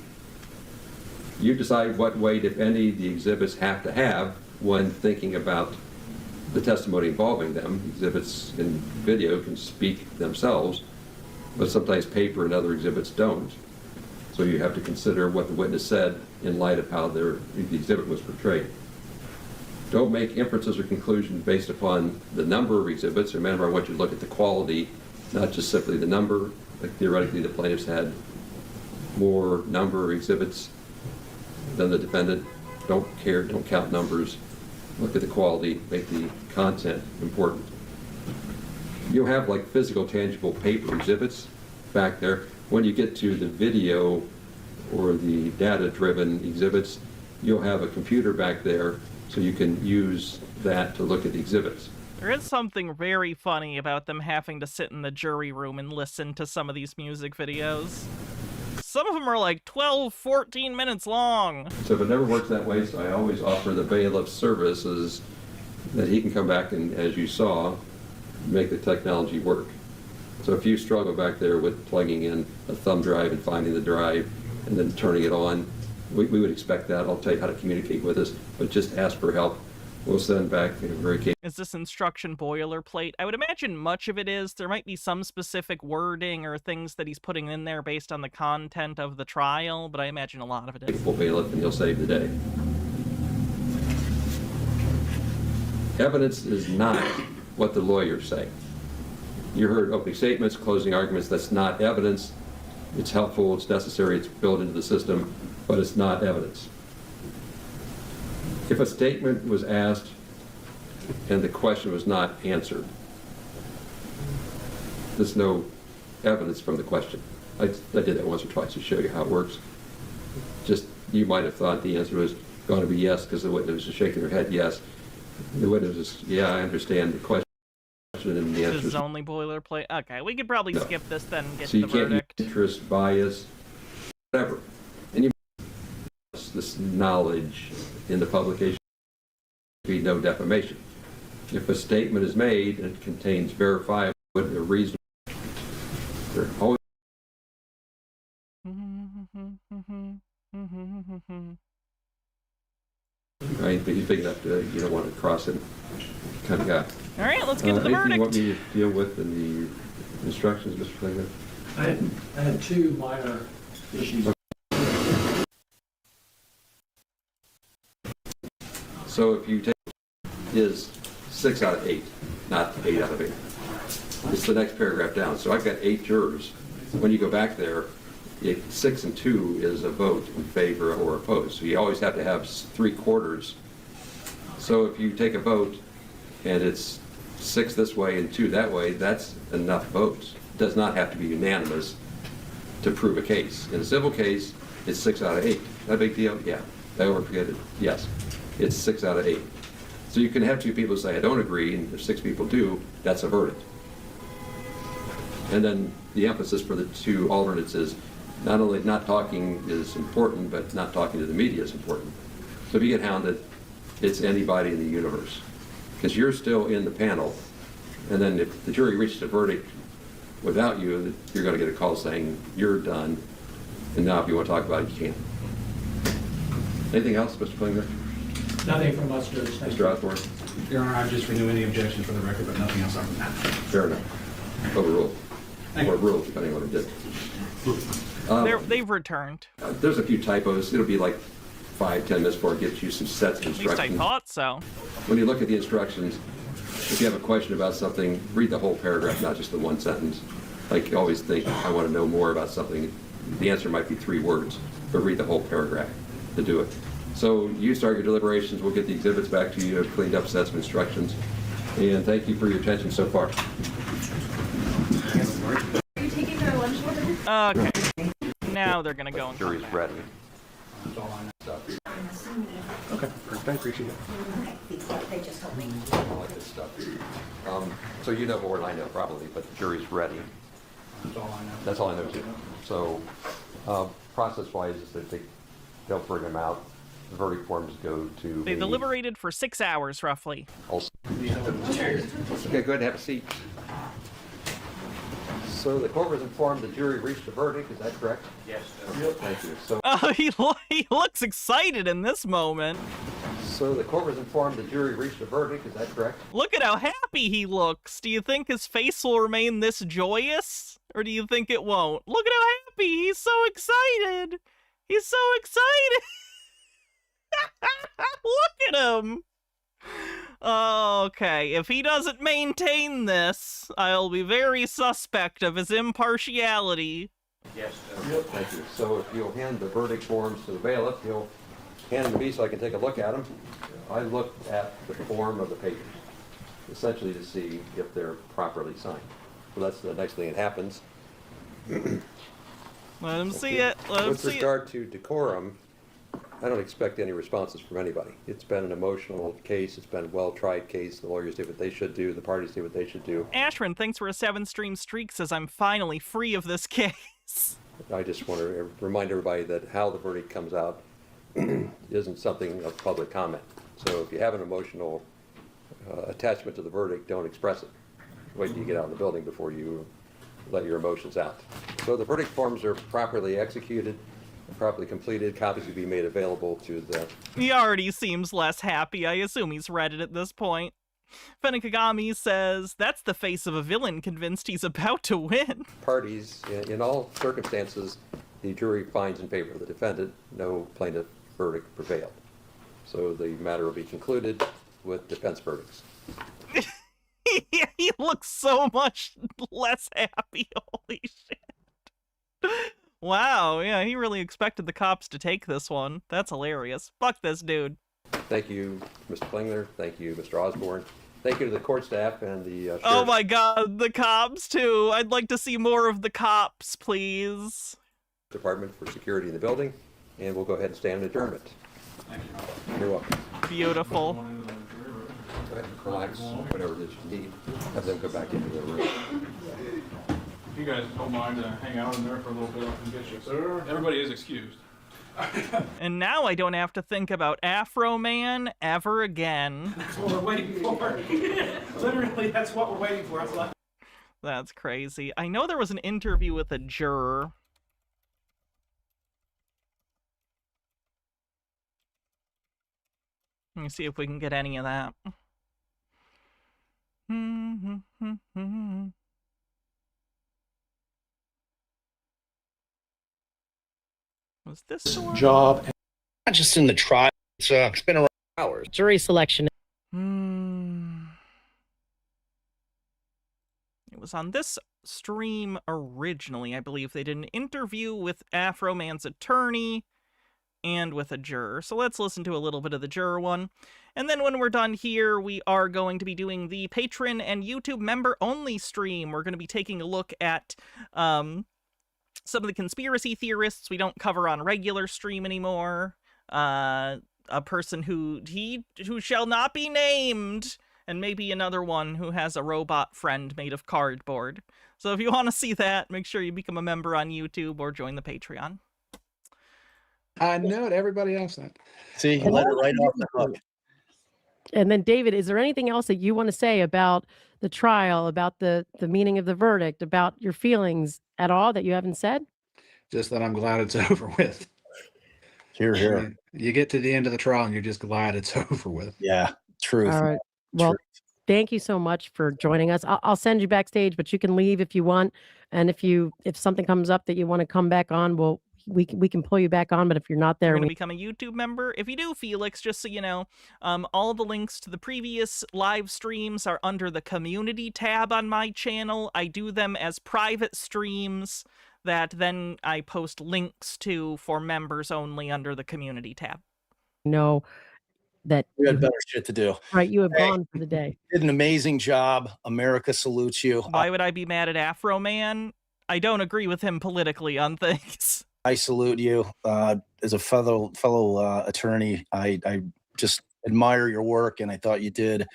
You decide what weight, if any, the exhibits have to have when thinking about the testimony involving them. Exhibits in video can speak themselves, but sometimes paper and other exhibits don't. So you have to consider what the witness said in light of how the exhibit was portrayed. Don't make inferences or conclusions based upon the number of exhibits. Remember, I want you to look at the quality, not just simply the number. Like theoretically, the plaintiffs had more number of exhibits than the defendant. Don't care, don't count numbers. Look at the quality, make the content important. You'll have like physical, tangible paper exhibits back there. When you get to the video or the data-driven exhibits, you'll have a computer back there so you can use that to look at the exhibits. There is something very funny about them having to sit in the jury room and listen to some of these music videos. Some of them are like 12, 14 minutes long. So if it never works that way, so I always offer the bailiff services that he can come back and, as you saw, make the technology work. So if you struggle back there with plugging in a thumb drive and finding the drive and then turning it on, we would expect that. I'll tell you how to communicate with us, but just ask for help. We'll send back a very Is this instruction boilerplate? I would imagine much of it is. There might be some specific wording or things that he's putting in there based on the content of the trial, but I imagine a lot of it is. capable bailiff, and he'll save the day. Evidence is not what the lawyers say. You heard opening statements, closing arguments. That's not evidence. It's helpful, it's necessary, it's built into the system, but it's not evidence. If a statement was asked and the question was not answered, there's no evidence from the question. I did that once or twice to show you how it works. Just, you might have thought the answer was going to be yes because the witness was shaking their head yes. The witness was, yeah, I understand the question, and the answer This is is only boilerplate. Okay, we could probably no. skip this then and get So to you the can't verdict. use interest, bias, whatever. And you this knowledge in the publication be no defamation. If a statement is made and it contains verifiable and reasonable, they're always right, but he's big enough to, you don't want to cross him kind of guy. All right, let's get to the Anything you want verdict. me to deal with in the instructions, Mr. Plaintiff? I had two minor issues. So if you take is 6 out of 8, not 8 out of 8. It's the next paragraph down. So I've got 8 jurors. When you go back there, 6 and 2 is a vote in favor or opposed. So you always have to have 3/4. So if you take a vote and it's 6 this way and 2 that way, that's enough votes. It does not have to be unanimous to prove a case. In a civil case, it's 6 out of 8. Not a big deal? Yeah. Did I overforget it? Yes. It's 6 out of 8. So you can have 2 people say, I don't agree, and if 6 people do, that's a verdict. And then the emphasis for the 2 alternates is not only not talking is important, but not talking to the media is important. So if you get hounded, it's anybody in the universe. Because you're still in the panel, and then if the jury reaches a verdict without you, you're going to get a call saying, you're done, and now if you want to talk about it, you can't. Anything else, Mr. Klinger? Nothing from us, Judge. Thank you. Mr. Osborne? Your Honor, I just renew any objection for the record, but nothing else other than that. Fair enough. Overruled. Thank you. Or ruled, depending on what it did. They've returned. There's a few typos. It'll be like 5-10 minutes before it gets you some sets of At least I instructions. thought so. When you look at the instructions, if you have a question about something, read the whole paragraph, not just the one sentence. Like you always think, I want to know more about something. The answer might be 3 words, but read the whole paragraph to do it. So you start your deliberations. We'll get the exhibits back to you, cleaned up sets of instructions. And thank you for your attention so far. Are you taking our lunch order? Okay. Now they're gonna go and come Jury's back. ready. Okay, I appreciate it. They just told me. All that good stuff. So you know more than I know probably, but the jury's ready. That's all I know. That's all I know too. So process-wise, is that they'll bring them out. The verdict forms go to They the- deliberated for 6 hours, roughly. Also. Okay, go ahead and have a seat. So the court was informed the jury reached a verdict, is that correct? Yes. Thank you. So He looks excited in this moment. the court was informed the jury reached a verdict, is that correct? Look at how happy he looks. Do you think his face will remain this joyous? Or do you think it won't? Look at how happy. He's so excited. He's so excited. Look at him. Okay, if he doesn't maintain this, I'll be very suspect of his impartiality. Yes. Thank you. So if you'll hand the verdict forms to the bailiff, he'll hand them to me so I can take a look at them. I looked at the form of the papers, essentially to see if they're properly signed. So that's the next thing that happens. Let him see it. Let him With see it. regard to decorum, I don't expect any responses from anybody. It's been an emotional case. It's been a well-tried case. The lawyers did what they should do. The parties did what they should do. Ashwin, thanks for a 7-stream streak, says I'm finally free of this case. I just want to remind everybody that how the verdict comes out isn't something of public comment. So if you have an emotional attachment to the verdict, don't express it. Wait till you get out of the building before you let your emotions out. So the verdict forms are properly executed and properly completed. Copies will be made available to the He already seems less happy. I assume he's read it at this point. Fenakagami says, that's the face of a villain convinced he's about to win. parties. In all circumstances, the jury finds in favor of the defendant. No plaintiff verdict prevailed. So the matter will be concluded with defense verdicts. He looks so much less happy. Holy shit. Wow, yeah, he really expected the cops to take this one. That's hilarious. Fuck this dude. Thank you, Mr. Klingler. Thank you, Mr. Osborne. Thank you to the court staff and the sheriff Oh my god, the cops too. I'd like to see more of the cops, please. Department for security in the building, and we'll go ahead and stand in adjournment. You're welcome. Beautiful. Go ahead and relax, whatever it is you need. Have them go back into their room. If you guys don't mind to hang out in there for a little bit, I can get you. Sir, everybody is excused. And now I don't have to think about Afroman ever again. That's what we're waiting for. Literally, that's what we're waiting for. That's crazy. I know there was an interview with a juror. Let me see if we can get any of that. Was this the one? Job. Not just in the trial, it's been around hours. Jury selection. It was on this stream originally, I believe. They did an interview with Afroman's attorney and with a juror. So let's listen to a little bit of the juror one. And then when we're done here, we are going to be doing the patron and YouTube member-only stream. We're going to be taking a look at some of the conspiracy theorists we don't cover on regular stream anymore. A person who shall not be named, and maybe another one who has a robot friend made of cardboard. So if you want to see that, make sure you become a member on YouTube or join the Patreon. I know it. Everybody else that. See, you let it right off the hook. And then, David, is there anything else that you want to say about the trial, about the meaning of the verdict, about your feelings at all that you haven't said? Just that I'm glad it's over with. Here, here. You get to the end of the trial and you're just glad it's over with. Yeah, truth. All right. Well, thank you so much for joining us. I'll send you backstage, but you can leave if you want. And if something comes up that you want to come back on, we can pull you back on. But if you're not there, You're going to become a YouTube member. If you do, Felix, just so you know, all the links to the previous live streams are under the community tab on my channel. I do them as private streams that then I post links to for members only under the community tab. know that We had better shit to do. right, you have gone for the day. Did an amazing job. America salutes you. Why would I be mad at Afroman? I don't agree with him politically on things. I salute you as a fellow attorney. I just admire your work, and I thought you did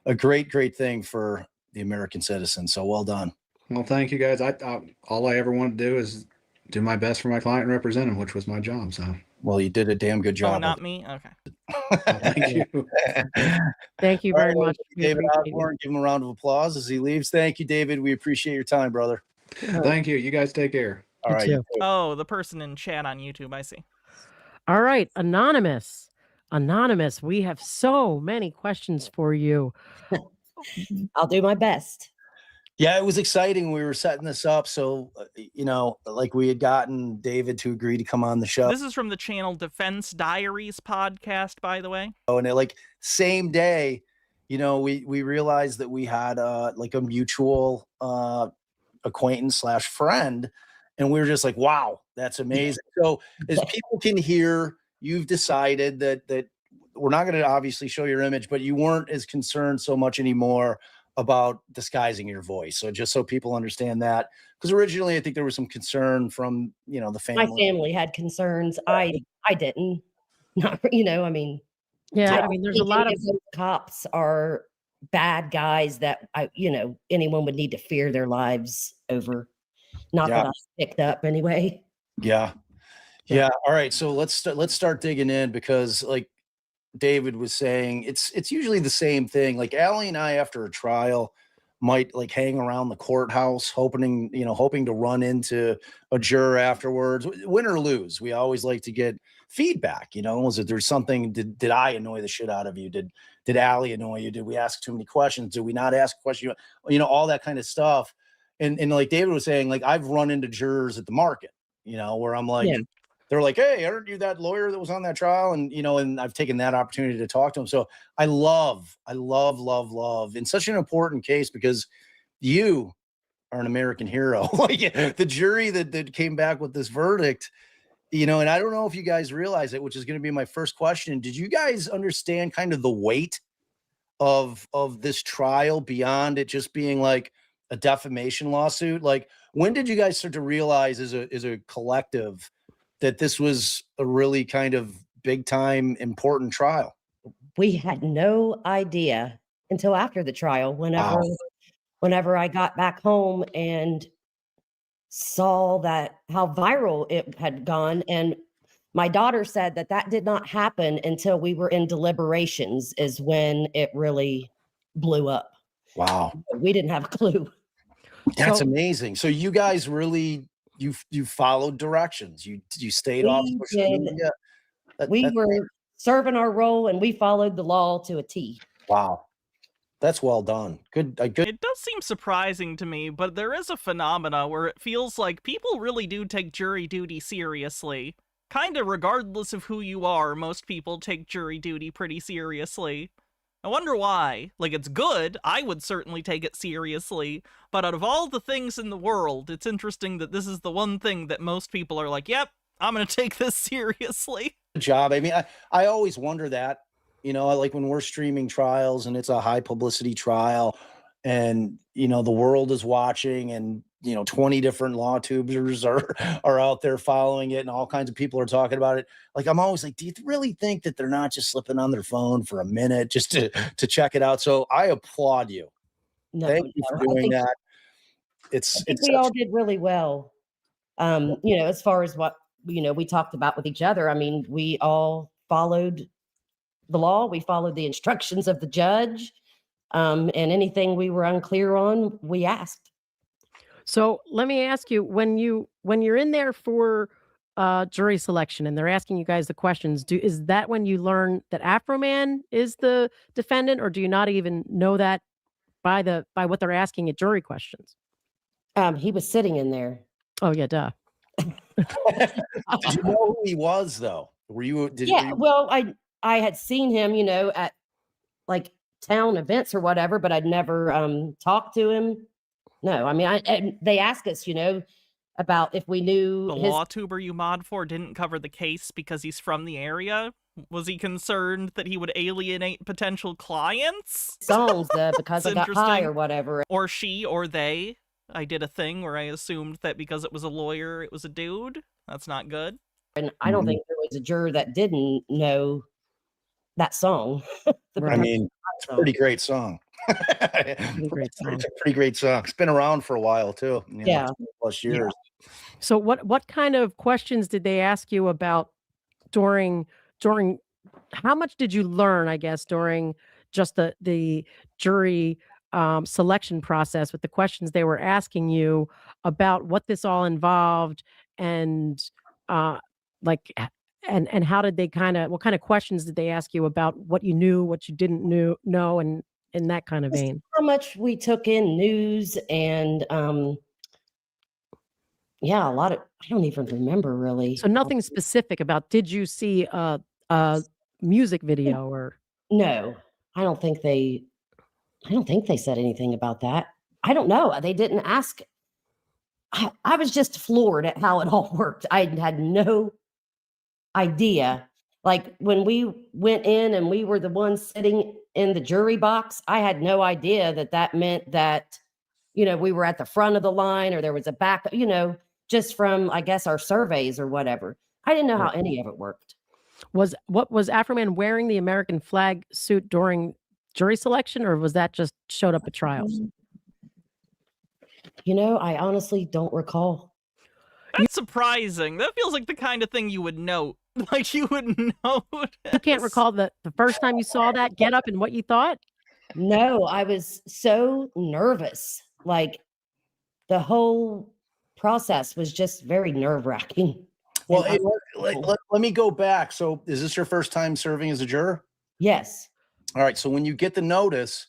a great thing for the American citizen. So well done. Well, thank you guys. All I ever wanted to do is do my best for my client and represent him, which was my job. So, well, you did a damn good job. Oh, not me? Okay. thank you. Thank you very much. We David appreciate it. Osborne, give him a round of applause as he leaves. Thank you, David. We appreciate your time, brother. Thank you. You guys take care. All You right. too. Oh, the person in chat on YouTube, I see. All right, Anonymous, we have so many questions for you. I'll do my best. Yeah, it was exciting. We were setting this up. So, like we had gotten David to agree to come on the show. This is from the channel Defense Diaries podcast, by the way. And same day, we realized that we had a mutual acquaintance / friend. And we were just like, wow, that's amazing. So as people can hear, you've decided that we're not going to obviously show your image, but you weren't as concerned so much anymore about disguising your voice. So just so people understand that, because originally I think there was some concern from, the family. My family had concerns. I didn't. Not, I mean. Yeah, I I mean, there's a think lot any of those cops are bad guys that anyone would need to fear their lives over. Not that I picked up anyway. Yeah. All right. So let's start digging in, because like David was saying, it's usually the same thing. Like Allie and I, after a trial, might like hang around the courthouse, hoping to run into a juror afterwards. Win or lose, we always like to get feedback. Was it there's something? Did I annoy the shit out of you? Did Allie annoy you? Did we ask too many questions? Did we not ask a question? All that kind of stuff. And like David was saying, like I've run into jurors at the market, where I'm like, they're like, hey, aren't you that lawyer that was on that trial? And, and I've taken that opportunity to talk to them. So I love, in such an important case, because you are an American hero. Like the jury that came back with this verdict, and I don't know if you guys realize it, which is going to be my first question. Did you guys understand kind of the weight of this trial beyond it just being like a defamation lawsuit? Like, when did you guys start to realize as a collective that this was a really kind of big time important trial? We had no idea until after the trial, whenever I got back home and saw how viral it had gone. And my daughter said that did not happen until we were in deliberations is when it really blew up. Wow. We didn't have a clue. That's amazing. So you guys really, you followed directions. You stayed off social media. We were serving our role and we followed the law to a T. Wow. That's well done. Good. It does seem surprising to me, but there is a phenomena where it feels like people really do take jury duty seriously. Kind of regardless of who you are, most people take jury duty pretty seriously. I wonder why. Like, it's good. I would certainly take it seriously. But out of all the things in the world, it's interesting that this is the one thing that most people are like, yep, I'm going to take this seriously. Good job. I mean, I always wonder that, like when we're streaming trials and it's a high publicity trial and, the world is watching and, 20 different law tubers are out there following it and all kinds of people are talking about it. Like, I'm always like, do you really think that they're not just slipping on their phone for a minute just to check it out? So I applaud you. Thank you for doing that. I think we all did really well. As far as what, we talked about with each other. I mean, we all followed the law. We followed the instructions of the judge. And anything we were unclear on, we asked. So let me ask you, when you're in there for jury selection and they're asking you guys the questions, is that when you learn that Afroman is the defendant, or do you not even know that by what they're asking at jury questions? He was sitting in there. Oh yeah, duh. Did you know who he was though? Well, I had seen him, at like town events or whatever, but I'd never talked to him. No, I mean, they asked us, about if we knew the law tuber you mod for didn't cover the case because he's from the area. Was he concerned that he would alienate potential clients? Songs because I got high or whatever. Or she or they. I did a thing where I assumed that because it was a lawyer, it was a dude. That's not good. And I don't think there was a juror that didn't know that song. I mean, it's a pretty great song. It's a pretty great song. It's been around for a while too. Yeah. Plus years. Yeah. So what kind of questions did they ask you about during how much did you learn, I guess, during just the jury selection process with the questions they were asking you about what this all involved and and how did they what kind of questions did they ask you about what you knew, what you didn't know, and in that kind of vein? How much we took in news and a lot of, I don't even remember really. So nothing specific about, did you see a music video or? No, I don't think they said anything about that. I don't know. They didn't ask. I was just floored at how it all worked. I had no idea. Like when we went in and we were the ones sitting in the jury box, I had no idea that meant that, we were at the front of the line or there was a back, just from, I guess, our surveys or whatever. I didn't know how any of it worked. Was Afroman wearing the American flag suit during jury selection, or was that just showed up at trials? I honestly don't recall. That's surprising. That feels like the kind of thing you would note. Like you would know. You can't recall the first time you saw that get up and what you thought? No, I was so nervous. Like the whole process was just very nerve-wracking. Well, And hey, let me go back. So is this your first time serving as a juror? yes. All right. So when you get the notice,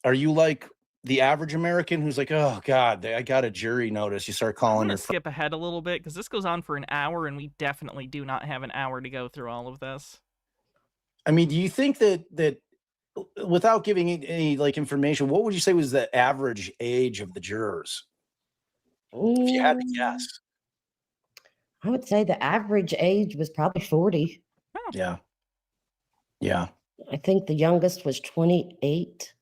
are you like the average American who's like, oh God, I got a jury notice? You start I'm calling gonna your skip ahead a little bit because this goes on for an hour, and we definitely do not have an hour to go through all of this. I mean, do you think that without giving any like information, what would you say was the average age of the jurors? If you had to guess. I would say the average age was probably 40. Oh. Yeah. Yeah. I think the youngest was 28.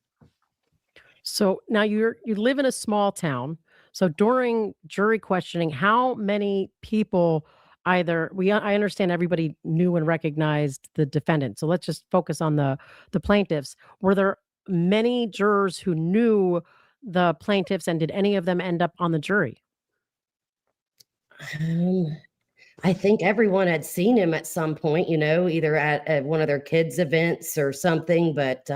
So now you live in a small town. So during jury questioning, how many people I understand everybody knew and recognized the defendant. So let's just focus on the plaintiffs. Were there many jurors who knew the plaintiffs, and did any of them end up on the jury? I think everyone had seen him at some point, either at one of their kids' events or something, but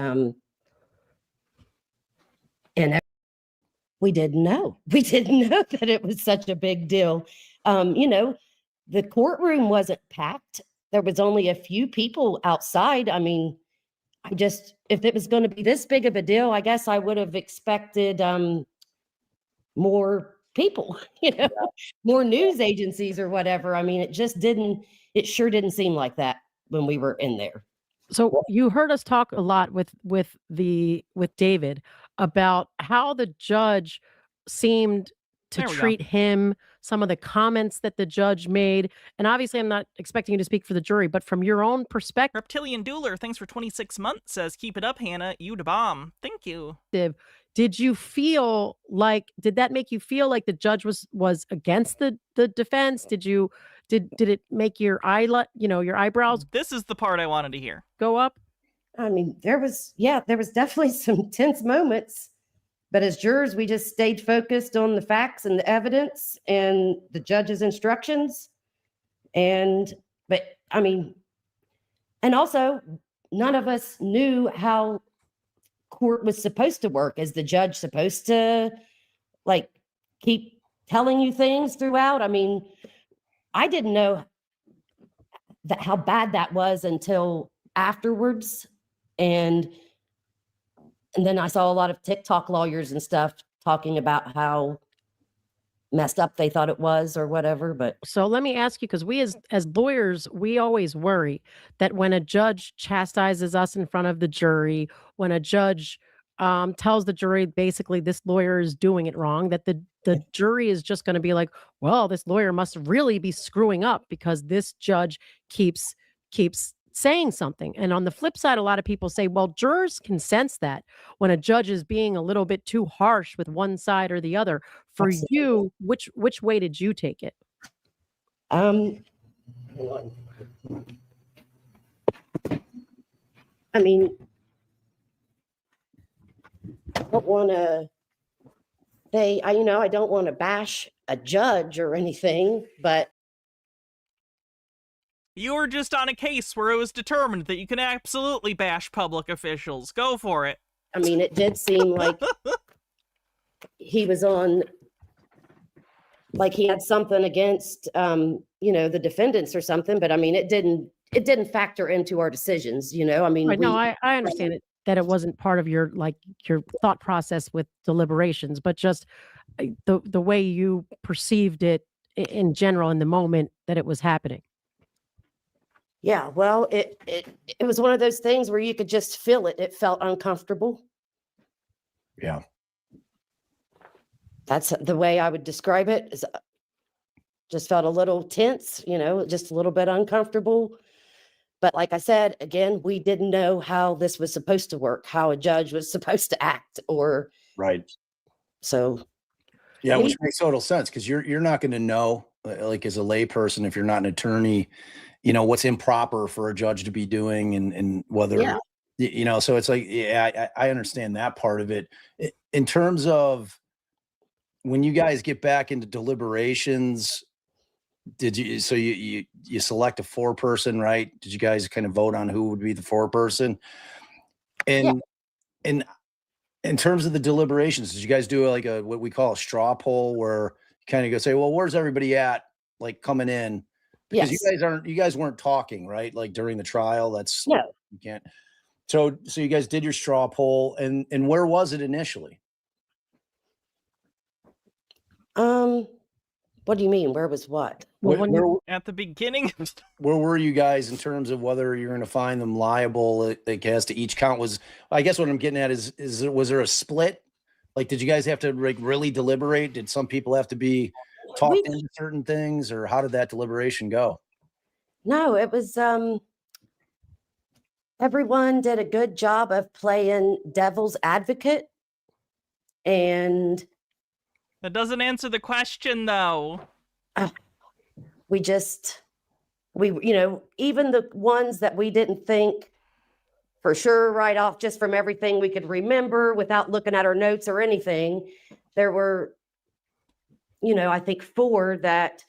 and we didn't know. We didn't know that it was such a big deal. The courtroom wasn't packed. There was only a few people outside. I mean, if it was going to be this big of a deal, I guess I would have expected more people, more news agencies or whatever. I mean, it sure didn't seem like that when we were in there. So you heard us talk a lot with David about how the judge seemed to There we go. treat him, some of the comments that the judge made. And obviously I'm not expecting you to speak for the jury, but from your own perspective, Reptilian Dueler, thanks for 26 months, says, keep it up, Hannah. You da bomb. Thank you. did that make you feel like the judge was against the defense? Did it make your eyebrows This is the part I wanted to hear. go up? I mean, there was definitely some tense moments, but as jurors, we just stayed focused on the facts and the evidence and the judge's instructions. And also none of us knew how court was supposed to work. Is the judge supposed to like keep telling you things throughout? I mean, I didn't know how bad that was until afterwards. And then I saw a lot of TikTok lawyers and stuff talking about how messed up they thought it was or whatever. But So let me ask you, because we as lawyers, we always worry that when a judge chastises us in front of the jury, when a judge tells the jury basically this lawyer is doing it wrong, that the jury is just going to be like, well, this lawyer must really be screwing up because this judge keeps saying something. And on the flip side, a lot of people say, well, jurors can sense that when a judge is being a little bit too harsh with one side or the other. For Absolutely. you, which way did you take it? hang on. I mean, I don't want to say, I don't want to bash a judge or anything, but You were just on a case where it was determined that you can absolutely bash public officials. Go for it. I mean, it did seem like he was on, like he had something against, the defendants or something, but I mean, it didn't factor into our decisions, I mean, Right, no, I understand it, that it wasn't part of your thought process with deliberations, but just the way you perceived it in general in the moment that it was happening. yeah, well, it was one of those things where you could just feel it. It felt uncomfortable. Yeah. That's the way I would describe it. Is just felt a little tense, just a little bit uncomfortable. But like I said, again, we didn't know how this was supposed to work, how a judge was supposed to act, or Right. so. Yeah, which makes total sense because you're not going to know, like as a layperson, if you're not an attorney, what's improper for a judge to be doing and whether, so it's like, yeah, I understand that part of it. In terms of when you guys get back into deliberations, you select a 4-person, right? Did you guys kind of vote on who would be the 4-person? And And in terms of the deliberations, did you guys do like a what we call a straw poll where you kind of go say, well, where's everybody at? Like coming in? Because Yes. you guys weren't talking, right? Like during the trial. That's No. you can't. So you guys did your straw poll, and where was it initially? What do you mean? Where was what? Well, at the beginning, where were you guys in terms of whether you're going to find them liable? Like as to each count was, I guess what I'm getting at is was there a split? Like, did you guys have to like really deliberate? Did some people have to be talked into certain things, or how did that deliberation go? No, it was everyone did a good job of playing devil's advocate, and that doesn't answer the question, though. We even the ones that we didn't think for sure right off, just from everything we could remember without looking at our notes or anything, there were, I think 4 that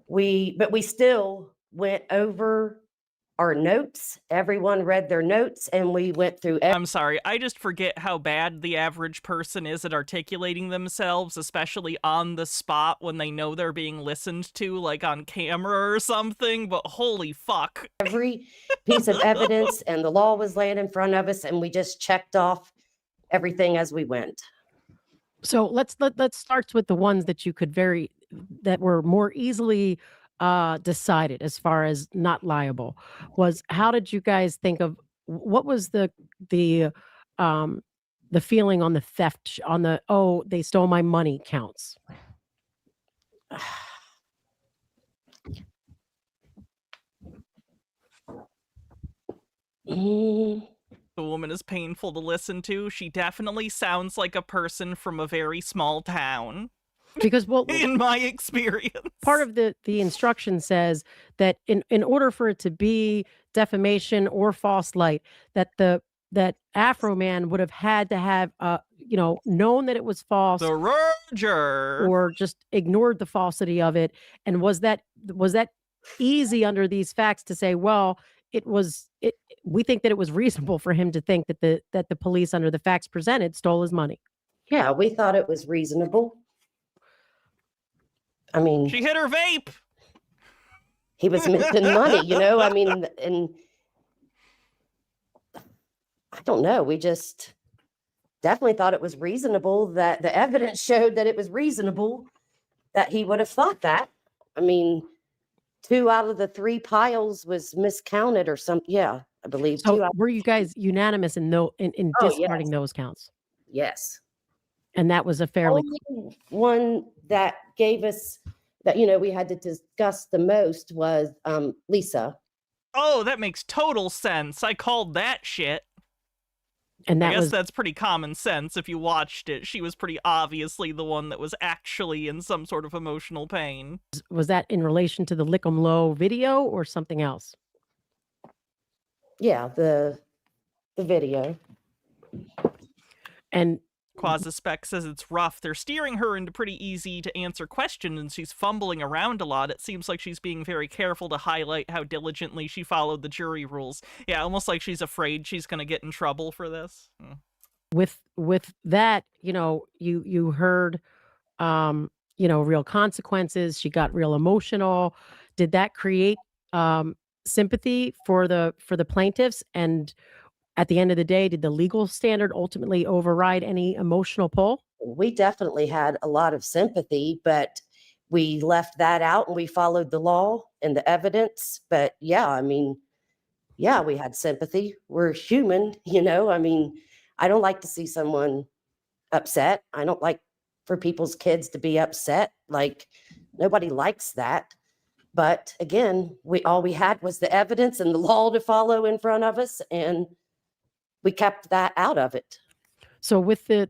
but we still went over our notes. Everyone read their notes, and we went through. I'm sorry. I just forget how bad the average person is at articulating themselves, especially on the spot when they know they're being listened to, like on camera or something. But holy fuck. Every piece of evidence and the law was laying in front of us, and we just checked off everything as we went. So let's start with the ones that that were more easily decided as far as not liable. Was how did you guys think of what was the feeling on the theft, on the they stole my money counts? The woman is painful to listen to. She definitely sounds like a person from a very small town. Because in my experience, part of the instruction says that in order for it to be defamation or false light, that that Afroman would have had to have known that it was false, the Roger, or just ignored the falsity of it. And was that easy under these facts to say, well, we think that it was reasonable for him to think that the police, under the facts presented, stole his money? Yeah, we thought it was reasonable. I mean, she hit her vape. He was missing money, I mean, and I don't know. We just definitely thought it was reasonable, that the evidence showed that it was reasonable that he would have thought that. I mean, 2 out of the 3 piles was miscounted or something. Yeah, I believe. So were you guys unanimous in discarding those counts? Yes. And that was a fairly only one that gave us that, we had to discuss the most was Lisa. Oh, that makes total sense. I called that shit. And I guess that's pretty common sense. If you watched it, she was pretty obviously the one that was actually in some sort of emotional pain. Was that in relation to the Lick 'em Low video or something else? Yeah, the video. And Quasi-Spec says it's rough. They're steering her into pretty easy to answer questions, and she's fumbling around a lot. It seems like she's being very careful to highlight how diligently she followed the jury rules. Yeah, almost like she's afraid she's going to get in trouble for this. With that, you heard, real consequences. She got real emotional. Did that create sympathy for the plaintiffs? And at the end of the day, did the legal standard ultimately override any emotional pull? We definitely had a lot of sympathy, but we left that out and we followed the law and the evidence. But yeah, I mean, yeah, we had sympathy. We're human, I mean, I don't like to see someone upset. I don't like for people's kids to be upset. Like, nobody likes that. But again, all we had was the evidence and the law to follow in front of us, and we kept that out of it. So with the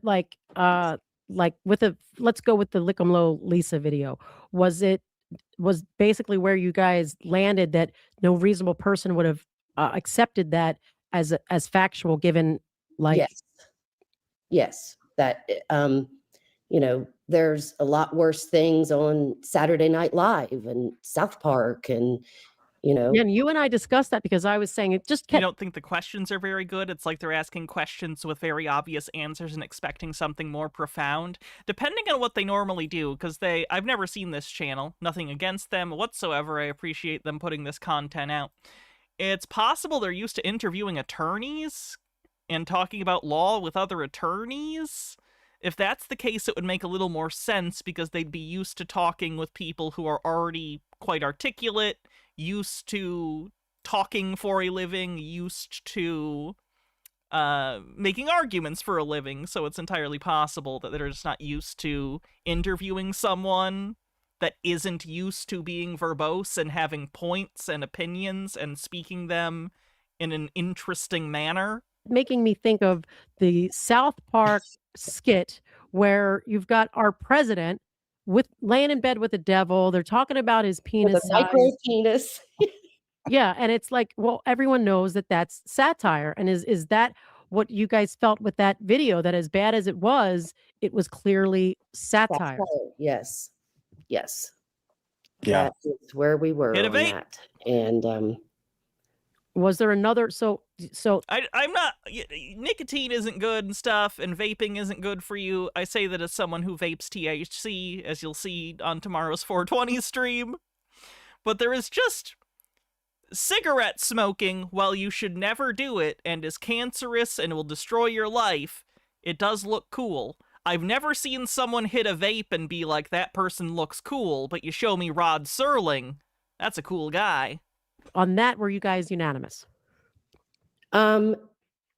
let's go with the Lick 'em Low Lisa video. Was basically where you guys landed that no reasonable person would have accepted that as factual, given yes, that there's a lot worse things on Saturday Night Live and South Park, and you know. Yeah, and you and I discussed that because I was saying it just You kept. don't think the questions are very good? It's like they're asking questions with very obvious answers and expecting something more profound, depending on what they normally do, because I've never seen this channel. Nothing against them whatsoever. I appreciate them putting this content out. It's possible they're used to interviewing attorneys and talking about law with other attorneys. If that's the case, it would make a little more sense because they'd be used to talking with people who are already quite articulate, used to talking for a living, used to making arguments for a living. So it's entirely possible that they're just not used to interviewing someone that isn't used to being verbose and having points and opinions and speaking them in an interesting manner. Making me think of the South Park skit where you've got our president with laying in bed with the devil. They're talking about his With penis a micro size. penis. Yeah, and it's like, well, everyone knows that that's satire. And is that what you guys felt with that video? That as bad as it was clearly satire. Yes. Yes. Yeah. That is where we were Hit a on vape. that. And Was there another? So I'm not. Nicotine isn't good and stuff, and vaping isn't good for you. I say that as someone who vapes THC, as you'll see on tomorrow's 420 stream. But there is just cigarette smoking, while you should never do it and is cancerous and will destroy your life, it does look cool. I've never seen someone hit a vape and be like, that person looks cool, but you show me Rod Serling, that's a cool guy. on that, were you guys unanimous? no,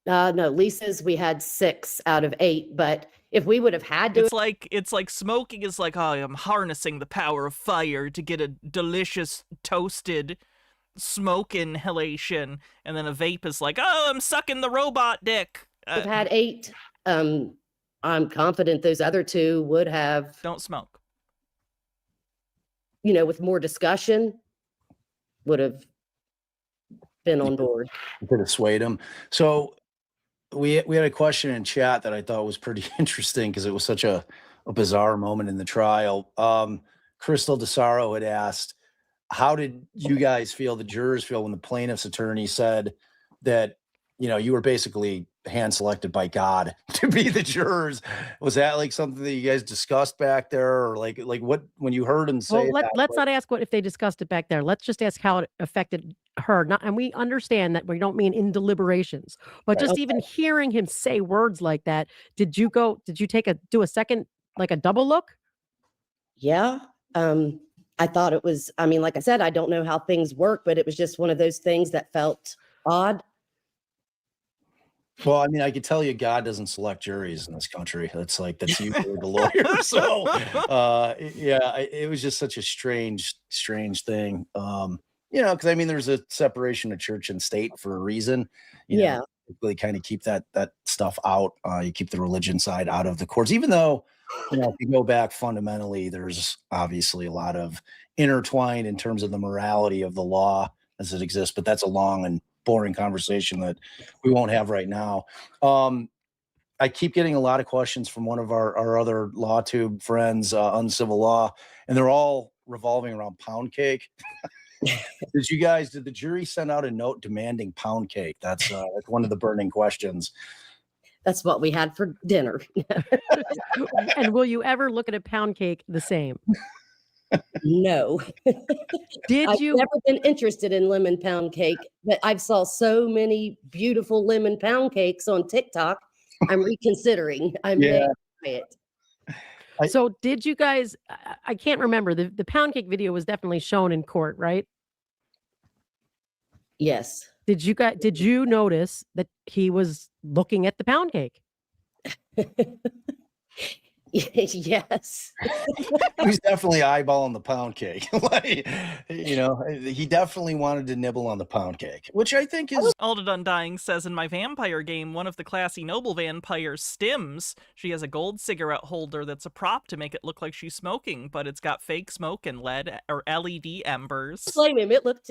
Lisa's, we had 6 out of 8, but if we would have had to, It's like smoking is like, oh, I'm harnessing the power of fire to get a delicious toasted smoke inhalation, and then a vape is like, oh, I'm sucking the robot dick. have had 8, I'm confident those other 2 would have, Don't smoke. with more discussion, would have been on board. Could have swayed him. So we had a question in chat that I thought was pretty interesting because it was such a bizarre moment in the trial. Crystal DeSaro had asked, how did you guys feel, the jurors feel, when the plaintiff's attorney said that, you were basically hand selected by God to be the jurors? Was that like something that you guys discussed back there, or like what, when you heard him say Well, that? let's not ask if they discussed it back there. Let's just ask how it affected her. And we understand that we don't mean in deliberations, but just even hearing him say words like that, did you do a second, like a double look? Yeah. I thought it was, like I said, I don't know how things work, but it was just one of those things that felt odd. Well, I could tell you God doesn't select juries in this country. That's usually the lawyer. So, it was just such a strange thing. Because there's a separation of church and state for a reason. Yeah. Really kind of keep that stuff out. You keep the religion side out of the courts, even though, if you go back fundamentally, there's obviously a lot of intertwined in terms of the morality of the law as it exists. But that's a long and boring conversation that we won't have right now. I keep getting a lot of questions from one of our other LawTube friends, Uncivil Law, and they're all revolving around pound cake. Did the jury send out a note demanding pound cake? That's one of the burning questions. That's what we had for dinner. And will you ever look at a pound cake the same? No. I've never been interested in lemon pound cake, but I've saw so many beautiful lemon pound cakes on TikTok. I'm reconsidering. I may try it. So did you guys, I can't remember, the pound cake video was definitely shown in court, right? Yes. Did you notice that he was looking at the pound cake? Yes. He's definitely eyeballing the pound cake. He definitely wanted to nibble on the pound cake, which I think is. Alded Undying says, in my vampire game, one of the classy noble vampires, Stims, she has a gold cigarette holder that's a prop to make it look like she's smoking, but it's got fake smoke and LED or LED embers. Blame him. It looked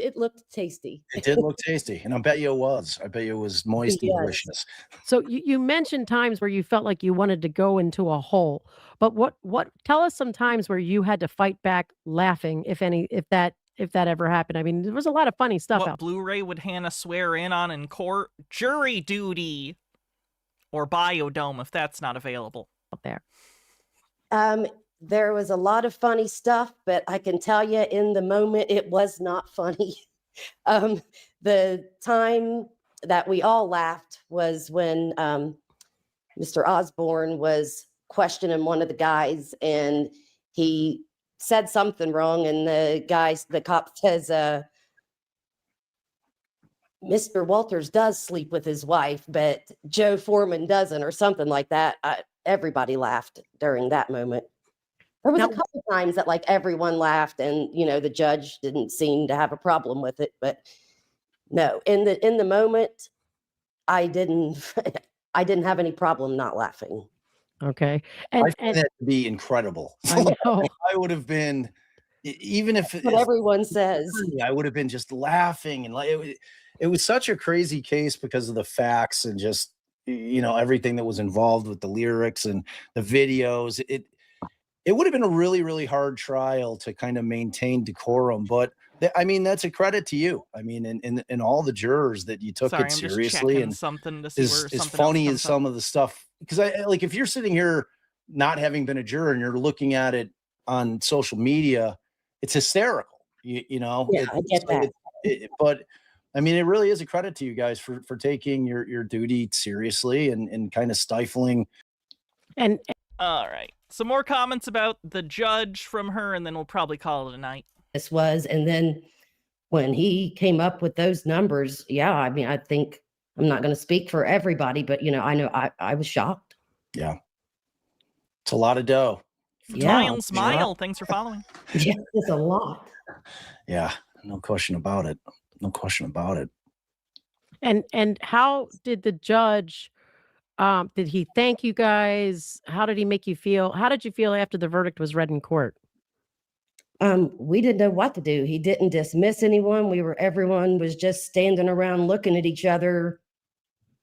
tasty. It did look tasty, and I bet you it was. I bet you it was moist and delicious. So you mentioned times where you felt like you wanted to go into a hole, but what tell us some times where you had to fight back laughing, if that if that ever happened. I mean, there was a lot of funny stuff What out Blu-ray would Hannah swear in on in court? Jury duty. Or Biodome, if that's not available. there. There was a lot of funny stuff, but I can tell you in the moment it was not funny. The time that we all laughed was when Mr. Osborne was questioning one of the guys, and he said something wrong, and the cop says, Mr. Walters does sleep with his wife, but Joe Foreman doesn't, or something like that. Everybody laughed during that moment. There was a couple times that like everyone laughed, and the judge didn't seem to have a problem with it. But no, in the moment, I didn't I didn't have any problem not laughing. Okay, I find that to be incredible. I know. I would have been, even if what everyone says, I would have been just laughing, and like it was such a crazy case because of the facts and just everything that was involved with the lyrics and the videos. It would have been a really, really hard trial to kind of maintain decorum, but I mean, that's a credit to you. I mean, and all the jurors that you took it seriously, and something to see where as funny as some of the stuff, because I like, if you're sitting here not having been a juror and you're looking at it on social media, it's hysterical. Yeah, I get that. But I mean, it really is a credit to you guys for taking your duty seriously and kind of stifling. And all right, some more comments about the judge from her, and then we'll probably call it a night. This was, and then when he came up with those numbers, yeah, I mean, I think, I'm not going to speak for everybody, but I know I was shocked. Yeah, it's a lot of dough. Yeah, smile. Thanks for following. Yeah, it's a lot. Yeah, no question about it. No question about it. And how did the judge? Did he thank you guys? How did he make you feel? How did you feel after the verdict was read in court? We didn't know what to do. He didn't dismiss anyone. Everyone was just standing around looking at each other,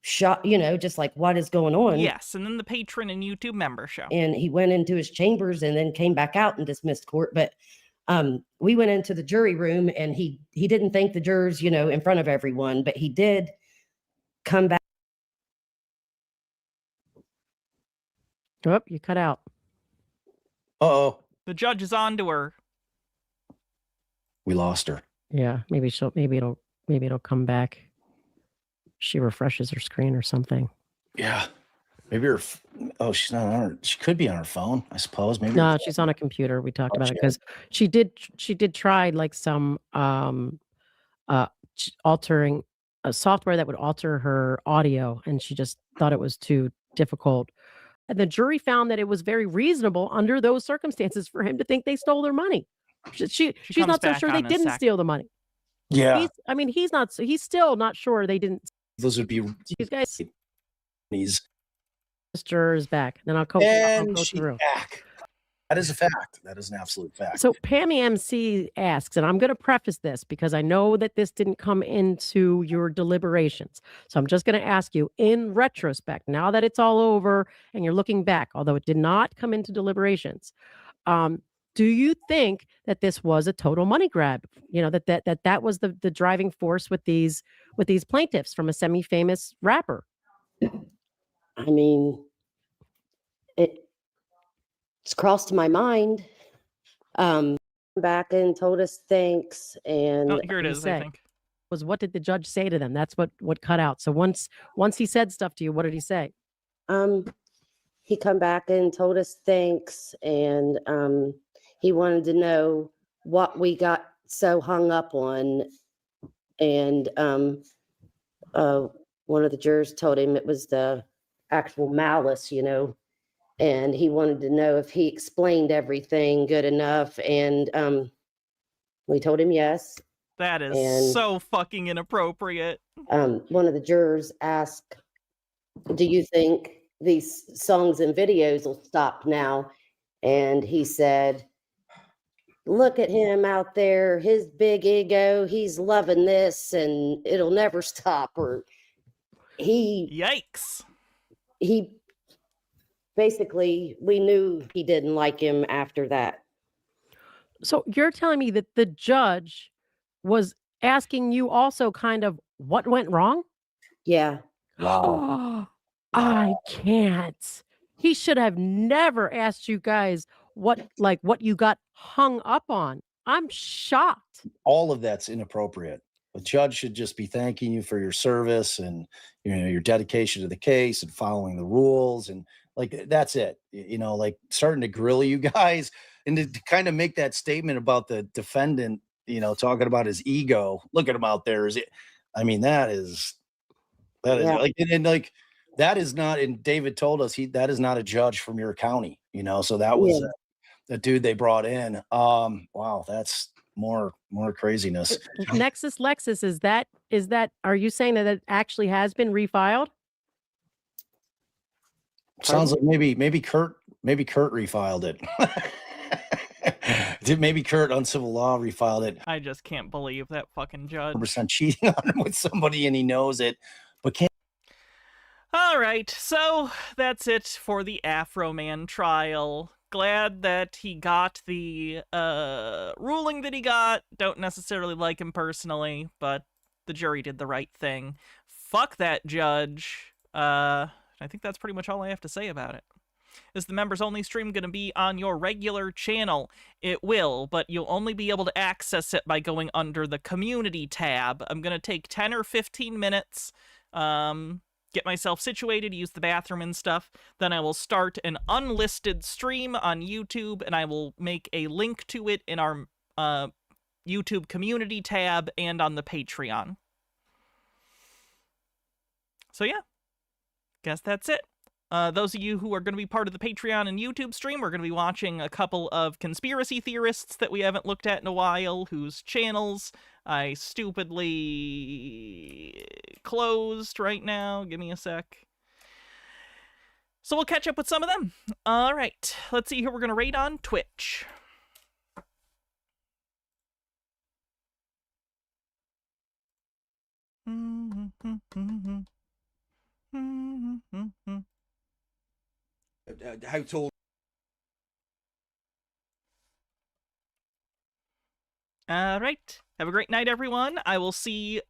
shocked, just like, what is going on? Yes, and then the patron and YouTube member show. And he went into his chambers and then came back out and dismissed court. But we went into the jury room, and he didn't thank the jurors, in front of everyone, but he did come back. Oh, you cut out. Uh-oh. The judge is on to her. We lost her. Yeah, maybe it'll come back. She refreshes her screen or something. Yeah. Maybe she's not on her. She could be on her phone, I suppose. Maybe. No, she's on a computer. We talked about it because she did try like some altering a software that would alter her audio, and she just thought it was too difficult. And the jury found that it was very reasonable under those circumstances for him to think they stole their money. She's not so sure they didn't steal the money. Yeah. He's still not sure they didn't. Those would be these guys. This juror is back. Then I'll go through. Back. That is a fact. That is an absolute fact. So Pammy MC asks, and I'm going to preface this because I know that this didn't come into your deliberations. So I'm just going to ask you in retrospect, now that it's all over and you're looking back, although it did not come into deliberations, do you think that this was a total money grab? That was the driving force with these plaintiffs from a semi-famous rapper? I mean, it's crossed my mind. Back and told us thanks, and here it is. I think was, what did the judge say to them? That's what cut out. So once he said stuff to you, what did he say? He come back and told us thanks, and he wanted to know what we got so hung up on, and one of the jurors told him it was the actual malice, and he wanted to know if he explained everything good enough, and we told him yes. That is so fucking inappropriate. One of the jurors asked, do you think these songs and videos will stop now? And he said, look at him out there, his big ego, he's loving this and it'll never stop. Or yikes. He basically, we knew he didn't like him after that. So you're telling me that the judge was asking you also kind of what went wrong? Yeah. Wow. I can't. He should have never asked you guys what you got hung up on. I'm shocked. All of that's inappropriate. The judge should just be thanking you for your service and your dedication to the case and following the rules and like that's it. Like starting to grill you guys and to kind of make that statement about the defendant, talking about his ego. Look at him out there. I mean, that is Yeah. like and like that is not. And David told us that is not a judge from your county. So that was Yeah. the dude they brought in. Wow, that's more craziness. Nexus Lexus, are you saying that it actually has been refiled? Sounds like maybe Kurt refiled it. Maybe Kurt on civil law refiled it. I just can't believe that fucking judge. 100% cheating on him with somebody and he knows it, but can't. All right, so that's it for the Afroman trial. Glad that he got the ruling that he got. Don't necessarily like him personally, but the jury did the right thing. Fuck that judge. I think that's pretty much all I have to say about it. Is the members only stream going to be on your regular channel? It will, but you'll only be able to access it by going under the community tab. I'm going to take 10 or 15 minutes, get myself situated, use the bathroom and stuff. Then I will start an unlisted stream on YouTube, and I will make a link to it in our YouTube community tab and on the Patreon. So yeah, guess that's it. Those of you who are going to be part of the Patreon and YouTube stream, we're going to be watching a couple of conspiracy theorists that we haven't looked at in a while, whose channels I stupidly closed right now. Give me a sec. So we'll catch up with some of them. All right, let's see who we're going to rate on Twitch. How tall? All right. Have a great night, everyone. I will see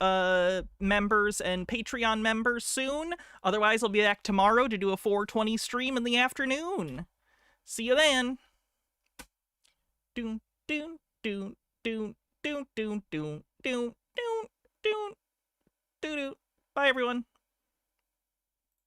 members and Patreon members soon. Otherwise, I'll be back tomorrow to do a 420 stream in the afternoon. See you then. Doon, doon, doon, doon, doon, doon, doon, doon, doon, doon, doon. Bye, everyone.